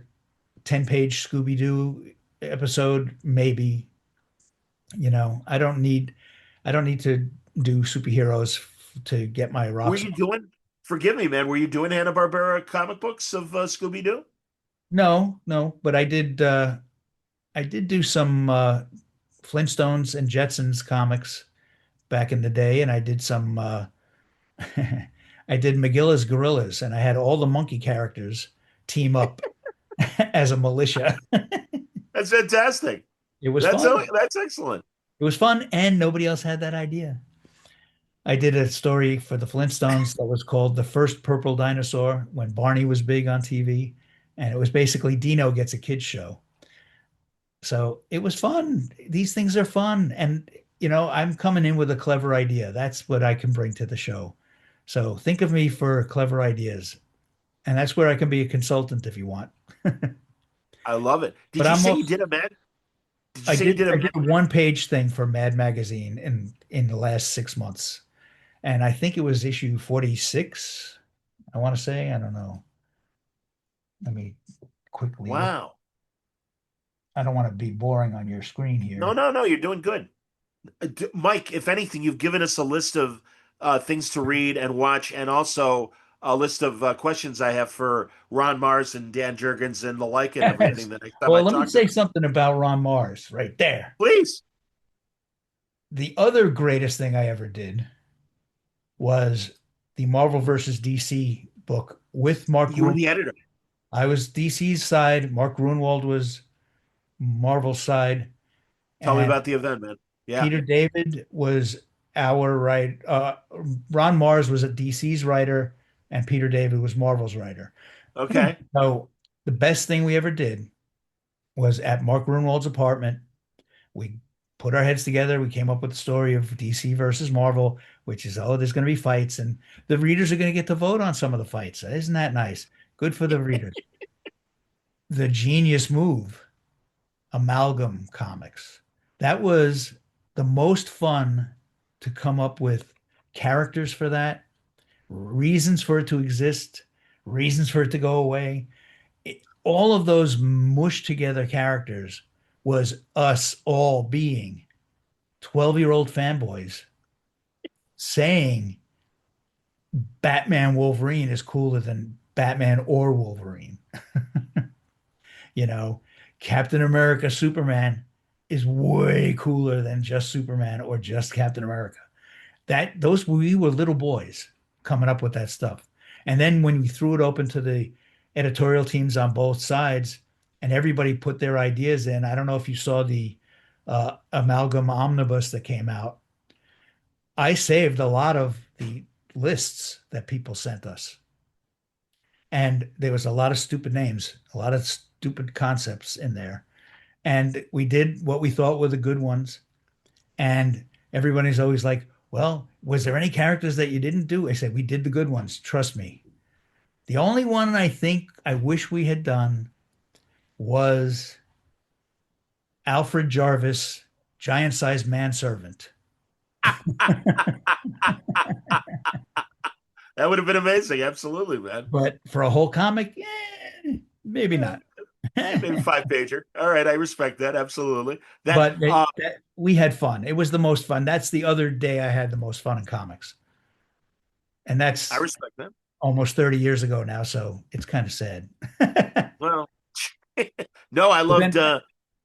10-page Scooby-Doo episode? Maybe. I don't need to do superheroes to get my Were rocks you off. doing forgive me, man, were you doing Hanna-Barbera comic books of Scooby-Doo? No, no, but I did do some Flintstones and Jetsons comics back in the day, and I did some I did McGillis Gorillas, and I had all the monkey characters team up as a militia. That's fantastic. It was fun. That's excellent. It was fun, and nobody else had that idea. I did a story for the Flintstones that was called The First Purple Dinosaur when Barney was big on TV, and it was basically Dino gets a kids show. So it was fun. These things are fun. And, I'm coming in with a clever idea. That's what I can bring to the show. So think of me for clever ideas. And that's where I can be a consultant if you want. I love it. But Did you say you did a Mad? Did you say you did a I Mad? did a one page thing for Mad Magazine in the last 6 months. And I think it was issue 46, I want to say. I don't know. Let me quickly look. Wow. I don't want to be boring on your screen No, here. no, no. You're doing good. Mike, if anything, you've given us a list of things to read and watch, and also a list of questions I have for Ron Mars and Dan Jurgens and the like and Yes. everything the next time I Well, let me talk to say them. something about Ron Mars right there. Please. The other greatest thing I ever did was the Marvel versus DC book with Mark You were Grun. the editor. I was DC's side, Mark Grunwald was Marvel's side, Tell me and about the event, man. Yeah. Peter David was our right. Ron Mars was a DC's writer, and Peter David was Marvel's writer. Okay. So the best thing we ever did was at Mark Grunwald's apartment. We put our heads together. We came up with the story of DC versus Marvel, which is, oh, there's going to be fights, and the readers are going to get to vote on some of the fights. Isn't that nice? Good for the readers. The genius move, Amalgam Comics. That was the most fun to come up with characters for that, reasons for it to exist, reasons for it to go away. All of those mushed together characters was us all being 12-year-old fanboys saying Batman Wolverine is cooler than Batman or Wolverine. You know, Captain America Superman is way cooler than just Superman or just Captain America. That those we were little boys coming up with that stuff. And then when we threw it open to the editorial teams on both sides and everybody put their ideas in, I don't know if you saw the amalgam omnibus that came out. I saved a lot of the lists that people sent us. And there was a lot of stupid names, a lot of stupid concepts in there. And we did what we thought were the good ones. And everybody's always like, well, was there any characters that you didn't do? I said, we did the good ones. Trust me. The only one I think I wish we had done was Alfred Jarvis, giant sized manservant. That would have been amazing. Absolutely, man. But for a whole comic, maybe Yeah, not. maybe five pager. All right, I respect that. Absolutely. That But we had fun. It was the most fun. That's the other day I had the most fun in comics. And I that's respect that. almost 30 years ago now. So it's kind of sad. Well, no, I But loved then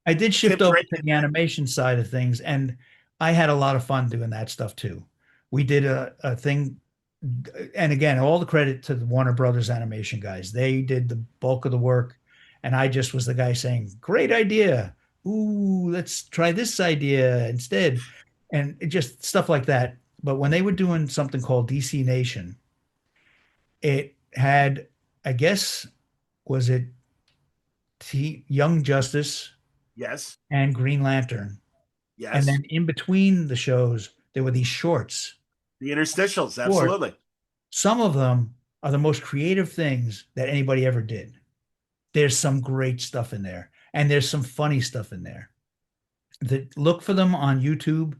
I did Tim shift over Drake. to the animation side of things, and I had a lot of fun doing that stuff too. We did a thing, and again, all the credit to the Warner Brothers animation guys. They did the bulk of the work, and I just was the guy saying, "Great idea! Ooh, let's try this idea instead," and just stuff like that. But when they were doing something called DC Nation, it had, I guess, was it Young Justice Yes, and Green Lantern. And yes. then in between the shows, there were these shorts. The interstitials. Short. Absolutely. Some of them are the most creative things that anybody ever did. There's some great stuff in there, and there's some funny stuff in there. Look for them on YouTube.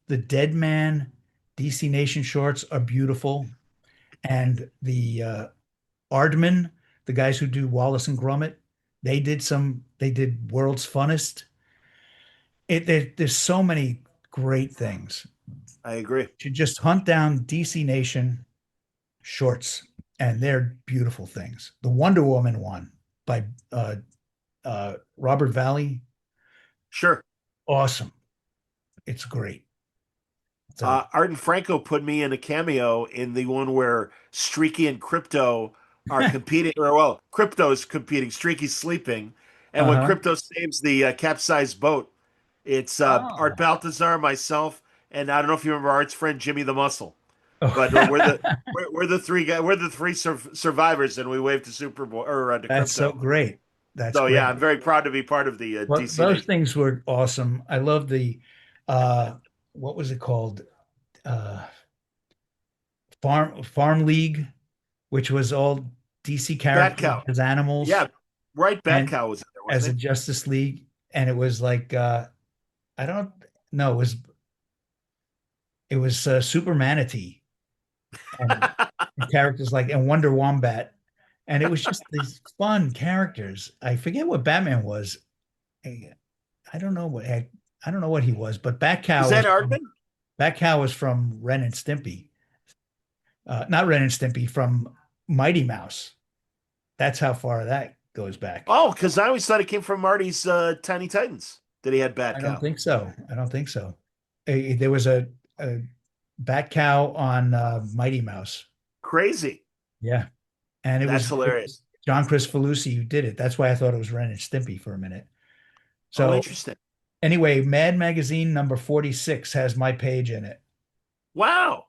The Dead Man DC Nation shorts are beautiful, and the Aardman, the guys who do Wallace and Gromit, they did some. They did World's Funnest. There's so many great things. I agree. To just hunt down DC Nation shorts, and they're beautiful things. The Wonder Woman one by Robert Valley, Sure. awesome. It's great. So Art and Franco put me in a cameo in the one where Streaky and Crypto are competing, or well, Crypto's competing, Streaky's sleeping, and when uh-huh. Crypto saves the capsized boat, it's Art Oh. Baltazar, myself, and I don't know if you remember Art's friend Jimmy the Muscle, Oh. but we're the three guys, we're the three survivors, and we waved to Superboy or to That's so Crypto. great. That's So yeah, great. I'm very proud to be part of the Well, DC those Nation. things were awesome. I love the uh what was it called? Uh Farm League, which was all DC Bat characters Cow, as animals. yeah, right. Bat And Cow was as a wasn't Justice League, and it was like I don't know, it was Super Manatee and characters like and Wonder Wombat, and it was just these fun characters. I forget what Batman was. I, I don't know what I don't know what he was, but Was that Aardman? Bat Cow was from Ren and Stimpy. Not Ren and Stimpy, from Mighty Mouse. That's how far that goes back. Oh, because I always thought it came from Marty's Tiny Titans that he had Bat I Cow. don't think so. I don't think so. There was a Bat Cow on Mighty Mouse. Crazy. Yeah. And That's it hilarious. was John Cristofalusi who did it. That's why I thought it was Ren and Stimpy for a minute. Oh, So interesting. anyway, Mad Magazine number 46 has my page in it. Wow.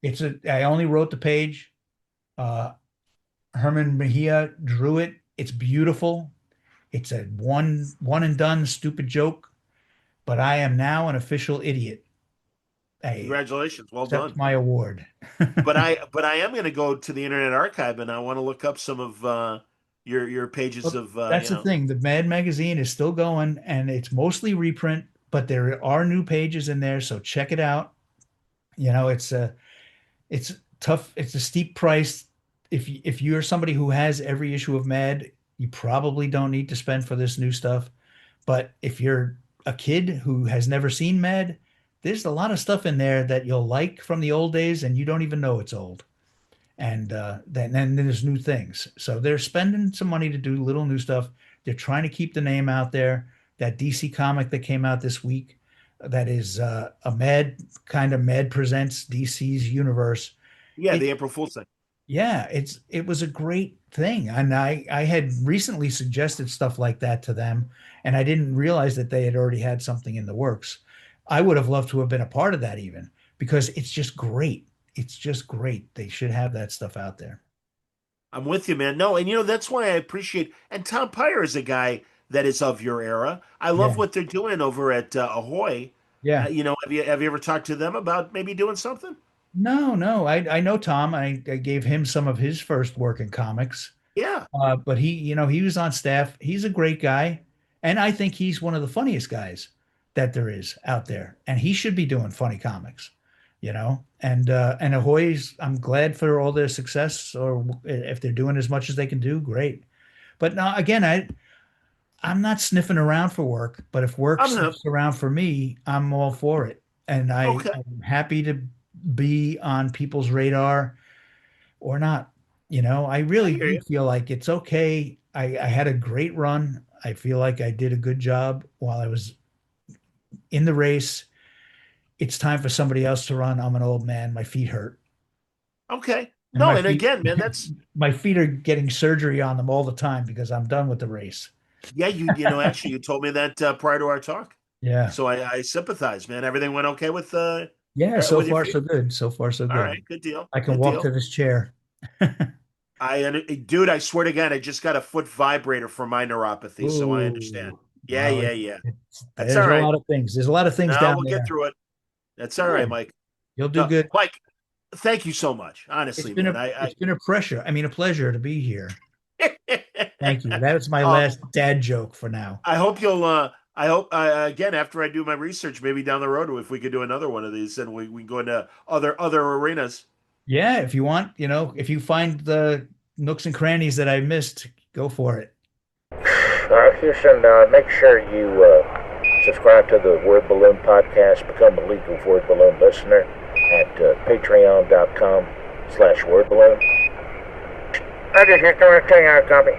I only wrote the page. Herman Mejia drew it. It's beautiful. It's a one and done stupid joke, but I am now an official idiot. I Congratulations. Well accept done. my award. But I am going to go to the Internet Archive and I want to look up some of your pages of That's the thing. The Mad Magazine is still going, and it's mostly reprint, but there are new pages in there, so check it out. It's tough. It's a steep price. If you're somebody who has every issue of Mad, you probably don't need to spend for this new stuff. But if you're a kid who has never seen Mad, there's a lot of stuff in there that you'll like from the old days, and you don't even know it's old. And then there's new things. So they're spending some money to do little new stuff. They're trying to keep the name out there. That DC comic that came out this week, that is a Mad presents DC's universe. Yeah, the April Fool's thing. Yeah, it was a great thing. And I had recently suggested stuff like that to them, and I didn't realize that they had already had something in the works. I would have loved to have been a part of that even, because it's just great. It's just great. They should have that stuff out there. I'm with you, man. No, and that's why I appreciate. And Tom Pyre is a guy that is of your era. I love Yeah. what they're doing over at Ahoy. Yeah. Have you ever talked to them about maybe doing something? No. I know Tom. I gave him some of his first work in comics. Yeah. But he was on staff. He's a great guy, and I think he's one of the funniest guys that there is out there. And he should be doing funny comics, And Ahoy's. I'm glad for all their success, or if they're doing as much as they can do, great. But now again, I'm not sniffing around for work. But if work sniffs around for me, I'm all for it, and I'm happy to be on people's radar or not. I really do feel like it's okay. I had a great run. I feel like I did a good job while I was in the race. It's time for somebody else to run. I'm an old man. My feet hurt. Okay. And again, man, that's my feet are getting surgery on them all the time because I'm done with the race. Yeah, actually, you told me that prior to our talk. Yeah. So I sympathize, man. Everything went okay with yeah, so far so good. So far so good. All right, good deal. I can walk to this chair. Dude, I swear to God, I just got a foot vibrator for my neuropathy, Ooh. So I understand. Yeah. That's all right. A lot of things. There's a lot of things down we'll there. Get through it. That's all right, Mike. You'll do good. Mike, thank you so much. Honestly, it's been a pleasure to be here. Thank you. That's my last dad joke for now. I hope you'll again, after I do my research, maybe down the road, if we could do another one of these and we can go into other arenas. Yeah, if you want, if you find the nooks and crannies that I missed, go for it. Houston, make sure you subscribe to the Word Balloon podcast, become a legal Word Balloon listener at patreon.com/wordballoon. I just want to tell you how to copy.